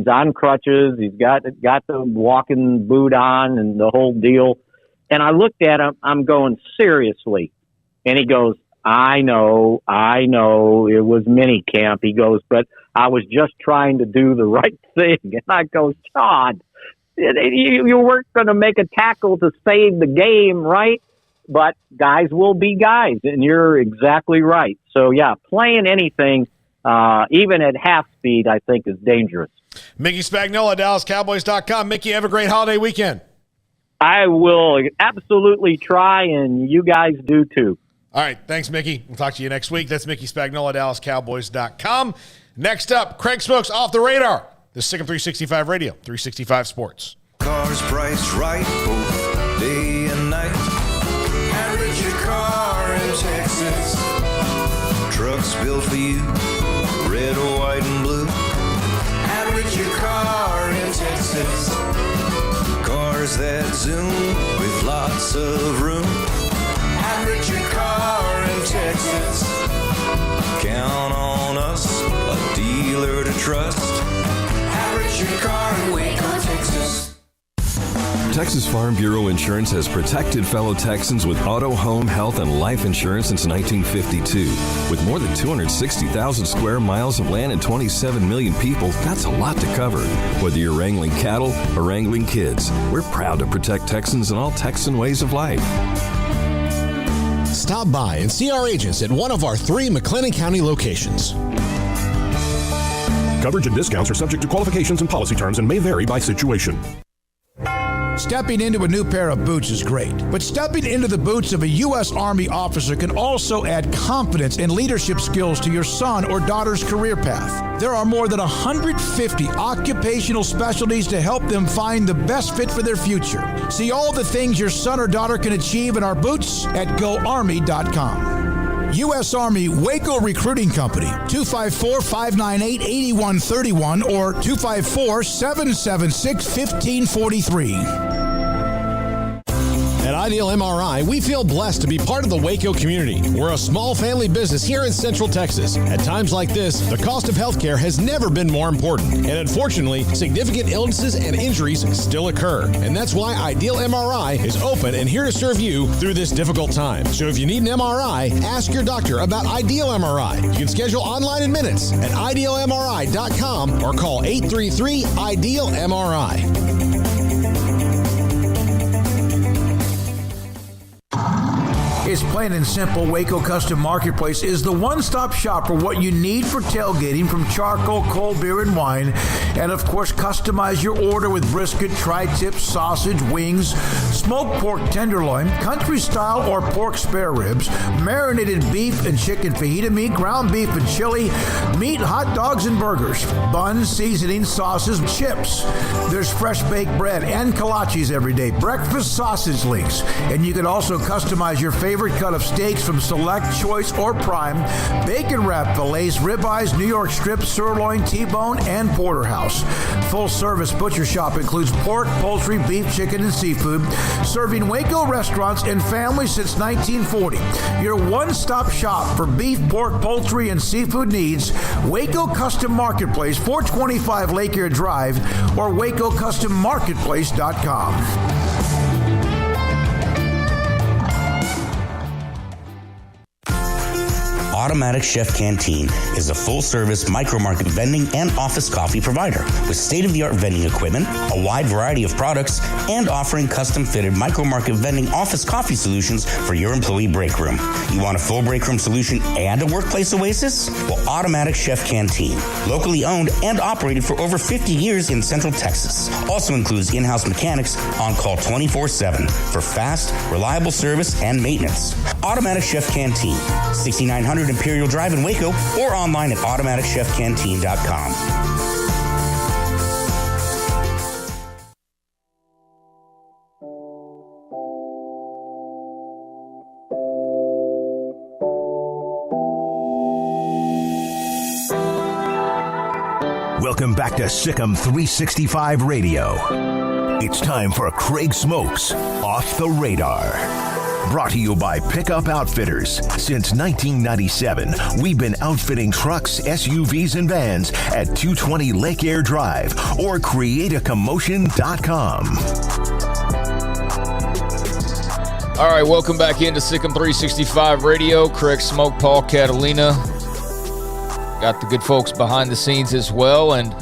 Speaker 10: on crutches. He's got the walking boot on and the whole deal. And I looked at him. I'm going, seriously? And he goes, I know, it was mini camp. He goes, but I was just trying to do the right thing. And I go, Todd, you weren't going to make a tackle to save the game, right? But guys will be guys, and you're exactly right. So, yeah, playing anything, even at half speed, I think is dangerous.
Speaker 5: Mickey Spagnola, DallasCowboys.com. Mickey, have a great holiday weekend.
Speaker 10: I will absolutely try, and you guys do too.
Speaker 5: All right. Thanks, Mickey. We'll talk to you next week. That's Mickey Spagnola, DallasCowboys.com. Next up, Craig Smoak's Off the Radar. This is Sick 'em 365 Radio, 365 Sports.
Speaker 11: Cars priced right both day and night. Average your car in Texas. Trucks built for you, red, white, and blue. Average your car in Texas. Cars that zoom with lots of room. Average your car in Texas. Count on us, a dealer to trust. Average your car in Waco, Texas.
Speaker 13: Texas Farm Bureau Insurance has protected fellow Texans with auto, home, health, and life insurance since 1952. With more than 260,000 square miles of land and 27 million people, that's a lot to cover. Whether you're wrangling cattle or wrangling kids, we're proud to protect Texans in all Texan ways of life.
Speaker 23: Stop by and see our agents at one of our 3 McLennan County locations.
Speaker 12: Coverage and discounts are subject to qualifications and policy terms and may vary by situation.
Speaker 8: Stepping into a new pair of boots is great, but stepping into the boots of a U.S. Army officer can also add confidence and leadership skills to your son or daughter's career path. There are more than 150 occupational specialties to help them find the best fit for their future. See all the things your son or daughter can achieve in our boots at GoArmy.com. U.S. Army Waco Recruiting Company, 254-598-8131 or 254-776-1543.
Speaker 23: At Ideal MRI, we feel blessed to be part of the Waco community. We're a small family business here in Central Texas. At times like this, the cost of healthcare has never been more important. And unfortunately, significant illnesses and injuries still occur. And that's why Ideal MRI is open and here to serve you through this difficult time. So if you need an MRI, ask your doctor about Ideal MRI. You can schedule online in minutes at idealmri.com or call 833-IDEAL-MRI.
Speaker 8: It's plain and simple. Waco Custom Marketplace is the one-stop shop for what you need for tailgating, from charcoal, cold beer, and wine. And, of course, customize your order with brisket, tri-tip, sausage, wings, smoked pork tenderloin, country-style or pork spare ribs, marinated beef and chicken fajita meat, ground beef and chili, meat, hot dogs, and burgers, buns, seasoning, sauces, chips. There's fresh baked bread and kolaches every day, breakfast sausage links. And you can also customize your favorite cut of steaks from Select, Choice, or Prime, bacon wrap fillets, ribeyes, New York strips, sirloin, T-bone, and porterhouse. Full service butcher shop includes pork, poultry, beef, chicken, and seafood, serving Waco restaurants and families since 1940. Your one-stop shop for beef, pork, poultry, and seafood needs. Waco Custom Marketplace, 425 Lake Air Drive, or WacoCustomMarketplace.com.
Speaker 15: Automatic Chef Canteen is a full-service micro-market vending and office coffee provider with state-of-the-art vending equipment, a wide variety of products, and offering custom-fitted micro-market vending office coffee solutions for your employee break room. You want a full break room solution and a workplace oasis? Well, Automatic Chef Canteen, locally owned and operated for over 50 years in Central Texas, also includes in-house mechanics on call 24/7 for fast, reliable service and maintenance. Automatic Chef Canteen, 6900 Imperial Drive in Waco, or online at automaticchefcanteen.com.
Speaker 4: Welcome back to Sikkim 365 Radio. It's time for Craig Smoak's Off the Radar. Brought to you by Pickup Outfitters. Since 1997, we've been outfitting trucks, SUVs, and vans at 220 Lake Air Drive or createacommotion.com.
Speaker 6: All right, welcome back into Sikkim 365 Radio. Craig Smoak, Paul Catalina. Got the good folks behind the scenes as well. And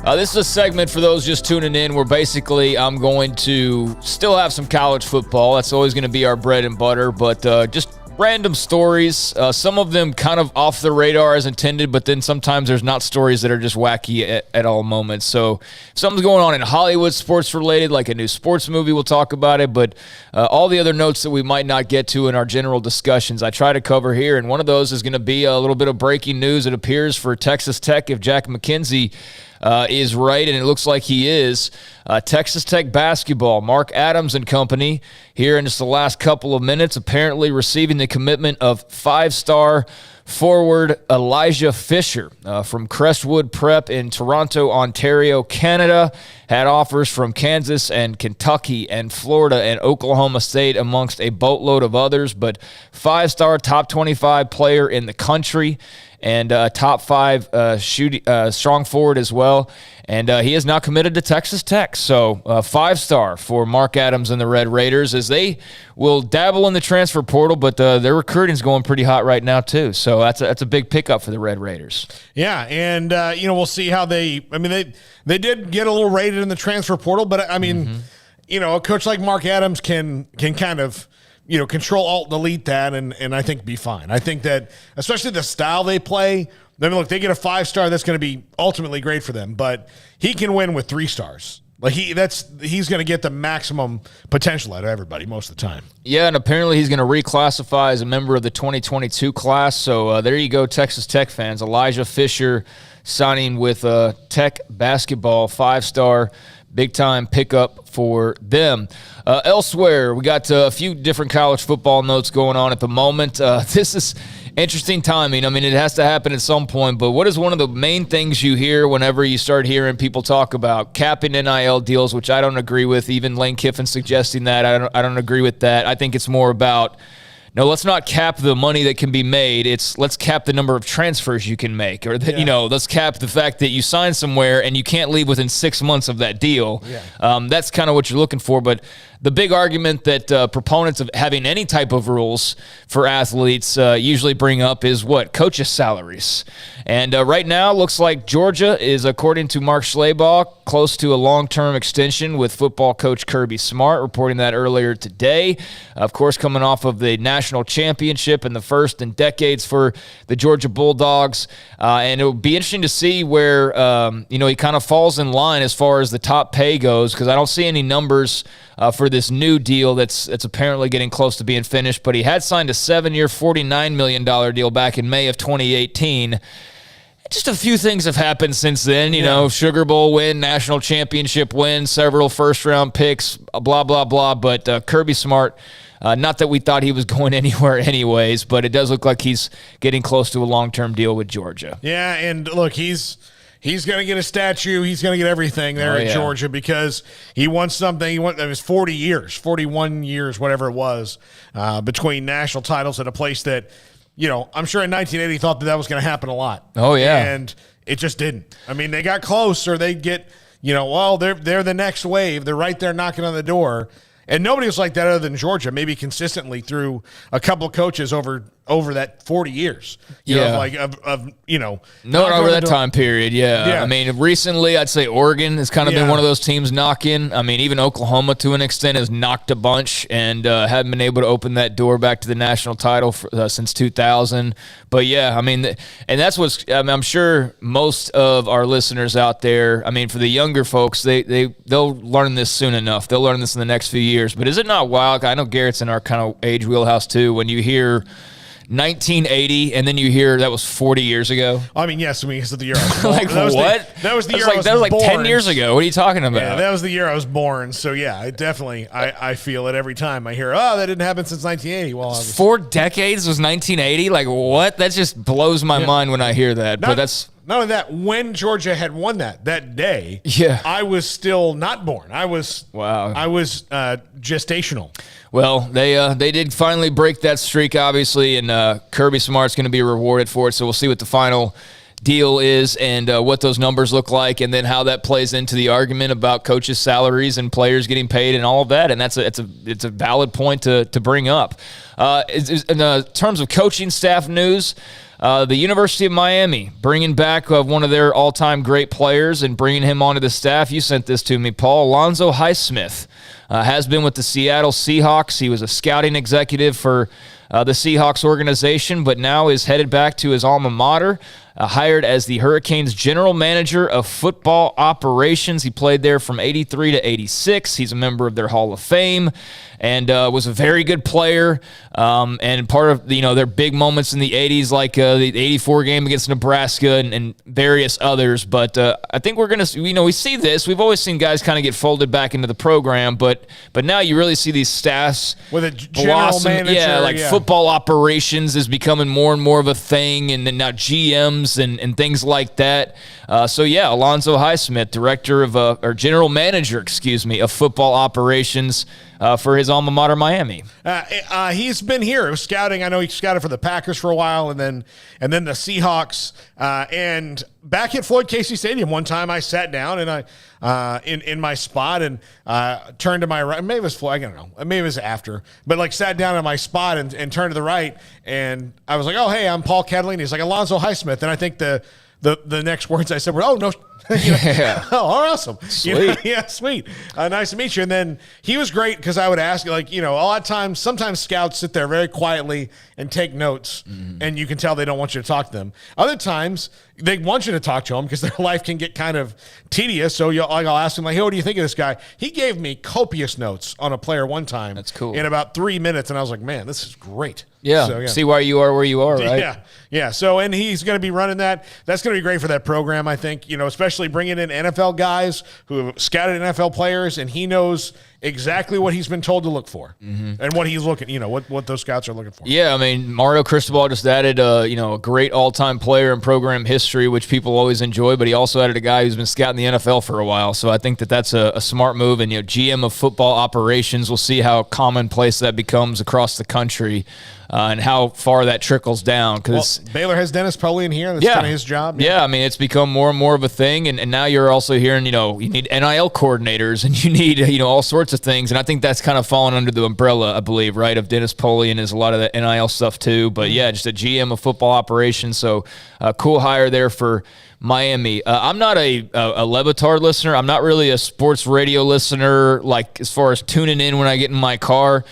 Speaker 6: this is a segment for those just tuning in where basically I'm going to still have some college football. That's always going to be our bread and butter, but just random stories. Some of them kind of off the radar as intended, but then sometimes there's not stories that are just wacky at all moments. So if something's going on in Hollywood sports related, like a new sports movie, we'll talk about it. But all the other notes that we might not get to in our general discussions, I try to cover here. And one of those is going to be a little bit of breaking news, it appears, for Texas Tech if Jack McKenzie is right, and it looks like he is. Texas Tech basketball, Mark Adams and company, here in just the last couple of minutes, apparently receiving the commitment of 5-star forward Elijah Fisher from Crestwood Prep in Toronto, Ontario, Canada. Had offers from Kansas and Kentucky and Florida and Oklahoma State amongst a boatload of others, but 5-star top 25 player in the country and top 5 strong forward as well. And he is now committed to Texas Tech. So 5-star for Mark Adams and the Red Raiders, as they will dabble in the transfer portal, but their recruiting is going pretty hot right now too. So that's a big pickup for the Red Raiders.
Speaker 5: Yeah, and we'll see how they did get a little rated in the transfer portal, but a coach like Mark Adams can kind of control, alt, delete that, and I think be fine. I think that, especially the style they play, look, they get a 5-star, that's going to be ultimately great for them, but he can win with 3 stars. Like he's going to get the maximum potential out of everybody most of the time.
Speaker 6: Yeah, and apparently he's going to reclassify as a member of the 2022 class. So there you go, Texas Tech fans. Elijah Fisher signing with Tech basketball, 5-star. Big-time pickup for them. Elsewhere, we got a few different college football notes going on at the moment. This is interesting timing. It has to happen at some point, but what is one of the main things you hear whenever you start hearing people talk about capping NIL deals, which I don't agree with, even Lane Kiffin suggesting that. I don't agree with that. I think it's more about, no, let's not cap the money that can be made. Let's cap the number of transfers you can make, or let's cap the fact that you sign somewhere and you can't leave within 6 months of that deal. Yeah. That's kind of what you're looking for. But the big argument that proponents of having any type of rules for athletes usually bring up is what? Coaches' salaries. And right now, looks like Georgia is, according to Mark Schlabach, close to a long-term extension with football coach Kirby Smart, reporting that earlier today. Of course, coming off of the national championship and the first in decades for the Georgia Bulldogs. And it will be interesting to see where, he kind of falls in line as far as the top pay goes, because I don't see any numbers for this new deal that's apparently getting close to being finished. But he had signed a 7-year, $49 million deal back in May of 2018. Just a few things have happened since then, Sugar Bowl win, national championship win, several first-round picks, blah, blah, blah. But Kirby Smart, not that we thought he was going anywhere anyways, but it does look like he's getting close to a long-term deal with Georgia.
Speaker 5: Yeah, and look, he's going to get a statue. He's going to get everything there at Georgia because he won something. It was 41 years, whatever it was, between national titles at a place that, I'm sure in 1980 thought that was going to happen a lot.
Speaker 6: Oh, yeah.
Speaker 5: And it just didn't. They got close, or they'd get, they're the next wave. They're right there knocking on the door. And nobody was like that other than Georgia, maybe consistently through a couple of coaches over that 40 years.
Speaker 6: No, over that time period, yeah. Recently, I'd say Oregon has kind of been one of those teams knocking. even Oklahoma, to an extent, has knocked a bunch and haven't been able to open that door back to the national title since 2000. But, and that's what's I'm sure most of our listeners out there, for the younger folks, they'll learn this soon enough. They'll learn this in the next few years. But is it not wild? I know Garrett's in our kind of age wheelhouse, too, when you hear 1980, and then you hear that was 40 years ago.
Speaker 5: Yes, it's the year I was born.
Speaker 6: That was the year I was born. That was like 10 years ago. What are you talking about?
Speaker 5: Yeah, that was the year I was born. So, I feel it every time I hear, that didn't happen since 1980. Well,
Speaker 6: 4 decades was 1980? Like, what? That just blows my mind when I hear that. But
Speaker 5: Not only that, when Georgia had won that day, I was still not born. I was gestational.
Speaker 6: Well, they did finally break that streak, obviously, and Kirby Smart's going to be rewarded for it. So we'll see what the final deal is and what those numbers look like, and then how that plays into the argument about coaches' salaries and players getting paid and all of that. And it's a valid point to bring up. In terms of coaching staff news, the University of Miami bringing back one of their all-time great players and bringing him onto the staff. You sent this to me, Paul. Alonzo Highsmith has been with the Seattle Seahawks. He was a scouting executive for the Seahawks organization, but now is headed back to his alma mater, hired as the Hurricanes general manager of football operations. He played there from 83 to 86. He's a member of their Hall of Fame and was a very good player, and part of their big moments in the 80s, like the 84 game against Nebraska and various others. But I think we're going to, we see this. We've always seen guys kind of get folded back into the program, but now you really see these staffs
Speaker 5: with a general manager.
Speaker 6: Football operations is becoming more and more of a thing, and then now GMs and things like that. Alonzo Highsmith, general manager, of football operations for his alma mater, Miami.
Speaker 5: He's been here scouting. I know he scouted for the Packers for a while, and then the Seahawks. And back at Floyd Casey Stadium one time, I sat down and I in my spot and turned to my right. Maybe it was Floyd. I don't know. Maybe it was after, but sat down in my spot and turned to the right, and I was like, "Oh, hey, I'm Paul Catalina." He's like, "Alonzo Highsmith," and I think the next words I said were, "Oh no." Oh, awesome.
Speaker 6: Sweet.
Speaker 5: Sweet. Nice to meet you. And then he was great because I would ask, a lot of times, sometimes scouts sit there very quietly and take notes, and you can tell they don't want you to talk to them. Other times, they want you to talk to them because their life can get kind of tedious. So I'll ask them, hey, what do you think of this guy? He gave me copious notes on a player one time.
Speaker 6: That's cool.
Speaker 5: In about 3 minutes, and I was like, man, this is great.
Speaker 6: Yeah. So, see why you are where you are, right?
Speaker 5: Yeah. So, and he's going to be running that. That's going to be great for that program, I think, especially bringing in NFL guys who have scouted NFL players, and he knows exactly what he's been told to look for and what he's looking, what those scouts are looking for.
Speaker 6: Yeah, I mean, Mario Cristobal just added, a great all-time player in program history, which people always enjoy, but he also added a guy who's been scouting the NFL for a while. So I think that's a smart move. And, GM of football operations, we'll see how commonplace that becomes across the country. And how far that trickles down.
Speaker 5: Baylor has Dennis Polian here. That's kind of his job.
Speaker 6: Yeah, I mean, it's become more and more of a thing. And now you're also hearing, you need NIL coordinators and you need, all sorts of things. And I think that's kind of fallen under the umbrella, I believe, right, of Dennis Polian is a lot of the NIL stuff too. But, just a GM of football operations. So a cool hire there for Miami. I'm not a Le Batard listener. I'm not really a sports radio listener, as far as tuning in when I get in my car.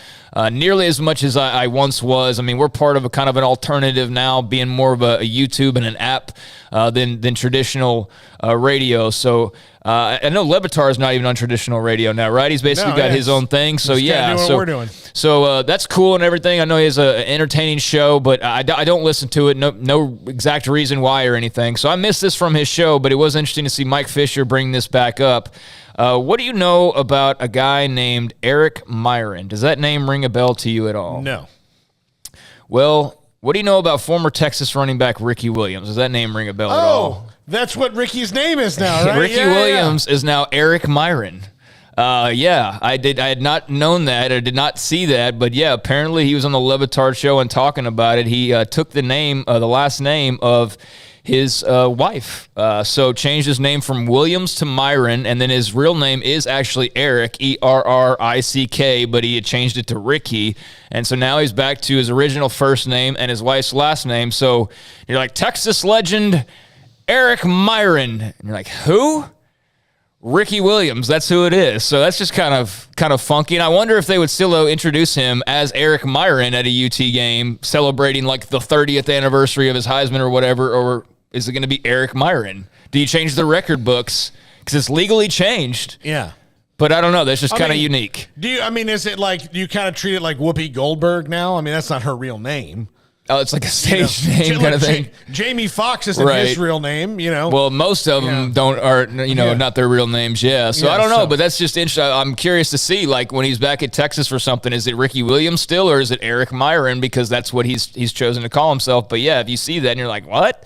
Speaker 6: Nearly as much as I once was. I mean, we're part of a kind of an alternative now, being more of a YouTube and an app than traditional radio. So I know Le Batard is not even on traditional radio now, right? He's basically got his own thing. So
Speaker 5: doing what we're doing.
Speaker 6: So that's cool and everything. I know he has an entertaining show, but I don't listen to it. No exact reason why or anything. So I missed this from his show, but it was interesting to see Mike Fisher bring this back up. What do you know about a guy named Eric Myron? Does that name ring a bell to you at all?
Speaker 5: No.
Speaker 6: Well, what do you know about former Texas running back Ricky Williams? Does that name ring a bell at all?
Speaker 5: That's what Ricky's name is now, right?
Speaker 6: Ricky Williams is now Eric Myron. I had not known that. I did not see that, but apparently he was on the Le Batard show and talking about it. He took the last name of his wife. So changed his name from Williams to Myron, and then his real name is actually Eric, Errick, but he had changed it to Ricky. And so now he's back to his original first name and his wife's last name. So you're like, Texas legend Eric Myron. And you're like, who? Ricky Williams, that's who it is. So that's just kind of funky. And I wonder if they would still introduce him as Eric Myron at a UT game, celebrating the 30th anniversary of his Heisman or whatever, or is it going to be Eric Myron? Do you change the record books? Because it's legally changed.
Speaker 5: Yeah.
Speaker 6: But I don't know. That's just kind of unique.
Speaker 5: Is it you kind of treat it like Whoopi Goldberg now? I mean, that's not her real name.
Speaker 6: Oh, it's like a stage name kind of thing.
Speaker 5: Jamie Foxx isn't his real name,
Speaker 6: Well, most of them not their real names, So I don't know, but that's just interesting. I'm curious to see, when he's back at Texas for something, is it Ricky Williams still, or is it Eric Myron? Because that's what he's chosen to call himself. But if you see that and you're like, what?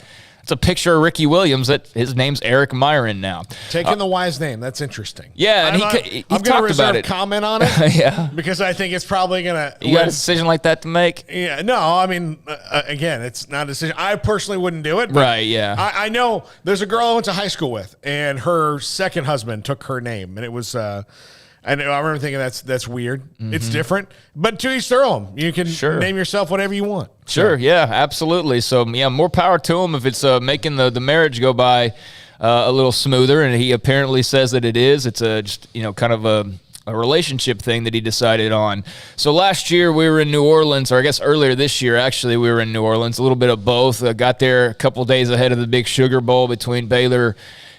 Speaker 6: a picture of Ricky Williams that his name's Eric Myron now.
Speaker 5: Taking the wise name. That's interesting.
Speaker 6: Yeah, and he
Speaker 5: I'm
Speaker 6: talked
Speaker 5: going
Speaker 6: about
Speaker 5: to
Speaker 6: it.
Speaker 5: comment on it.
Speaker 6: Yeah.
Speaker 5: Because I think it's probably going to.
Speaker 6: You got a decision like that to make?
Speaker 5: Yeah. No, I mean, again, it's not a decision. I personally wouldn't do it. But
Speaker 6: Right, yeah.
Speaker 5: I know there's a girl I went to high school with, and her second husband took her name, and it was. And I remember thinking that's weird.
Speaker 6: Mm-hmm.
Speaker 5: It's different, but to each their own. You can name yourself whatever you want.
Speaker 6: Sure, yeah, absolutely. So, yeah, more power to him if it's making the marriage go by a little smoother, and he apparently says that it is. It's just, kind of a relationship thing that he decided on. So last year we were in New Orleans, or I guess earlier this year, actually, we were in New Orleans, a little bit of both. Got there a couple days ahead of the big Sugar Bowl between Baylor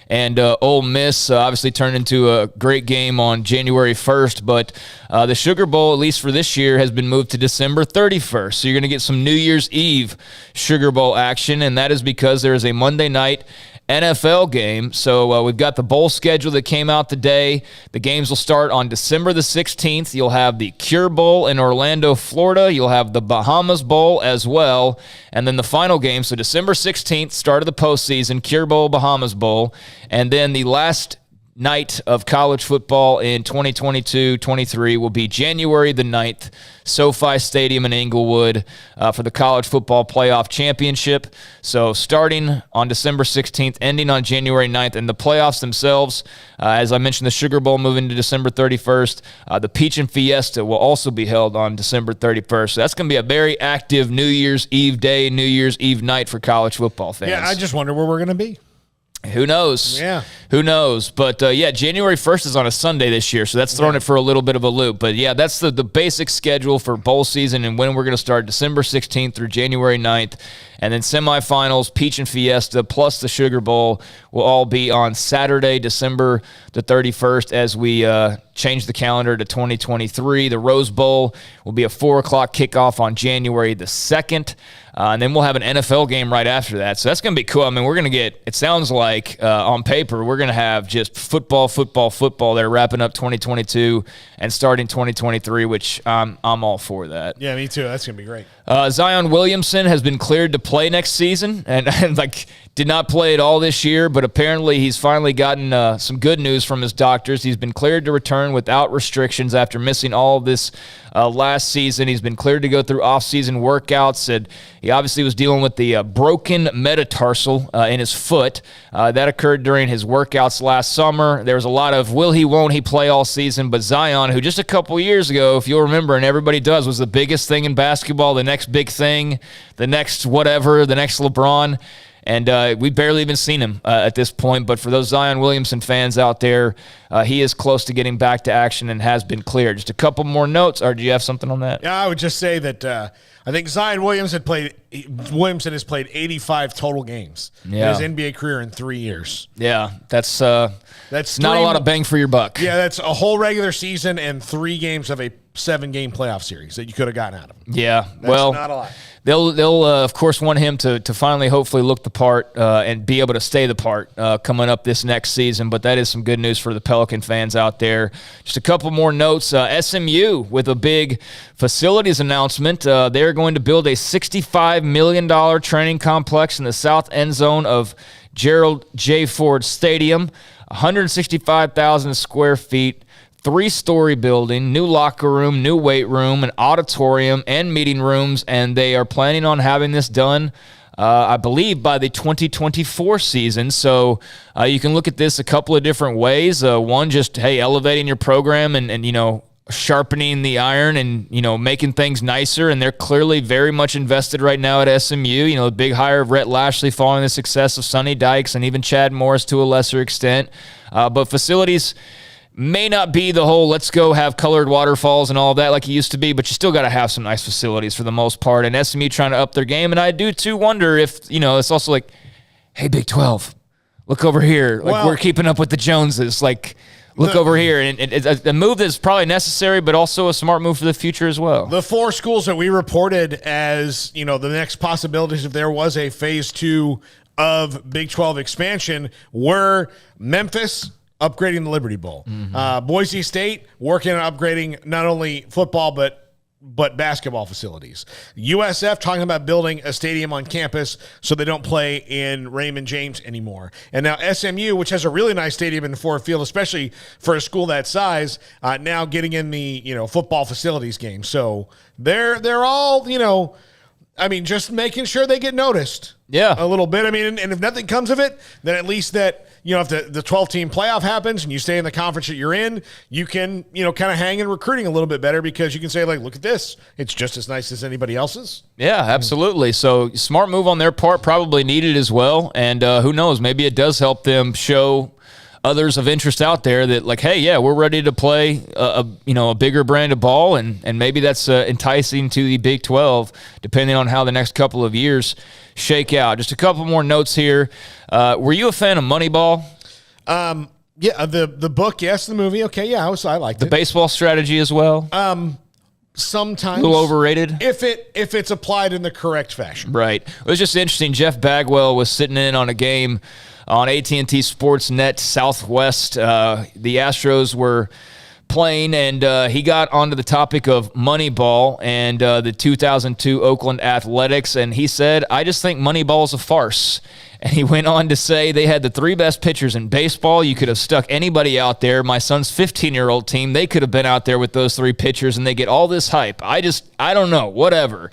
Speaker 6: and Ole Miss. Obviously turned into a great game on January 1st, but the Sugar Bowl, at least for this year, has been moved to December 31st. So you're going to get some New Year's Eve Sugar Bowl action, and that is because there is a Monday night NFL game. So we've got the bowl schedule that came out today. The games will start on December the 16th. You'll have the Cure Bowl in Orlando, Florida. You'll have the Bahamas Bowl as well. And then the final game, so December 16th, start of the postseason, Cure Bowl, Bahamas Bowl. And then the last night of college football in 2022-23 will be January the 9th, SoFi Stadium in Inglewood for the College Football Playoff Championship. So starting on December 16th, ending on January 9th, and the playoffs themselves, as I mentioned, the Sugar Bowl moving to December 31st. The Peach and Fiesta will also be held on December 31st. So that's going to be a very active New Year's Eve day, New Year's Eve night for college football fans.
Speaker 5: Yeah, I just wonder where we're going to be.
Speaker 6: Who knows?
Speaker 5: Yeah.
Speaker 6: Who knows? But, January 1st is on a Sunday this year, so that's throwing it for a little bit of a loop. But, yeah, that's the basic schedule for bowl season and when we're going to start December 16th through January 9th. And then semifinals, Peach and Fiesta, plus the Sugar Bowl will all be on Saturday, December the 31st as we change the calendar to 2023. The Rose Bowl will be a 4 o'clock kickoff on January the 2nd. And then we'll have an NFL game right after that. So that's going to be cool. I mean, we're going to get, it sounds like on paper, we're going to have just football there wrapping up 2022 and starting 2023, which I'm all for that.
Speaker 5: Yeah, me too. That's going to be great.
Speaker 6: Zion Williamson has been cleared to play next season and did not play at all this year, but apparently he's finally gotten some good news from his doctors. He's been cleared to return without restrictions after missing all of this last season. He's been cleared to go through off-season workouts, and he obviously was dealing with the broken metatarsal in his foot. That occurred during his workouts last summer. There was a lot of will he, won't he play all season, but Zion, who just a couple years ago, if you'll remember, and everybody does, was the biggest thing in basketball, the next big thing, the next whatever, the next LeBron. And we've barely even seen him at this point. But for those Zion Williamson fans out there, he is close to getting back to action and has been cleared. Just a couple more notes. Or do you have something on that?
Speaker 5: Yeah, I would just say that I think Zion Williamson has played 85 total games in his NBA career in 3 years.
Speaker 6: Yeah, that's not a lot of bang for your buck.
Speaker 5: Yeah, that's a whole regular season and 3 games of a 7-game playoff series that you could have gotten out of him.
Speaker 6: Yeah,
Speaker 5: that's not a lot.
Speaker 6: They'll of course want him to finally hopefully look the part and be able to stay the part coming up this next season. But that is some good news for the Pelican fans out there. Just a couple more notes. SMU with a big facilities announcement. They're going to build a $65 million training complex in the south end zone of Gerald J. Ford Stadium, 165,000 square feet. 3-story building, new locker room, new weight room, an auditorium, and meeting rooms, and they are planning on having this done, I believe, by the 2024 season. So you can look at this a couple of different ways. One, just, elevating your program and sharpening the iron and, making things nicer, and they're clearly very much invested right now at SMU. The big hire of Rhett Lashley following the success of Sonny Dykes and even Chad Morris to a lesser extent. But facilities may not be the whole let's go have colored waterfalls and all of that like it used to be, but you still got to have some nice facilities for the most part. And SMU trying to up their game. And I do, too, wonder if, it's also like, hey, Big 12, look over here. Like, we're keeping up with the Joneses. Like, look over here. And it's a move that's probably necessary, but also a smart move for the future as well.
Speaker 5: The 4 schools that we reported as, the next possibilities if there was a phase 2 of Big 12 expansion were Memphis, upgrading the Liberty Bowl. Mm-hmm. Boise State working on upgrading not only football but but basketball facilities. USF talking about building a stadium on campus so they don't play in Raymond James anymore. And now SMU, which has a really nice stadium in Ford Field, especially for a school that size, now getting in the football facilities game. So they're all just making sure they get noticed.
Speaker 6: Yeah,
Speaker 5: a little bit. I mean, and if nothing comes of it, then at least that, if the 12-team playoff happens and you stay in the conference that you're in, you can, kind of hang in recruiting a little bit better because you can say, like, look at this. It's just as nice as anybody else's.
Speaker 6: Yeah, absolutely. So smart move on their part, probably needed as well. And who knows, maybe it does help them show others of interest out there that, like, hey, yeah, we're ready to play a bigger brand of ball, and maybe that's enticing to the Big 12, depending on how the next couple of years shake out. Just a couple more notes here. Were you a fan of Moneyball?
Speaker 5: Yeah, the book, yes. The movie, okay, yeah, I liked it.
Speaker 6: The baseball strategy as well?
Speaker 5: Sometimes
Speaker 6: a little overrated
Speaker 5: if it's applied in the correct fashion.
Speaker 6: Right. It was just interesting. Jeff Bagwell was sitting in on a game on AT&T Sportsnet Southwest. The Astros were playing, and he got onto the topic of Moneyball and the 2002 Oakland Athletics, and he said, I just think Moneyball is a farce. And he went on to say they had the 3 best pitchers in baseball. You could have stuck anybody out there. My son's 15-year-old team, they could have been out there with those 3 pitchers, and they get all this hype. I don't know, whatever.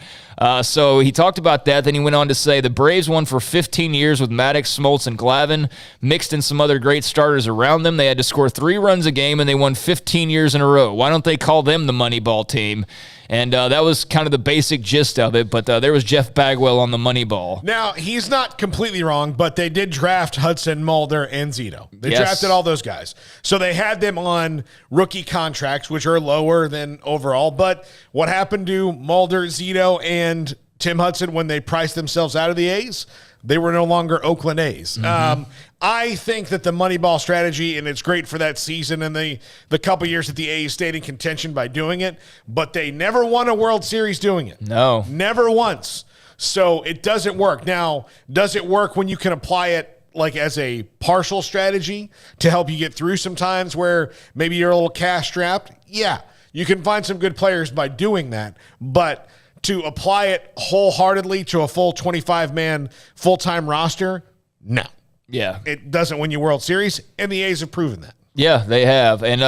Speaker 6: So he talked about that. Then he went on to say the Braves won for 15 years with Maddox, Smoltz, and Glavine, mixed in some other great starters around them. They had to score 3 runs a game, and they won 15 years in a row. Why don't they call them the Moneyball team? And that was kind of the basic gist of it, but there was Jeff Bagwell on the Moneyball.
Speaker 5: Now, he's not completely wrong, but they did draft Hudson, Mulder, and Zito. They drafted all those guys. So they had them on rookie contracts, which are lower than overall. But what happened to Mulder, Zito, and Tim Hudson when they priced themselves out of the A's? They were no longer Oakland A's.
Speaker 6: Mm-hmm.
Speaker 5: I think that the Moneyball strategy, and it's great for that season and the couple years that the A's stayed in contention by doing it, but they never won a World Series doing it.
Speaker 6: No.
Speaker 5: Never once. So it doesn't work. Now, does it work when you can apply it like as a partial strategy to help you get through some times where maybe you're a little cash strapped? Yeah, you can find some good players by doing that, but to apply it wholeheartedly to a full 25-man full-time roster, no.
Speaker 6: Yeah.
Speaker 5: It doesn't win you World Series, and the A's have proven that.
Speaker 6: Yeah, they have. And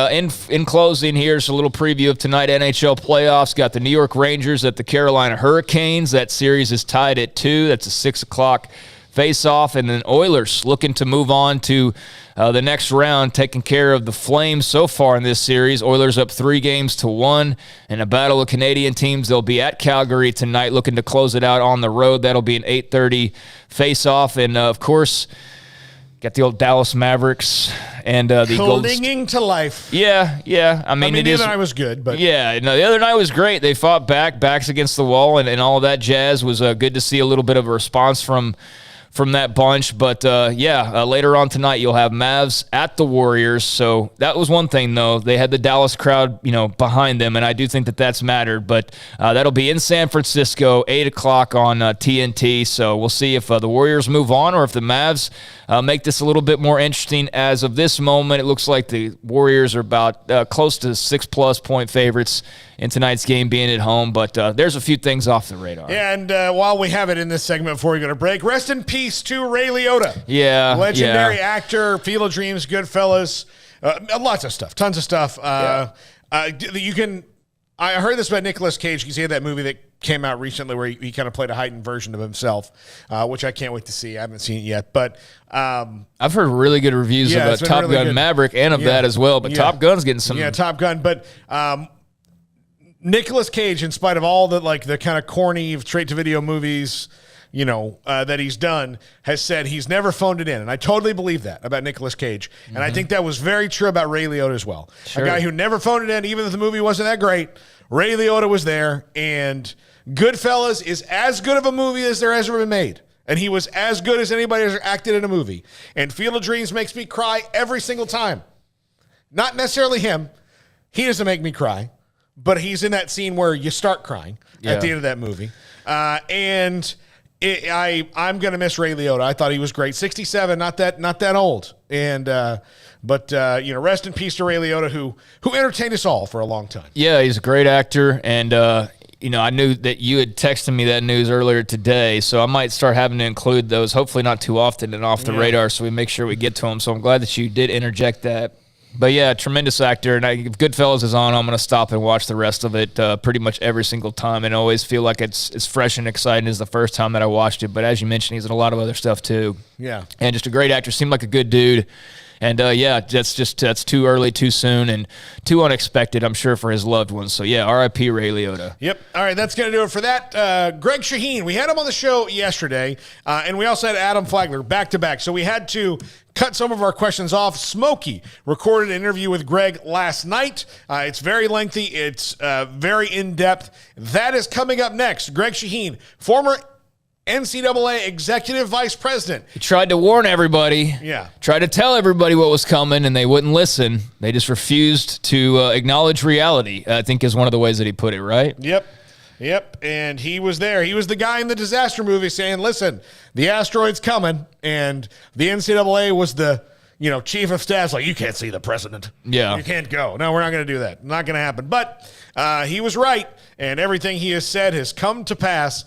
Speaker 6: in closing, here's a little preview of tonight NHL playoffs. Got the New York Rangers at the Carolina Hurricanes. That series is tied at 2. That's a 6 o'clock face-off. And then Oilers looking to move on to the next round, taking care of the Flames so far in this series. Oilers up 3-1 in a battle of Canadian teams. They'll be at Calgary tonight looking to close it out on the road. That'll be an 8:30 face-off. And, of course, got the old Dallas Mavericks and the
Speaker 5: clinging to life.
Speaker 6: Yeah. I mean,
Speaker 5: the other night was good, but
Speaker 6: yeah, no, the other night was great. They fought backs against the wall, and all of that jazz was good to see a little bit of a response from that bunch. But, later on tonight you'll have Mavs at the Warriors. So that was one thing, though. They had the Dallas crowd, behind them, and I do think that that's mattered. But that'll be in San Francisco, 8 o'clock on TNT. So we'll see if the Warriors move on or if the Mavs make this a little bit more interesting. As of this moment, it looks like the Warriors are about close to 6+ point favorites in tonight's game, being at home. But there's a few things off the radar.
Speaker 5: And while we have it in this segment before we go to break, rest in peace to Ray Liotta.
Speaker 6: Yeah.
Speaker 5: Legendary actor, Field of Dreams, Goodfellas, lots of stuff, tons of stuff. I heard this about Nicolas Cage because he had that movie that came out recently where he kind of played a heightened version of himself, which I can't wait to see. I haven't seen it yet, but
Speaker 6: I've heard really good reviews about Top Gun good. Maverick and of that as well. But Top Gun's getting some.
Speaker 5: Yeah, Top Gun. But Nicolas Cage, in spite of all the kind of corny straight-to-video movies, that he's done, has said he's never phoned it in. And I totally believe that about Nicolas Cage. And I think that was very true about Ray Liotta as well. Sure. A guy who never phoned it in, even if the movie wasn't that great. Ray Liotta was there, and Goodfellas is as good of a movie as there has ever been made. And he was as good as anybody has acted in a movie. And Field of Dreams makes me cry every single time. Not necessarily him. He doesn't make me cry. But he's in that scene where you start crying at the end of that movie. I'm going to miss Ray Liotta. I thought he was great. 67, not that old. And But, rest in peace to Ray Liotta, who entertained us all for a long time.
Speaker 6: Yeah, he's a great actor, and I knew that you had texted me that news earlier today, so I might start having to include those, hopefully not too often and off the radar, so we make sure we get to them. So I'm glad that you did interject that. But, yeah, tremendous actor. And if Goodfellas is on, I'm going to stop and watch the rest of it pretty much every single time, and I always feel like it's as fresh and exciting as the first time that I watched it. But as you mentioned, he's in a lot of other stuff too.
Speaker 5: Yeah.
Speaker 6: And just a great actor. Seemed like a good dude. And, that's too early, too soon, and too unexpected, I'm sure, for his loved ones. So, yeah, R.I.P. Ray Liotta.
Speaker 5: Yep. All right, that's going to do it for that. Greg Shaheen, we had him on the show yesterday, and we also had Adam Flagler back-to-back. So we had to cut some of our questions off. Smokey recorded an interview with Greg last night. It's very lengthy. It's very in-depth. That is coming up next. Greg Shaheen, former NCAA executive vice president.
Speaker 6: He tried to warn everybody.
Speaker 5: Yeah.
Speaker 6: Tried to tell everybody what was coming, and they wouldn't listen. They just refused to acknowledge reality, I think is one of the ways that he put it, right?
Speaker 5: Yep. And he was there. He was the guy in the disaster movie saying, listen, the asteroid's coming. And the NCAA was the, chief of staff's like, you can't see the president.
Speaker 6: Yeah.
Speaker 5: You can't go. No, we're not going to do that. Not going to happen. But he was right. And everything he has said has come to pass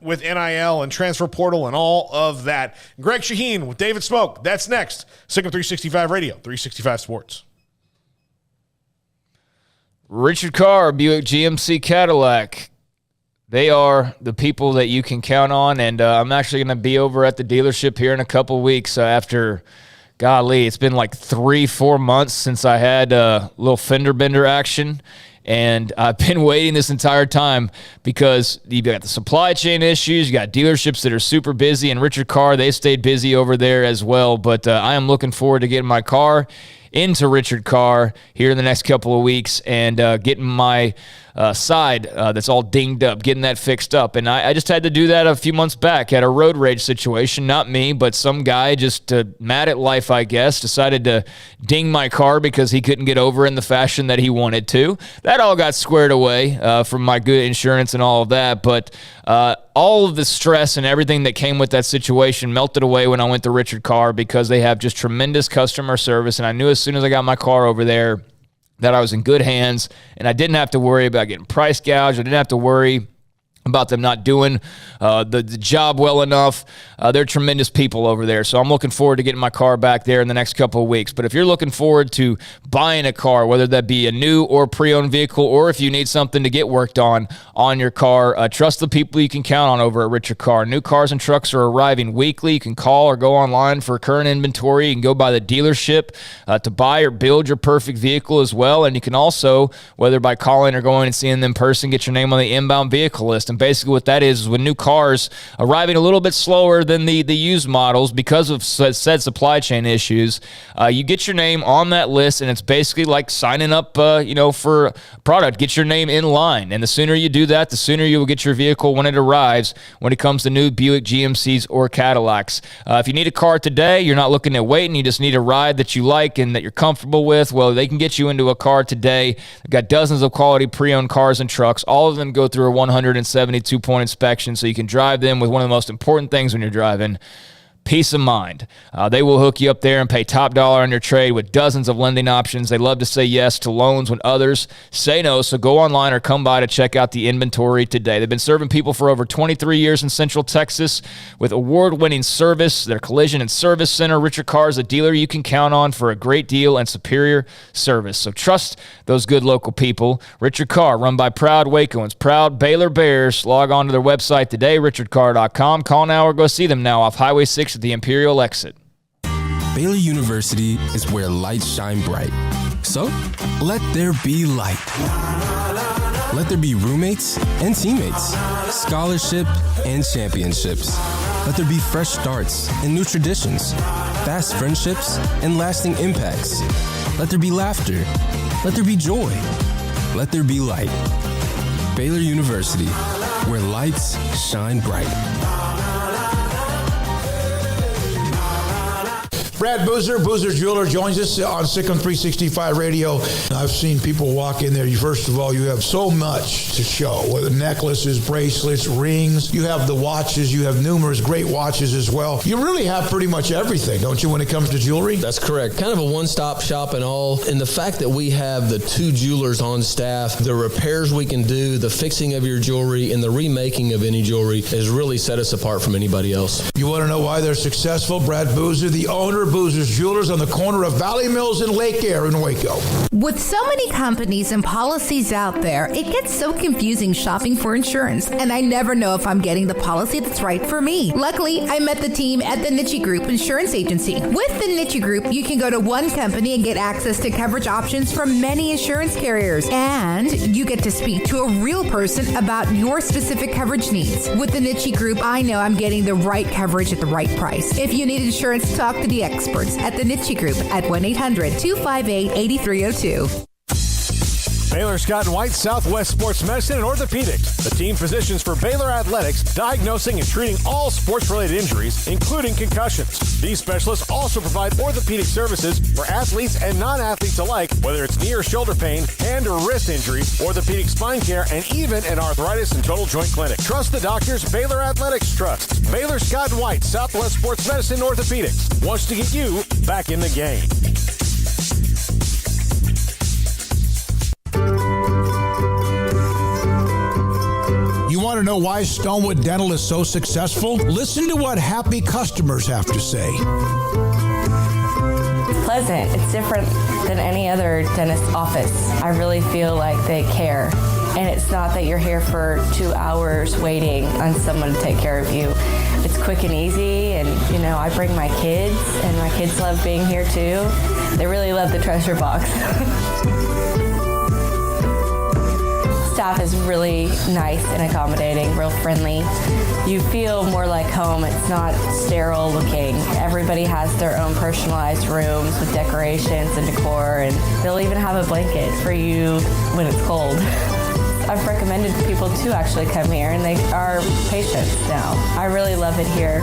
Speaker 5: with NIL and transfer portal and all of that. Greg Shaheen with David Smoak. That's next. Signal 365 Radio, 365 Sports.
Speaker 6: Richard Carr, Buick GMC Cadillac. They are the people that you can count on. And I'm actually going to be over at the dealership here in a couple weeks after, golly, it's been like 3-4 months since I had a little fender bender action. And I've been waiting this entire time because you've got the supply chain issues, you got dealerships that are super busy, and Richard Carr, they stayed busy over there as well. But I am looking forward to getting my car into Richard Carr here in the next couple of weeks and getting my side that's all dinged up, getting that fixed up. And I just had to do that a few months back. Had a road rage situation, not me, but some guy just mad at life, I guess, decided to ding my car because he couldn't get over in the fashion that he wanted to. That all got squared away from my good insurance and all of that. But all of the stress and everything that came with that situation melted away when I went to Richard Carr because they have just tremendous customer service. And I knew as soon as I got my car over there that I was in good hands, and I didn't have to worry about getting price gouged. I didn't have to worry about them not doing the job well enough. They're tremendous people over there. So I'm looking forward to getting my car back there in the next couple of weeks. But if you're looking forward to buying a car, whether that be a new or pre-owned vehicle, or if you need something to get worked on your car, trust the people you can count on over at Richard Carr. New cars and trucks are arriving weekly. You can call or go online for current inventory. You can go by the dealership to buy or build your perfect vehicle as well. And you can also, whether by calling or going and seeing them in person, get your name on the inbound vehicle list. And basically what that is when new cars arriving a little bit slower than the used models because of said supply chain issues, you get your name on that list, and it's basically like signing up for a product. Get your name in line, and the sooner you do that, the sooner you will get your vehicle when it arrives when it comes to new Buick GMCs or Cadillacs. If you need a car today, you're not looking at waiting, you just need a ride that you like and that you're comfortable with, well, they can get you into a car today. They've got dozens of quality pre-owned cars and trucks. All of them go through a 172-point inspection, so you can drive them with one of the most important things when you're driving, peace of mind. They will hook you up there and pay top dollar on your trade with dozens of lending options. They love to say yes to loans when others say no, so go online or come by to check out the inventory today. They've been serving people for over 23 years in Central Texas with award-winning service. Their collision and service center, Richard Carr, is a dealer you can count on for a great deal and superior service. So trust those good local people. Richard Carr, run by proud Wacoans, proud Baylor Bears. Log on to their website today, richardcarr.com. Call now or go see them now off Highway 6 at the Imperial exit.
Speaker 14: Baylor University is where lights shine bright. So, let there be light. Let there be roommates and teammates, scholarship and championships. Let there be fresh starts and new traditions, fast friendships and lasting impacts. Let there be laughter. Let there be joy. Let there be light. Baylor University, where lights shine bright.
Speaker 8: Brad Boozer, Boozer Jeweler, joins us on Sikkim 365 Radio. I've seen people walk in there. First of all, you have so much to show, whether necklaces, bracelets, rings. You have the watches. You have numerous great watches as well. You really have pretty much everything, don't you, when it comes to jewelry?
Speaker 7: That's correct. Kind of a one-stop shop and all. And the fact that we have the 2 jewelers on staff, the repairs we can do, the fixing of your jewelry, and the remaking of any jewelry has really set us apart from anybody else.
Speaker 8: You want to know why they're successful? Brad Boozer, the owner of Boozer's Jewelers on the corner of Valley Mills and Lake Air in Waco.
Speaker 17: With so many companies and policies out there, it gets so confusing shopping for insurance, and I never know if I'm getting the policy that's right for me. Luckily, I met the team at the Niche Group Insurance Agency. With the Niche Group, you can go to one company and get access to coverage options from many insurance carriers, and you get to speak to a real person about your specific coverage needs. With the Niche Group, I know I'm getting the right coverage at the right price. If you need insurance, talk to the experts at the Niche Group at 1-800-258-8302.
Speaker 16: Baylor Scott and White, Southwest Sports Medicine and Orthopedics. The team physicians for Baylor Athletics, diagnosing and treating all sports-related injuries, including concussions. These specialists also provide orthopedic services for athletes and non-athletes alike, whether it's knee or shoulder pain, hand or wrist injuries, orthopedic spine care, and even an arthritis and total joint clinic. Trust the doctors Baylor Athletics trusts. Baylor Scott and White, Southwest Sports Medicine and Orthopedics wants to get you back in the game.
Speaker 8: You want to know why Stonewood Dental is so successful? Listen to what happy customers have to say.
Speaker 18: It's pleasant. It's different than any other dentist office. I really feel like they care. And it's not that you're here for 2 hours waiting on someone to take care of you. It's quick and easy, and I bring my kids, and my kids love being here too. They really love the treasure box. Staff is really nice and accommodating, real friendly. You feel more like home. It's not sterile looking. Everybody has their own personalized rooms with decorations and decor, and they'll even have a blanket for you when it's cold. I've recommended people to actually come here, and they are patients now. I really love it here.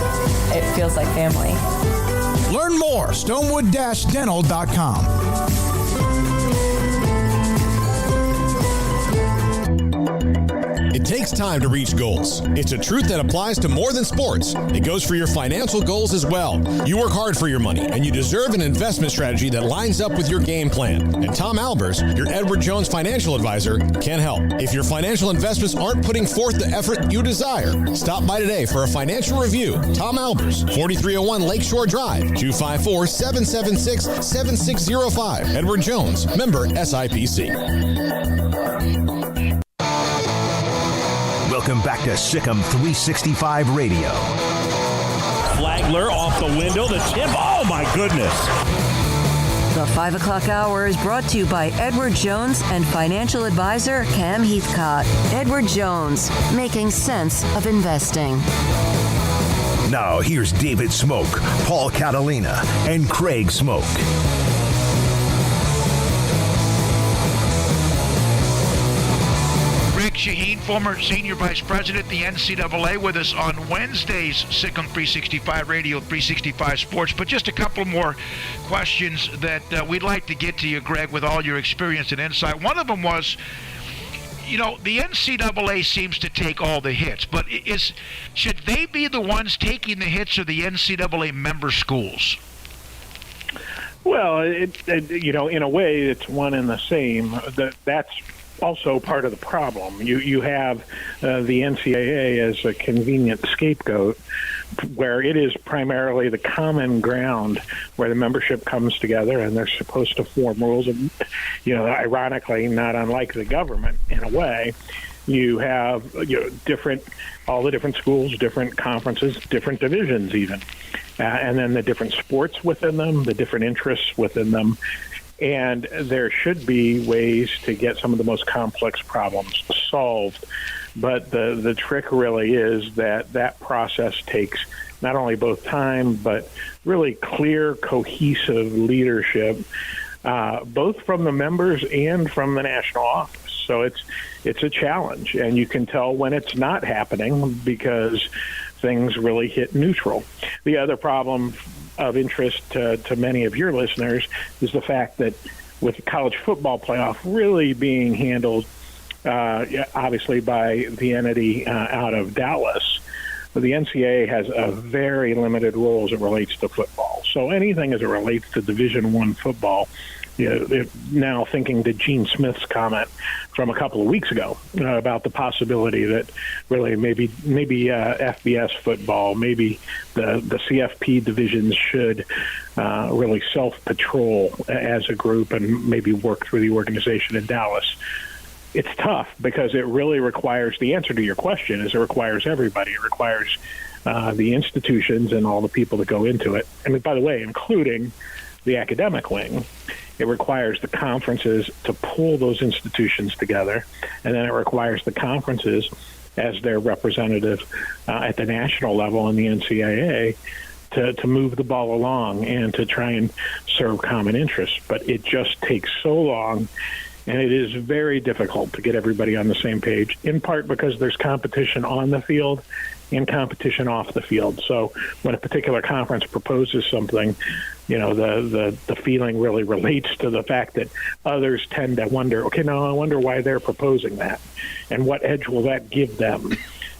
Speaker 18: It feels like family.
Speaker 8: Learn more, stonewood-dental.com.
Speaker 23: It takes time to reach goals. It's a truth that applies to more than sports. It goes for your financial goals as well. You work hard for your money, and you deserve an investment strategy that lines up with your game plan. And Tom Albers, your Edward Jones financial advisor, can help. If your financial investments aren't putting forth the effort you desire, stop by today for a financial review. Tom Albers, 4301 Lakeshore Drive, 254-776-7605. Edward Jones, member SIPC.
Speaker 4: Welcome back to Sikkim 365 Radio.
Speaker 2: Flagler off the window, the tip. Oh, my goodness.
Speaker 1: The 5 o'clock hour is brought to you by Edward Jones and financial advisor Cam Heathcott. Edward Jones, making sense of investing.
Speaker 4: Now, here's David Smoak, Paul Catalina, and Craig Smoak.
Speaker 19: Shaheen, former senior vice president of the NCAA, with us on Wednesdays, Sikkim 365 Radio, 365 Sports. But just a couple more questions that we'd like to get to you, Greg, with all your experience and insight. One of them was, the NCAA seems to take all the hits, but should they be the ones taking the hits, or the NCAA member schools?
Speaker 24: Well, in a way, it's one and the same. That's also part of the problem. You have the NCAA as a convenient scapegoat, where it is primarily the common ground where the membership comes together, and they're supposed to form rules. And, ironically, not unlike the government in a way, you have all the different schools, different conferences, different divisions even, and then the different sports within them, the different interests within them. And there should be ways to get some of the most complex problems solved. But the trick really is that process takes not only both time, but really clear, cohesive leadership, both from the members and from the national office. So it's a challenge, and you can tell when it's not happening because things really hit neutral. The other problem of interest to many of your listeners is the fact that with the college football playoff really being handled, obviously, by the entity out of Dallas, the NCAA has a very limited role as it relates to football. So anything as it relates to Division I football, now thinking to Gene Smith's comment from a couple of weeks ago about the possibility that really maybe FBS football, maybe the CFP divisions should really self-patrol as a group and maybe work through the organization in Dallas. It's tough because it really requires, the answer to your question is it requires everybody. It requires the institutions and all the people that go into it. And by the way, including the academic wing. It requires the conferences to pull those institutions together, and then it requires the conferences as their representative at the national level in the NCAA to move the ball along and to try and serve common interests. But it just takes so long, and it is very difficult to get everybody on the same page, in part because there's competition on the field and competition off the field. So when a particular conference proposes something, the feeling really relates to the fact that others tend to wonder, okay, now I wonder why they're proposing that, and what edge will that give them?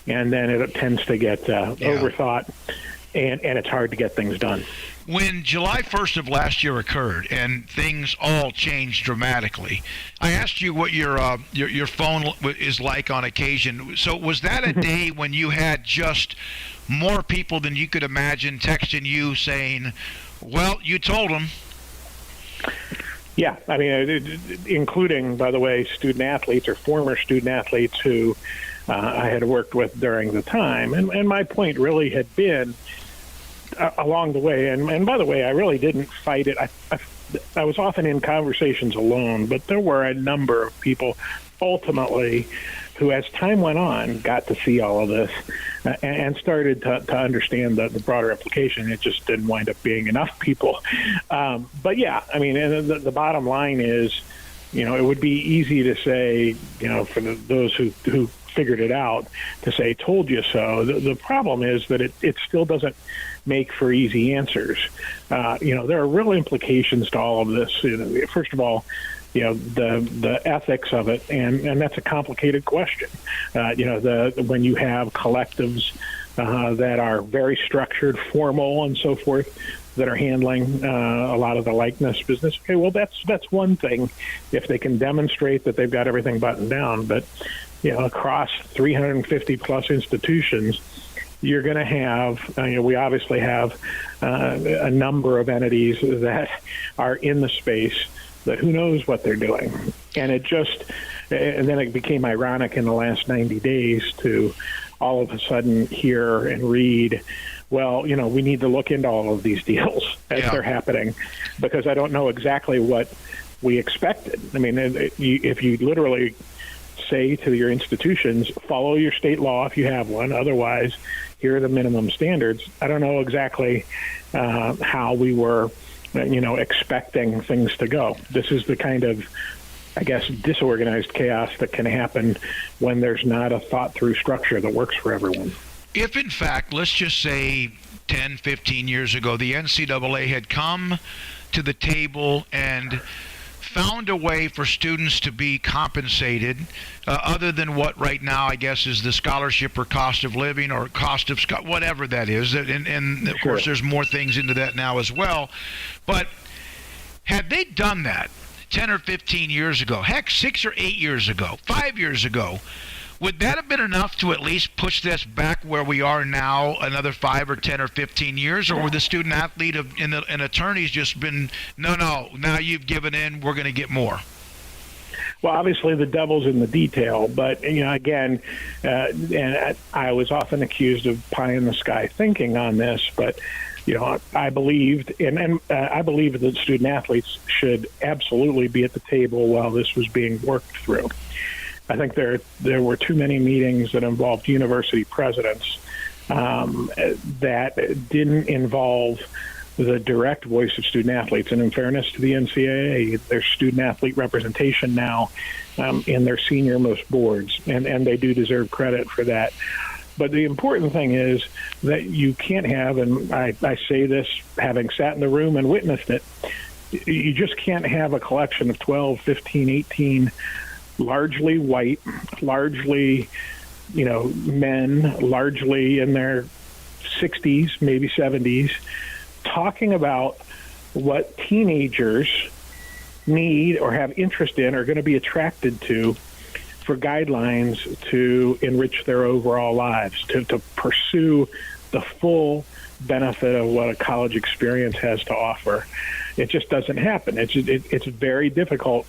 Speaker 24: And then it tends to get overthought, and it's hard to get things done.
Speaker 19: When July 1st of last year occurred and things all changed dramatically, I asked you what your phone is like on occasion. So was that a day when you had just more people than you could imagine texting you saying, well, you told them?
Speaker 24: Yeah, I mean, including, by the way, student athletes or former student athletes who I had worked with during the time. And my point really had been along the way, and by the way, I really didn't fight it. I was often in conversations alone, but there were a number of people ultimately who, as time went on, got to see all of this and started to understand the broader implication. It just didn't wind up being enough people. But yeah, I mean, and the bottom line is, it would be easy to say, for those who figured it out, to say, told you so. The problem is that it still doesn't make for easy answers. There are real implications to all of this. First of all, the ethics of it, and that's a complicated question. When you have collectives that are very structured, formal, and so forth, that are handling a lot of the likeness business. Okay, well, that's one thing if they can demonstrate that they've got everything buttoned down. But across 350 plus institutions, you're going to have, we obviously have a number of entities that are in the space that who knows what they're doing. And and then it became ironic in the last 90 days to all of a sudden hear and read, well, we need to look into all of these deals as they're happening, because I don't know exactly what we expected. I mean, if you literally say to your institutions, follow your state law if you have one, otherwise here are the minimum standards. I don't know exactly how we were, expecting things to go. This is the kind of, I guess, disorganized chaos that can happen when there's not a thought-through structure that works for everyone.
Speaker 19: If, in fact, let's just say 10, 15 years ago, the NCAA had come to the table and found a way for students to be compensated other than what right now I guess is the scholarship or cost of living or cost of whatever that is, and of course there's more things into that now as well. But had they done that 10 or 15 years ago, heck, 6 or 8 years ago, 5 years ago, would that have been enough to at least push this back where we are now another 5 or 10 or 15 years? Or would the student athlete and attorneys just been, no, now you've given in, we're going to get more?
Speaker 24: Well, obviously the devil's in the detail, but, again, and I was often accused of pie in the sky thinking on this, but, I believed, and I believe that student athletes should absolutely be at the table while this was being worked through. I think there were too many meetings that involved university presidents that didn't involve the direct voice of student athletes. And in fairness to the NCAA, there's student athlete representation now in their senior-most boards, and they do deserve credit for that. But the important thing is that you can't have, and I say this having sat in the room and witnessed it, you just can't have a collection of 12, 15, 18, largely white, largely, men, largely in their 60s, maybe 70s, talking about what teenagers need or have interest in or are going to be attracted to for guidelines to enrich their overall lives, to pursue the full benefit of what a college experience has to offer. It just doesn't happen. It's very difficult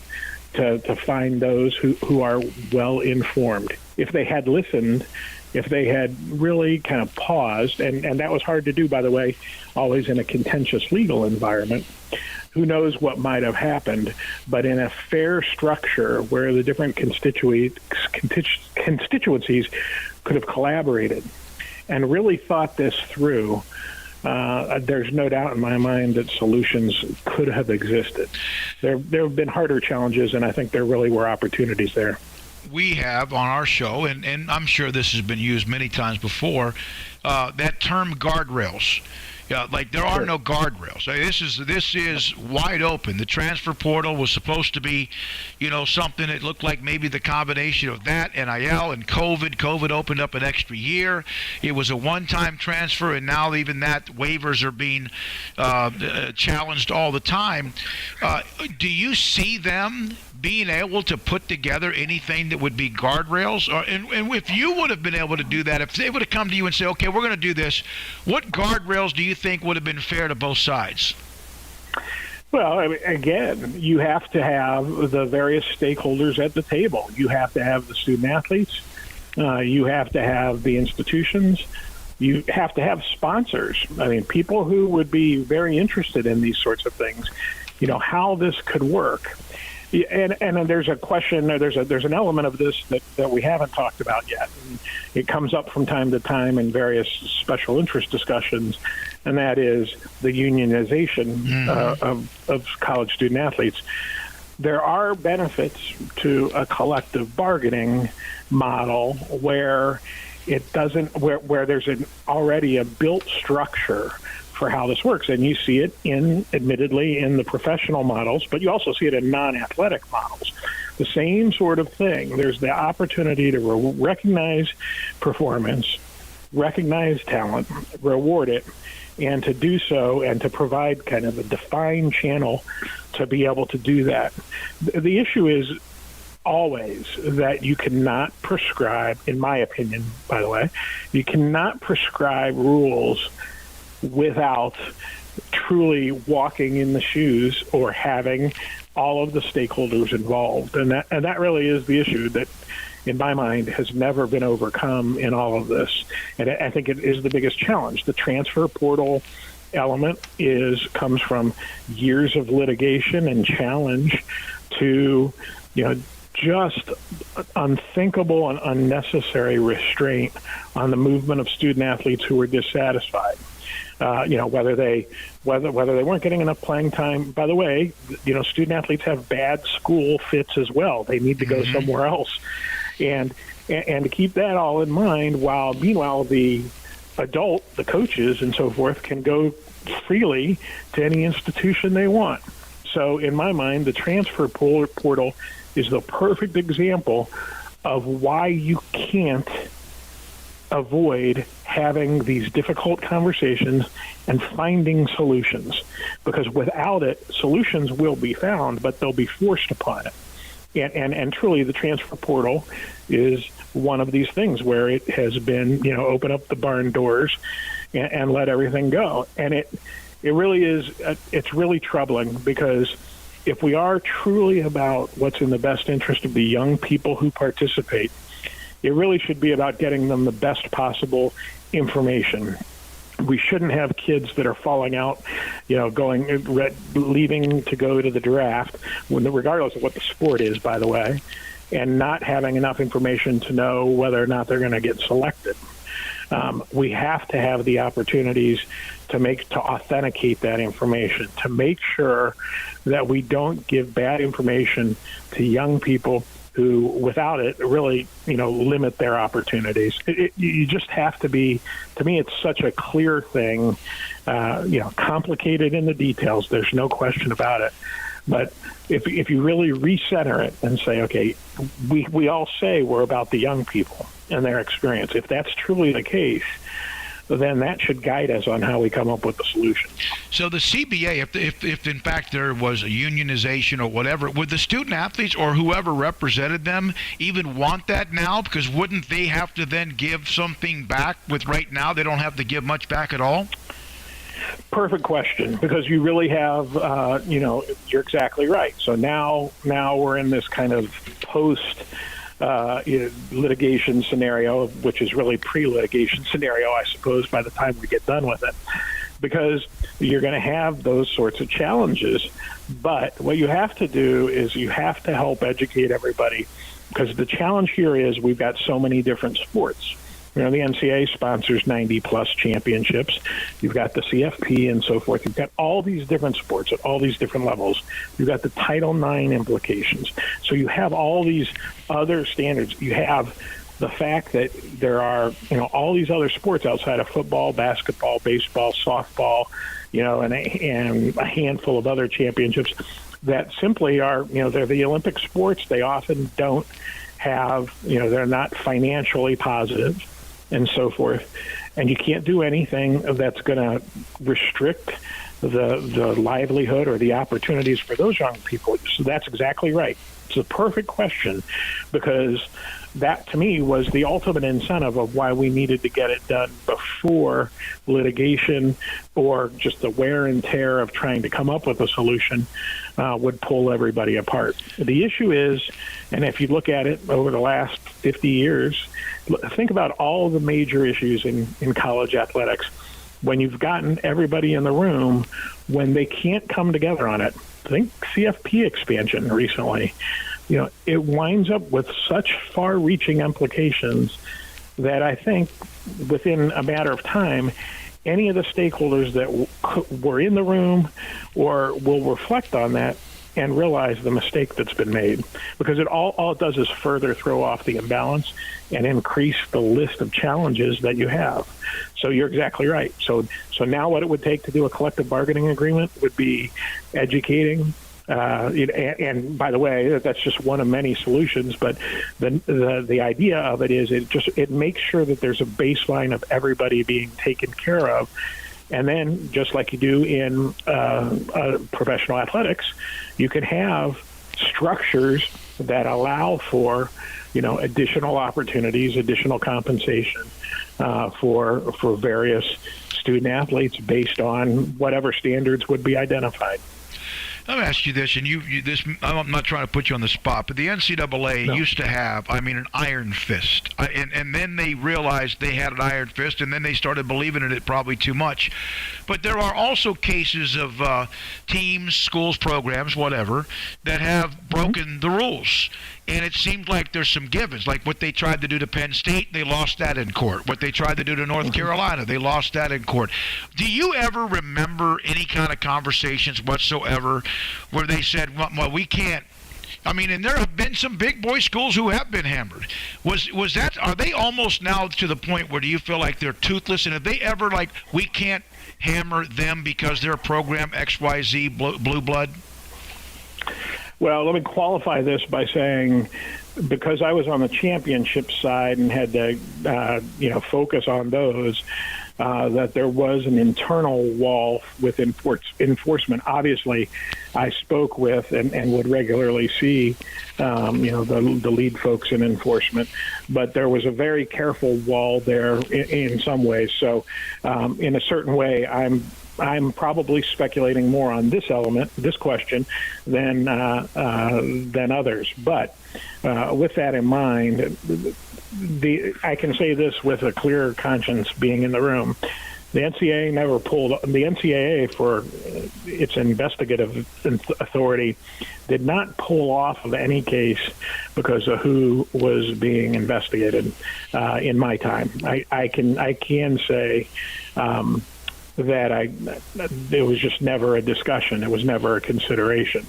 Speaker 24: to find those who are well informed. If they had listened, if they had really kind of paused, and that was hard to do, by the way, always in a contentious legal environment, who knows what might have happened. But in a fair structure where the different constituencies could have collaborated and really thought this through, there's no doubt in my mind that solutions could have existed. There have been harder challenges, and I think there really were opportunities there.
Speaker 19: We have on our show, and I'm sure this has been used many times before, that term guardrails. Yeah, like there are no guardrails. This is wide open. The transfer portal was supposed to be, something that looked like maybe the combination of that, NIL, and COVID. COVID opened up an extra year. It was a one-time transfer, and now even that waivers are being challenged all the time. Do you see them being able to put together anything that would be guardrails? And if you would have been able to do that, if they would have come to you and say, okay, we're going to do this, what guardrails do you think would have been fair to both sides?
Speaker 24: Well, again, you have to have the various stakeholders at the table. You have to have the student athletes. You have to have the institutions. You have to have sponsors. I mean, people who would be very interested in these sorts of things, how this could work. And there's a question, there's an element of this that we haven't talked about yet. And it comes up from time to time in various special interest discussions, and that is the unionization of college student athletes. There are benefits to a collective bargaining model where it doesn't, where there's already a built structure for how this works. And you see it admittedly in the professional models, but you also see it in non-athletic models. The same sort of thing. There's the opportunity to recognize performance, recognize talent, reward it, and to do so and to provide kind of a defined channel to be able to do that. The issue is always that you cannot prescribe, in my opinion, by the way, you cannot prescribe rules without truly walking in the shoes or having all of the stakeholders involved. And that really is the issue that, in my mind, has never been overcome in all of this. And I think it is the biggest challenge. The transfer portal element comes from years of litigation and challenge to, just unthinkable and unnecessary restraint on the movement of student athletes who were dissatisfied. Whether they weren't getting enough playing time. By the way, student athletes have bad school fits as well. They need to go somewhere else, and to keep that all in mind. While meanwhile the coaches and so forth can go freely to any institution they want. So in my mind, the transfer portal is the perfect example of why you can't avoid having these difficult conversations and finding solutions, because without it, solutions will be found, but they'll be forced upon it. And truly, the transfer portal is one of these things where it has been, open up the barn doors and let everything go. And it really is, it's really troubling, because if we are truly about what's in the best interest of the young people who participate, it really should be about getting them the best possible information. We shouldn't have kids that are falling out, leaving to go to the draft, regardless of what the sport is, by the way, and not having enough information to know whether or not they're going to get selected. We have to have the opportunities to authenticate that information, to make sure that we don't give bad information to young people who, without it, really, limit their opportunities. You just have to be, to me, it's such a clear thing, complicated in the details. There's no question about it. But if you really recenter it and say, okay, we all say we're about the young people and their experience. If that's truly the case, then that should guide us on how we come up with the solution.
Speaker 19: So the CBA, if in fact there was a unionization or whatever, would the student athletes or whoever represented them even want that now? Because wouldn't they have to then give something back with right now? They don't have to give much back at all?
Speaker 24: Perfect question, because you really have, you're exactly right. So now we're in this kind of post litigation scenario, which is really pre-litigation scenario, I suppose, by the time we get done with it, because you're going to have those sorts of challenges. But what you have to do is you have to help educate everybody, because the challenge here is we've got so many different sports. The NCAA sponsors 90-plus championships. You've got the CFP and so forth. You've got all these different sports at all these different levels. You've got the Title IX implications. So you have all these other standards. You have the fact that there are, all these other sports outside of football, basketball, baseball, softball, and a handful of other championships that simply are, they're the Olympic sports. They often don't have, they're not financially positive and so forth. And you can't do anything that's going to restrict the livelihood or the opportunities for those young people. So that's exactly right. It's a perfect question, because that, to me, was the ultimate incentive of why we needed to get it done before litigation or just the wear and tear of trying to come up with a solution would pull everybody apart. The issue is, and if you look at it over the last 50 years, think about all the major issues in college athletics. When you've gotten everybody in the room, when they can't come together on it, think CFP expansion recently, it winds up with such far-reaching implications that I think within a matter of time, any of the stakeholders that were in the room or will reflect on that and realize the mistake that's been made, because all it does is further throw off the imbalance and increase the list of challenges that you have. So you're exactly right. So now what it would take to do a collective bargaining agreement would be educating. And by the way, that's just one of many solutions. But the idea of it is it makes sure that there's a baseline of everybody being taken care of. And then, just like you do in professional athletics, you can have structures that allow for, additional opportunities, additional compensation for various student athletes based on whatever standards would be identified.
Speaker 19: Let me ask you this, and I'm not trying to put you on the spot, but the NCAA used to have, an iron fist. And then they realized they had an iron fist, and then they started believing in it probably too much. But there are also cases of teams, schools, programs, whatever, that have broken the rules. And it seems like there's some givens. Like what they tried to do to Penn State, they lost that in court. What they tried to do to North Carolina, they lost that in court. Do you ever remember any kind of conversations whatsoever where they said, well, we can't? And there have been some big boy schools who have been hammered. Was that? Are they almost now to the point where do you feel like they're toothless? And have they ever we can't hammer them because they're a program XYZ blue blood?
Speaker 24: Well, let me qualify this by saying, because I was on the championship side and had to, focus on those, that there was an internal wall with enforcement. Obviously, I spoke with and would regularly see, the lead folks in enforcement, but there was a very careful wall there in some ways. So, in a certain way, I'm probably speculating more on this element, this question, than others. But with that in mind, I can say this with a clear conscience, being in the room. The NCAA never pulled. The NCAA, for its investigative authority, did not pull off of any case because of who was being investigated. In my time, I can say. it was just never a discussion. It was never a consideration.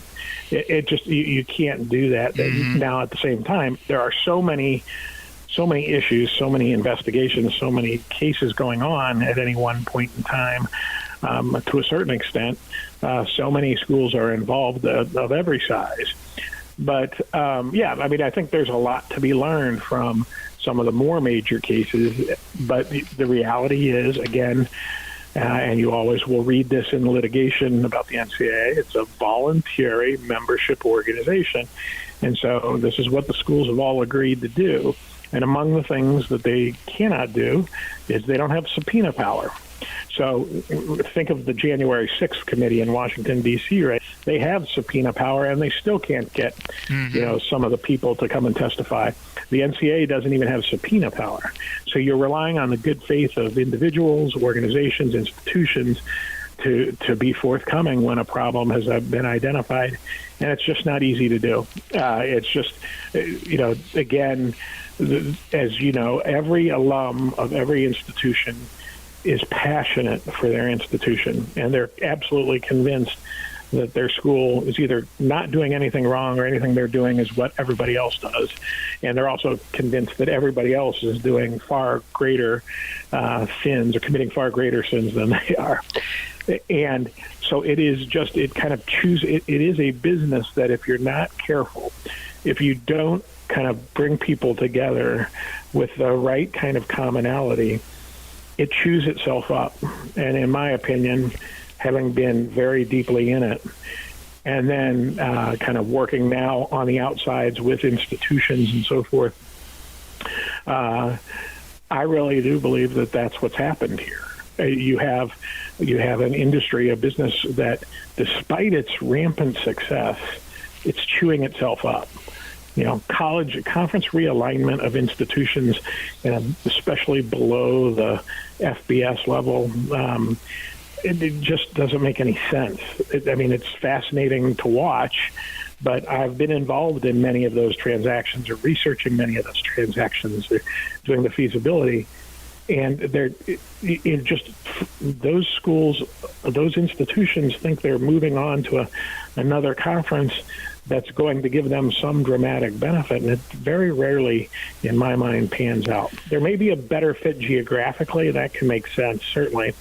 Speaker 24: It just you can't do that. Now at the same time, there are so many issues, so many investigations, so many cases going on at any one point in time. To a certain extent, so many schools are involved of every size. But I think there's a lot to be learned from some of the more major cases. But the reality is, again, and you always will read this in litigation about the NCAA, it's a voluntary membership organization. And so this is what the schools have all agreed to do. And among the things that they cannot do is they don't have subpoena power. So think of the January 6th committee in Washington, D.C., right? They have subpoena power, and they still can't get, some of the people to come and testify. The NCAA doesn't even have subpoena power. So you're relying on the good faith of individuals, organizations, institutions to be forthcoming when a problem has been identified. And it's just not easy to do. It's just, again, as you know, every alum of every institution is passionate for their institution, and they're absolutely convinced that their school is either not doing anything wrong or anything they're doing is what everybody else does. And they're also convinced that everybody else is doing far greater sins or committing far greater sins than they are. And so it is just, it is a business that if you're not careful, if you don't kind of bring people together with the right kind of commonality, it chews itself up. And in my opinion, having been very deeply in it, and then kind of working now on the outsides with institutions and so forth, I really do believe that that's what's happened here. You have an industry, a business that, despite its rampant success, it's chewing itself up. Conference realignment of institutions, especially below the FBS level, it just doesn't make any sense. It's fascinating to watch, but I've been involved in many of those transactions or researching many of those transactions, or doing the feasibility. And those schools, those institutions think they're moving on to another conference that's going to give them some dramatic benefit, and it very rarely, in my mind, pans out. There may be a better fit geographically, that can make sense, certainly,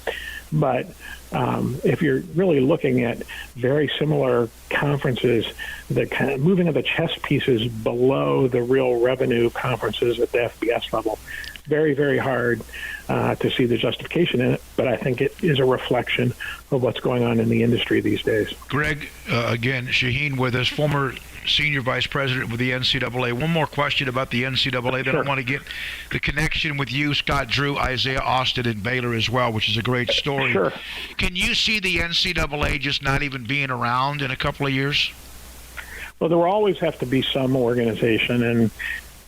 Speaker 24: but if you're really looking at very similar conferences, the kind of moving of the chess pieces below the real revenue conferences at the FBS level, very, very hard to see the justification in it, but I think it is a reflection of what's going on in the industry these days.
Speaker 19: Greg, again, Shaheen with us, former senior vice president with the NCAA. One more question about the NCAA. Then I want to get the connection with you, Scott Drew, Isaiah Austin, and Baylor as well, which is a great story.
Speaker 24: Sure.
Speaker 19: Can you see the NCAA just not even being around in a couple of years?
Speaker 24: Well, there will always have to be some organization, and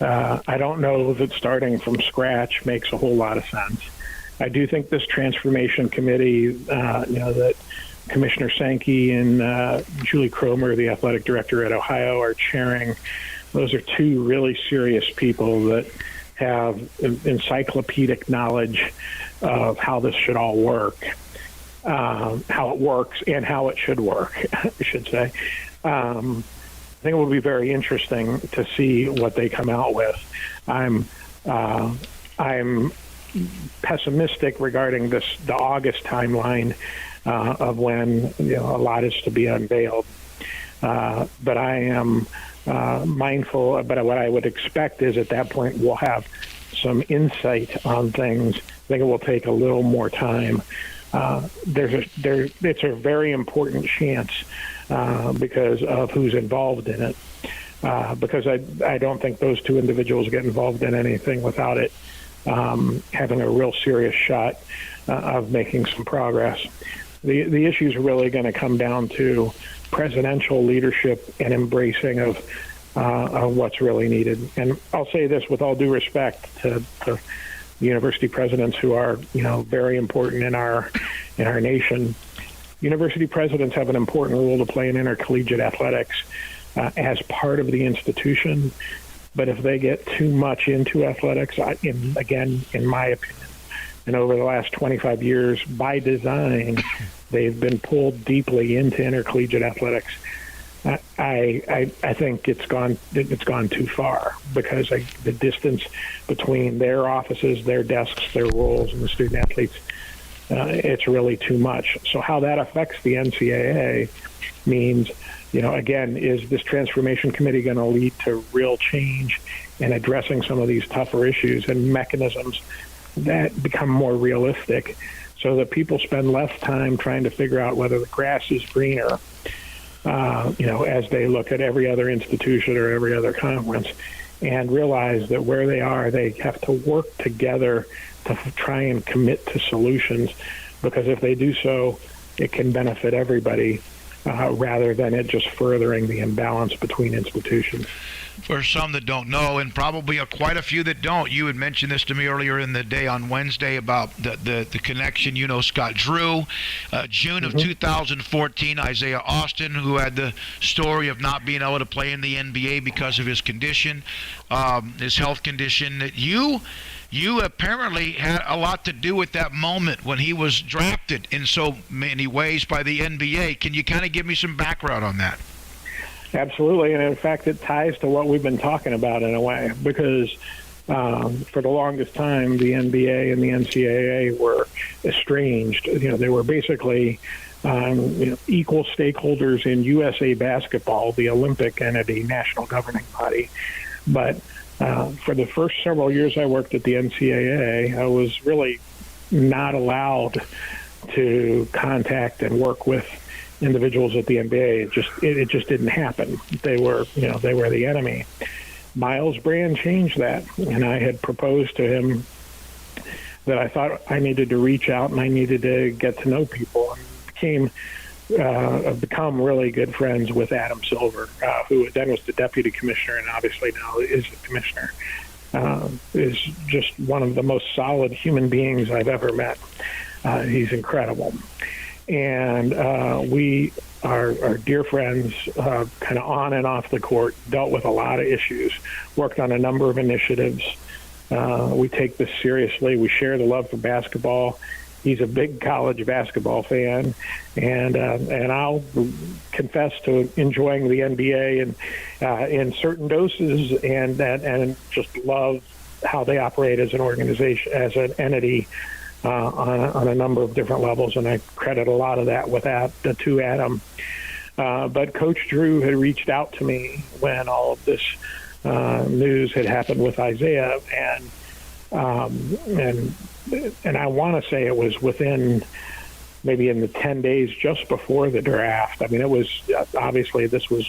Speaker 24: I don't know that starting from scratch makes a whole lot of sense. I do think this transformation committee, that Commissioner Sankey and Julie Cromer, the athletic director at Ohio, are chairing. Those are two really serious people that have encyclopedic knowledge of how this should all work, how it works, and how it should work, I should say. I think it will be very interesting to see what they come out with. I'm pessimistic regarding the August timeline of when a lot is to be unveiled. But I am mindful. But what I would expect is at that point we'll have some insight on things. I think it will take a little more time. It's a very important chance because of who's involved in it. Because I don't think those two individuals get involved in anything without it having a real serious shot of making some progress. The issue is really going to come down to presidential leadership and embracing of what's really needed. And I'll say this with all due respect to university presidents who are, very important in our nation. University presidents have an important role to play in intercollegiate athletics as part of the institution. But if they get too much into athletics, in my opinion, And over the last 25 years, by design, they've been pulled deeply into intercollegiate athletics. I think it's gone too far, because the distance between their offices, their desks, their roles, and the student athletes, it's really too much. So how that affects the NCAA means, again, is this transformation committee going to lead to real change in addressing some of these tougher issues and mechanisms that become more realistic, so that people spend less time trying to figure out whether the grass is greener, as they look at every other institution or every other conference, and realize that where they are, they have to work together to try and commit to solutions, because if they do so, it can benefit everybody, rather than it just furthering the imbalance between institutions.
Speaker 19: For some that don't know, and probably quite a few that don't, you had mentioned this to me earlier in the day on Wednesday about the connection. Scott Drew, June of 2014, Isaiah Austin, who had the story of not being able to play in the NBA because of his condition, his health condition. That you apparently had a lot to do with that moment when he was drafted in so many ways by the NBA. Can you kind of give me some background on that?
Speaker 24: Absolutely, and in fact, it ties to what we've been talking about in a way, because for the longest time, the NBA and the NCAA were estranged. They were basically equal stakeholders in USA Basketball, the Olympic entity, national governing body. But for the first several years I worked at the NCAA, I was really not allowed to contact and work with individuals at the NBA. It just didn't happen. They were the enemy. Miles Brand changed that, and I had proposed to him that I thought I needed to reach out and I needed to get to know people, and become really good friends with Adam Silver, who then was the deputy commissioner and obviously now is the commissioner. Is just one of the most solid human beings I've ever met. He's incredible. And we are dear friends, kind of on and off the court, dealt with a lot of issues, worked on a number of initiatives. We take this seriously. We share the love for basketball. He's a big college basketball fan, and I'll confess to enjoying the NBA and in certain doses, and just love how they operate as an organization, as an entity. On a number of different levels, and I credit a lot of that to Adam. But Coach Drew had reached out to me when all of this news had happened with Isaiah, and I want to say it was within maybe in the 10 days just before the draft. I mean, it was obviously this was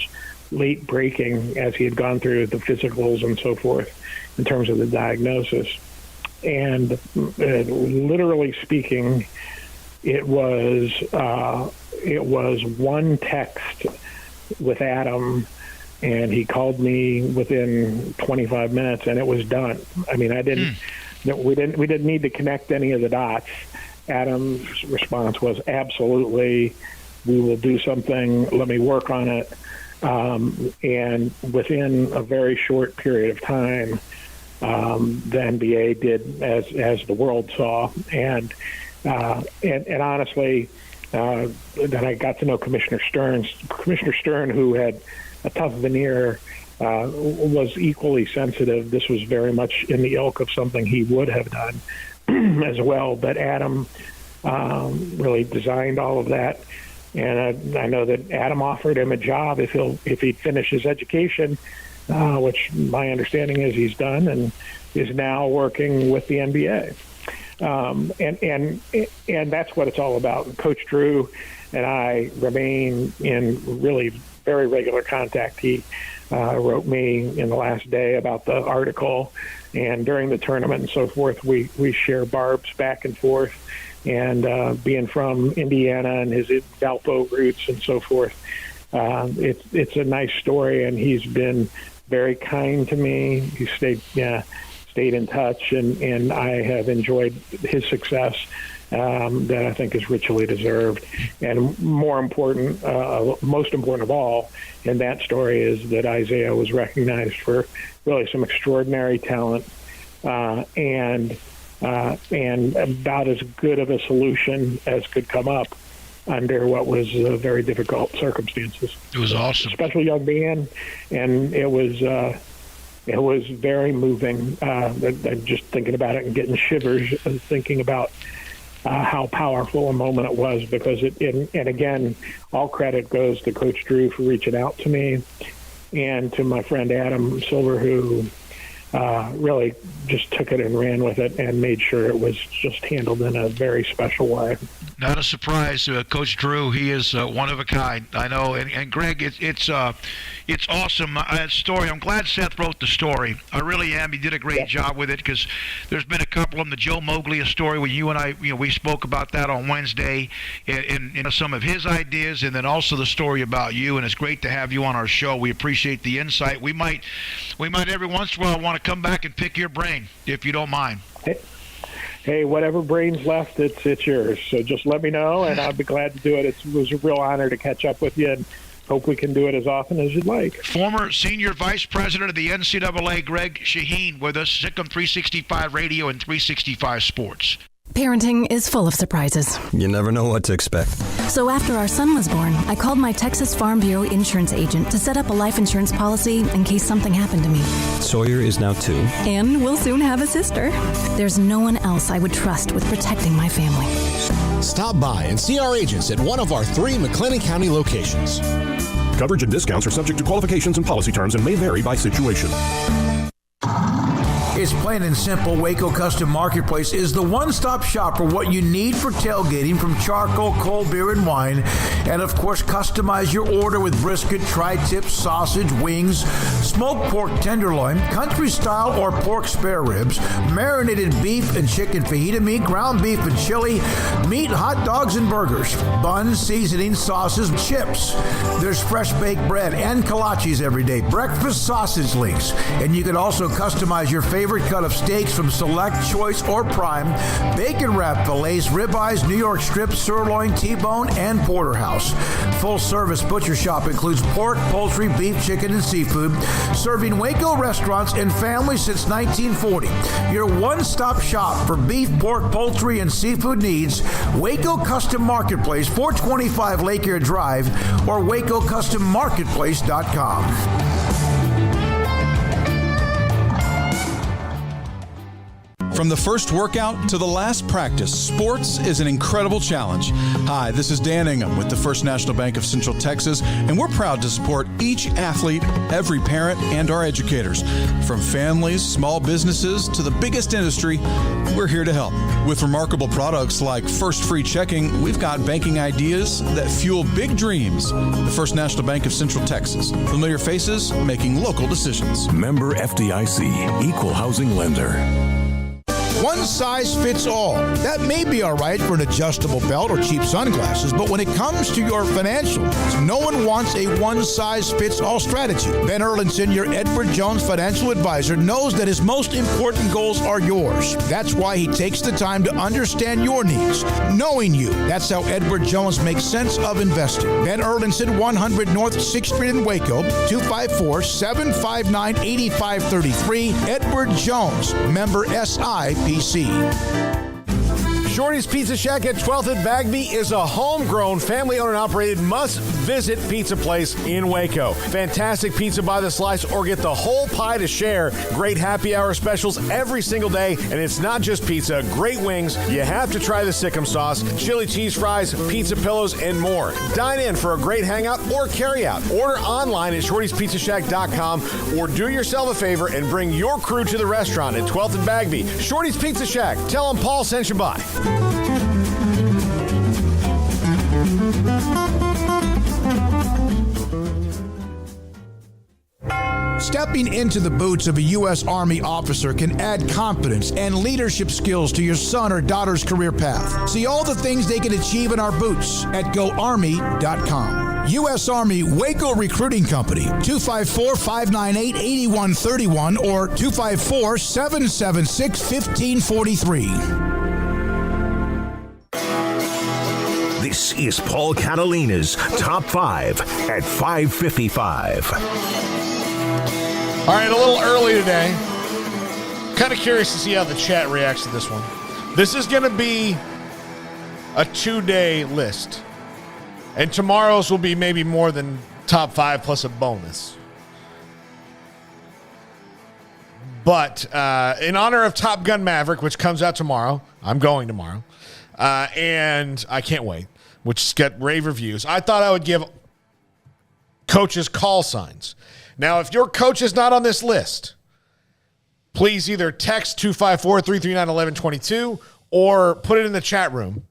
Speaker 24: late breaking as he had gone through the physicals and so forth in terms of the diagnosis. And literally speaking, it was one text with Adam, and he called me within 25 minutes, and it was done. I mean, we didn't need to connect any of the dots. Adam's response was absolutely, we will do something. Let me work on it. And within a very short period of time, the NBA did as the world saw, and honestly, then I got to know Commissioner Stern. Commissioner Stern, who had a tough veneer, was equally sensitive. This was very much in the ilk of something he would have done as well. But Adam really designed all of that, and I know that Adam offered him a job if he'd finish his education. Which my understanding is he's done, and is now working with the NBA. And that's what it's all about. Coach Drew and I remain in really very regular contact. He wrote me in the last day about the article, and during the tournament and so forth, we share barbs back and forth. And being from Indiana and his Valpo roots and so forth, it's a nice story, and he's been very kind to me. He stayed in touch, and I have enjoyed his success that I think is richly deserved. And most important of all in that story is that Isaiah was recognized for really some extraordinary talent, and and about as good of a solution as could come up under what was very difficult circumstances.
Speaker 19: It was awesome.
Speaker 24: Special young man, and it was very moving. Just thinking about it and getting shivers, thinking about how powerful a moment it was, because and again, all credit goes to Coach Drew for reaching out to me, and to my friend Adam Silver, who really just took it and ran with it and made sure it was just handled in a very special way.
Speaker 19: Not a surprise, Coach Drew. He is one of a kind. I know, and Greg, it's awesome. That story. I'm glad Seth wrote the story. I really am. He did a great job with it, because there's been a couple of them. The Joe Moglia story, where you and I, we spoke about that on Wednesday, in some of his ideas, and then also the story about you. And it's great to have you on our show. We appreciate the insight. We might every once in a while want to come back and pick your brain, if you don't mind.
Speaker 24: Hey, whatever brain's left, it's yours. So just let me know, and I'll be glad to do it. It was a real honor to catch up with you, and hope we can do it as often as you'd like.
Speaker 19: Former Senior Vice President of the NCAA, Greg Shaheen, with us, Sikkim 365 Radio and 365 Sports.
Speaker 3: Parenting is full of surprises.
Speaker 20: You never know what to expect.
Speaker 3: So after our son was born, I called my Texas Farm Bureau insurance agent to set up a life insurance policy in case something happened to me.
Speaker 20: Sawyer is now 2.
Speaker 3: And we'll soon have a sister. There's no one else I would trust with protecting my family.
Speaker 23: Stop by and see our agents at one of our 3 McLennan County locations.
Speaker 12: Coverage and discounts are subject to qualifications and policy terms and may vary by situation.
Speaker 21: It's plain and simple. Waco Custom Marketplace is the one-stop shop for what you need for tailgating, from charcoal, cold beer, and wine. And, of course, customize your order with brisket, tri-tip, sausage, wings, smoked pork tenderloin, country-style or pork spare ribs, marinated beef and chicken fajita meat, ground beef and chili, meat, hot dogs, and burgers, buns, seasoning, sauces, chips. There's fresh baked bread and kolaches every day, breakfast sausage links. And you can also customize your favorite cut of steaks from Select, Choice, or Prime, bacon wrapped fillets, ribeyes, New York strips, sirloin, T-bone, and porterhouse. Full service butcher shop includes pork, poultry, beef, chicken, and seafood, serving Waco restaurants and families since 1940. Your one-stop shop for beef, pork, poultry, and seafood needs. Waco Custom Marketplace, 425 Lake Air Drive, or WacoCustomMarketplace.com.
Speaker 8: From the first workout to the last practice, sports is an incredible challenge. Hi, this is Dan Ingham with the First National Bank of Central Texas, and we're proud to support each athlete, every parent, and our educators. From families, small businesses, to the biggest industry, we're here to help. With remarkable products like First Free Checking, we've got banking ideas that fuel big dreams. The First National Bank of Central Texas. Familiar faces making local decisions.
Speaker 4: Member FDIC, Equal Housing Lender.
Speaker 8: One size fits all. That may be all right for an adjustable belt or cheap sunglasses, but when it comes to your financial needs, no one wants a one-size-fits-all strategy. Ben Erlinson, your Edward Jones financial advisor, knows that his most important goals are yours. That's why he takes the time to understand your needs, knowing you. That's how Edward Jones makes sense of investing. Ben Erlinson, 100 North 6th Street in Waco, 254-759-8533. Edward Jones, member SIPC.
Speaker 16: Shorty's Pizza Shack at 12th and Bagby is a homegrown, family-owned and operated must-visit pizza place in Waco. Fantastic pizza by the slice, or get the whole pie to share. Great happy hour specials every single day, and it's not just pizza. Great wings. You have to try the Sikkim sauce, chili cheese fries, pizza pillows, and more. Dine in for a great hangout or carry-out. Order online at shortyspizzashack.com, or do yourself a favor and bring your crew to the restaurant at 12th and Bagby. Shorty's Pizza Shack. Tell them Paul sent you by.
Speaker 8: Stepping into the boots of a U.S. Army officer can add confidence and leadership skills to your son or daughter's career path. See all the things they can achieve in our boots at GoArmy.com. U.S. Army Waco Recruiting Company, 254-598-8131 or 254-776-1543.
Speaker 4: This is Paul Catalina's Top 5 at 5:55.
Speaker 5: All right, a little early today. kind of curious to see how the chat reacts to this one. This is going to be a 2-day list. And tomorrow's will be maybe more than top 5 plus a bonus. But in honor of Top Gun Maverick, which comes out tomorrow, I'm going tomorrow, and I can't wait, which got rave reviews, I thought I would give coaches call signs. Now, if your coach is not on this list, please either text 254-339-1122 or put it in the chat room.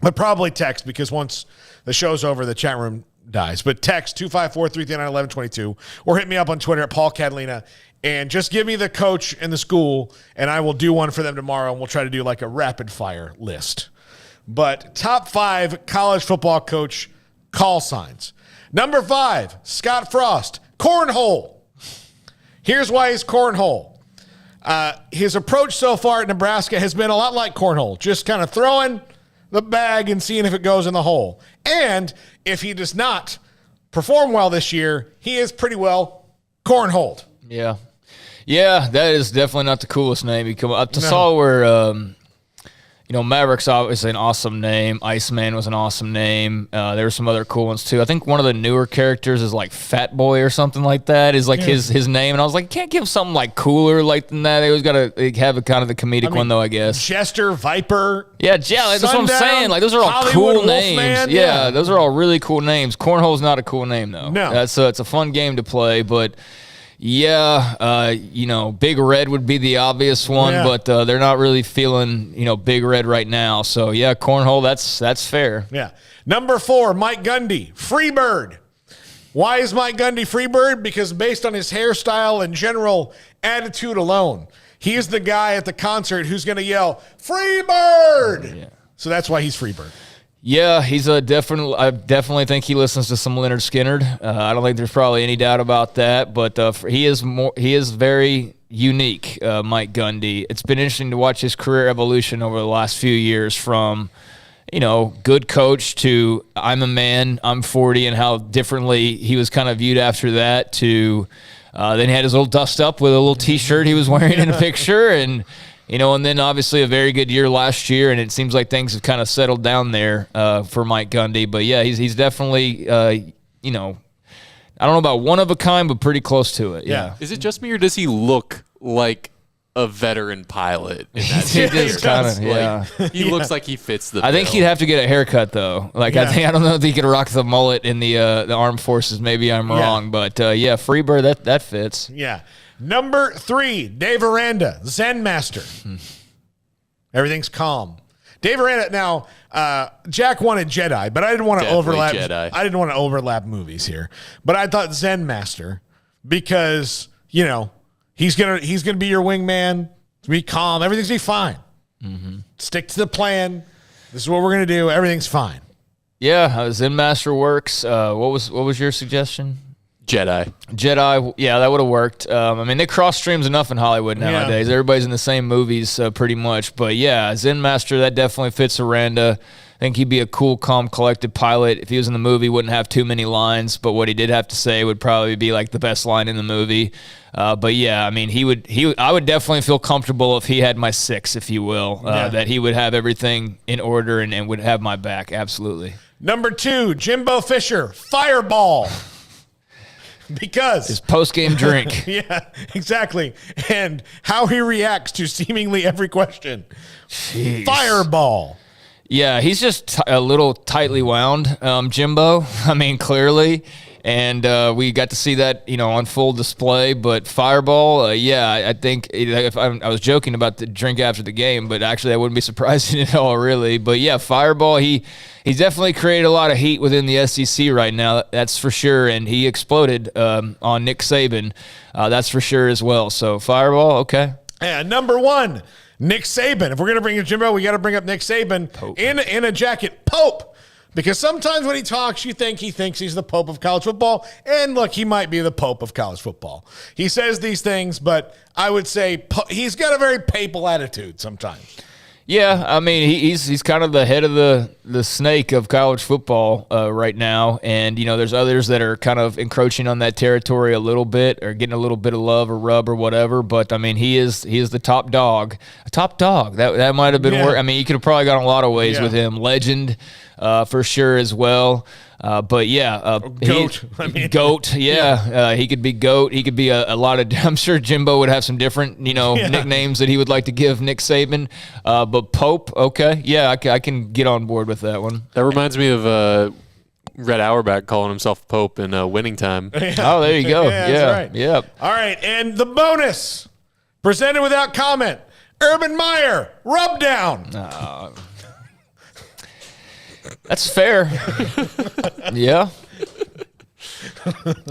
Speaker 5: But probably text, because once the show's over, the chat room dies. But text 254-339-1122 or hit me up on Twitter at Paul Catalina and just give me the coach and the school, and I will do one for them tomorrow, and we'll try to do like a rapid-fire list. But top 5 college football coach call signs. Number 5, Scott Frost, cornhole. Here's why he's cornhole. His approach so far at Nebraska has been a lot like cornhole, just kind of throwing the bag and seeing if it goes in the hole. And if he does not perform well this year, he is pretty well cornholed.
Speaker 6: Yeah. Yeah, that is definitely not the coolest name. I saw where, Maverick's obviously an awesome name. Iceman was an awesome name. There were some other cool ones, too. I think one of the newer characters is like Fat Boy or something like that is like his name. And I was like, can't give something like cooler like than that. They always got to have a kind of the comedic one, though, I guess.
Speaker 5: Chester, Viper.
Speaker 6: Yeah, that's what I'm saying. Like, those are all
Speaker 5: Hollywood
Speaker 6: cool names.
Speaker 5: Wolfman,
Speaker 6: yeah, those are all really cool names. Cornhole's not a cool name, though.
Speaker 5: No.
Speaker 6: It's a fun game to play, but... Yeah, Big Red would be the obvious one, but they're not really feeling, Big Red right now. So, yeah, cornhole, that's fair.
Speaker 5: Yeah. Number 4, Mike Gundy, Freebird. Why is Mike Gundy Freebird? Because based on his hairstyle and general attitude alone, he is the guy at the concert who's going to yell, Freebird! Yeah. So that's why he's Freebird.
Speaker 6: Yeah, he's I definitely think he listens to some Leonard Skinner. I don't think there's probably any doubt about that. But he is very unique, Mike Gundy. It's been interesting to watch his career evolution over the last few years from, good coach to I'm a man, I'm 40, and how differently he was kind of viewed after that to then he had his little dust up with a little T-shirt he was wearing in a picture, and then obviously a very good year last year, and it seems like things have kind of settled down there for Mike Gundy. But, yeah, he's definitely, I don't know about one of a kind, but pretty close to it. Yeah.
Speaker 9: Is it just me, or does he look like a veteran pilot? In that
Speaker 6: he does kind of, yeah.
Speaker 9: He looks like he fits the bill.
Speaker 6: I think he'd have to get a haircut, though. I don't know if he could rock the mullet in the armed forces. Maybe I'm wrong. But, Freebird, that fits.
Speaker 5: Yeah. Number 3, Dave Aranda, Zen Master. Everything's calm. Dave Aranda. Now, Jack wanted Jedi, but I didn't want to overlap.
Speaker 9: Jedi.
Speaker 5: I didn't want to overlap movies here, but I thought Zen Master because he's gonna be your wingman. Be calm. Everything's gonna be fine. Mm-hmm. Stick to the plan. This is what we're gonna do. Everything's fine.
Speaker 6: Yeah, Zen Master works. What was your suggestion?
Speaker 9: Jedi,
Speaker 6: yeah, that would have worked. They cross streams enough in Hollywood nowadays. Yeah. Everybody's in the same movies pretty much. But, yeah, Zen Master, that definitely fits Aranda. I think he'd be a cool, calm, collected pilot. If he was in the movie, he wouldn't have too many lines. But what he did have to say would probably be, like, the best line in the movie. But, yeah, I would definitely feel comfortable if he had my 6, if you will, that he would have everything in order and would have my back. Absolutely.
Speaker 5: Number 2, Jimbo Fisher, Fireball. Because
Speaker 6: his post-game drink.
Speaker 5: Yeah, exactly. And how he reacts to seemingly every question.
Speaker 6: Jeez.
Speaker 5: Fireball.
Speaker 6: Yeah, he's just a little tightly wound, Jimbo. Clearly. And we got to see that, on full display. But Fireball, I think if I was joking about the drink after the game, but actually I wouldn't be surprising at all, really. But, yeah, Fireball, he's definitely created a lot of heat within the SEC right now, that's for sure. And he exploded on Nick Saban, that's for sure as well. So, Fireball, okay.
Speaker 5: And number 1, Nick Saban. If we're going to bring in Jimbo, we got to bring up Nick Saban in a jacket. Pope. Because sometimes when he talks, you think he thinks he's the Pope of college football. And look, he might be the Pope of college football. He says these things, but I would say he's got a very papal attitude sometimes.
Speaker 6: Yeah, I mean, he's kind of the head of the snake of college football right now, and there's others that are kind of encroaching on that territory a little bit, or getting a little bit of love or rub or whatever. But I mean, he is the top dog. A top dog. That might have been worse. I mean, you could have probably gone a lot of ways with him. Legend, for sure as well. But yeah,
Speaker 5: goat.
Speaker 6: Goat. Yeah, he could be goat. He could be a lot of. I'm sure Jimbo would have some different, nicknames that he would like to give Nick Saban. But Pope, okay, yeah, I can get on board with that one.
Speaker 9: That reminds me of Red Auerbach calling himself Pope in Winning Time.
Speaker 6: Yeah. Oh, there you go.
Speaker 5: Yeah, that's right.
Speaker 6: Yep.
Speaker 5: All right, and the bonus presented without comment. Urban Meyer rub down.
Speaker 6: That's fair. Yeah.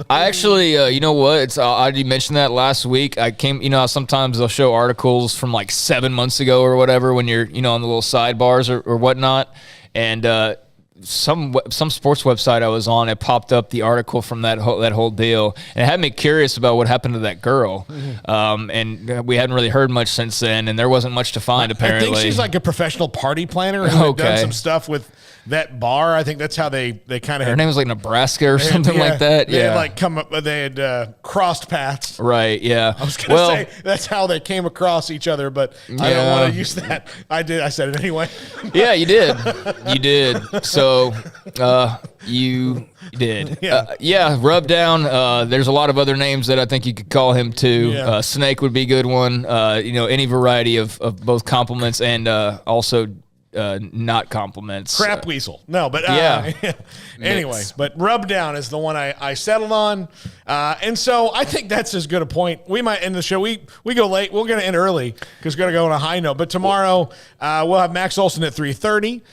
Speaker 6: I actually, you know what? I already mentioned that last week. I came, sometimes they'll show articles from like 7 months ago or whatever when you're, on the little sidebars or whatnot. And some sports website I was on, it popped up the article from that whole deal, and it had me curious about what happened to that girl. And we hadn't really heard much since then, and there wasn't much to find apparently.
Speaker 5: I think she's like a professional party planner who had done some stuff with that bar. I think that's how they kind of.
Speaker 6: Her name was like Nebraska or something like that.
Speaker 5: They had like come up. They had crossed paths.
Speaker 6: Right. Yeah.
Speaker 5: I was gonna say that's how they came across each other, but I don't want to use that. I did. I said it anyway.
Speaker 6: Yeah, you did. You did. So you did. Yeah. Rub down. There's a lot of other names that I think you could call him too.
Speaker 5: Yeah.
Speaker 6: Snake would be a good one. Any variety of both compliments and also. Not compliments.
Speaker 5: Crap weasel. No, but anyway, but rub down is the one I settled on. And so I think that's as good a point. We might end the show. We go late. We're going to end early because we're going to go on a high note. But tomorrow we'll have Max Olson at 3:30.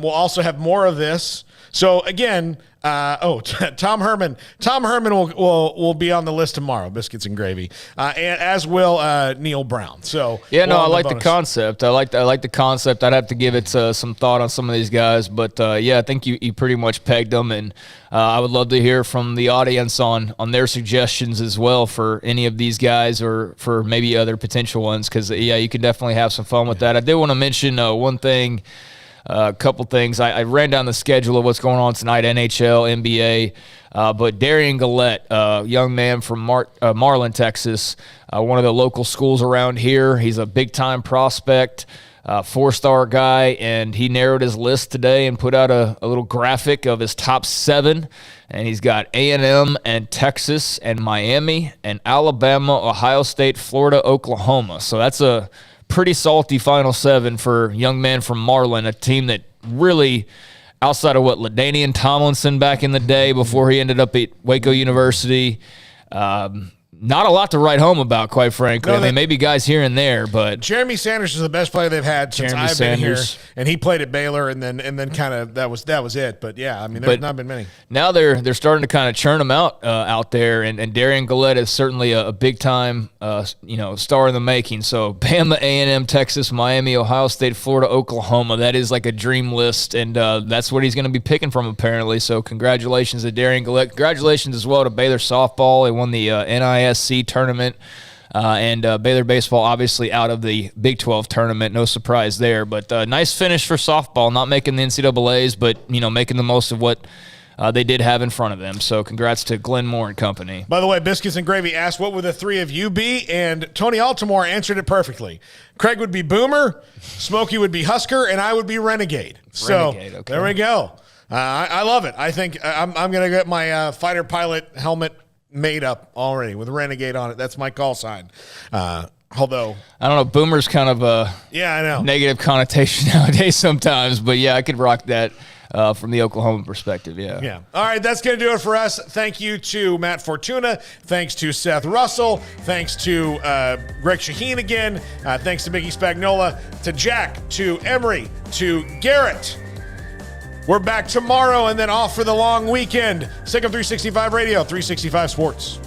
Speaker 5: We'll also have more of this. So again, Tom Herman. Tom Herman will be on the list tomorrow. Biscuits and gravy, and as will Neil Brown. So
Speaker 6: I like the concept. I like the concept. I'd have to give it some thought on some of these guys, but I think you pretty much pegged them, and I would love to hear from the audience on their suggestions as well for any of these guys or for maybe other potential ones. Because you can definitely have some fun with that. I did want to mention one thing. A couple things. I ran down the schedule of what's going on tonight, NHL, NBA, but Darian Gillette, a young man from Marlin, Texas, one of the local schools around here. He's a big-time prospect, 4-star guy, and he narrowed his list today and put out a little graphic of his top 7, and he's got A&M and Texas and Miami and Alabama, Ohio State, Florida, Oklahoma. So that's a pretty salty final 7 for young man from Marlin, a team that really, outside of LaDainian Tomlinson back in the day before he ended up at Waco University, not a lot to write home about, quite frankly. I mean, maybe guys here and there, but
Speaker 5: Jeremy Sanders is the best player they've had since I've been here, and he played at Baylor, and then kind of that was it. But yeah, I mean, there's not been many.
Speaker 6: Now they're starting to kind of churn them out there, and Darian Gillette is certainly a big time star in the making. So Bama, A&M, Texas, Miami, Ohio State, Florida, Oklahoma. That is like a dream list, and that's what he's going to be picking from apparently. So congratulations to Darian Gillette. Congratulations as well to Baylor softball. They won the NIL tournament, and Baylor baseball obviously out of the Big 12 tournament. No surprise there, but nice finish for softball, not making the NCAAs, but making the most of what they did have in front of them. So congrats to Glenn Moore and company.
Speaker 5: By the way, Biscuits and Gravy asked, what would the three of you be? And Tony Altamore answered it perfecly. Craig would be Boomer, Smokey would be Husker, and I would be Renegade.
Speaker 6: Okay.
Speaker 5: There we go. I love it. I think I'm going to get my fighter pilot helmet made up already with Renegade on it. That's my call sign. Although
Speaker 6: I don't know, Boomer's kind of a
Speaker 5: I know
Speaker 6: negative connotation nowadays sometimes, but I could rock that from the Oklahoma perspective.
Speaker 5: Yeah. All right, that's going to do it for us. Thank you to Matt Fortuna. Thanks to Seth Russell. Thanks to Greg Shaheen again. Thanks to Mickey Spagnola, to Jack, to Emery, to Garrett. We're back tomorrow and then off for the long weekend. Sick of 365 Radio, 365 Sports.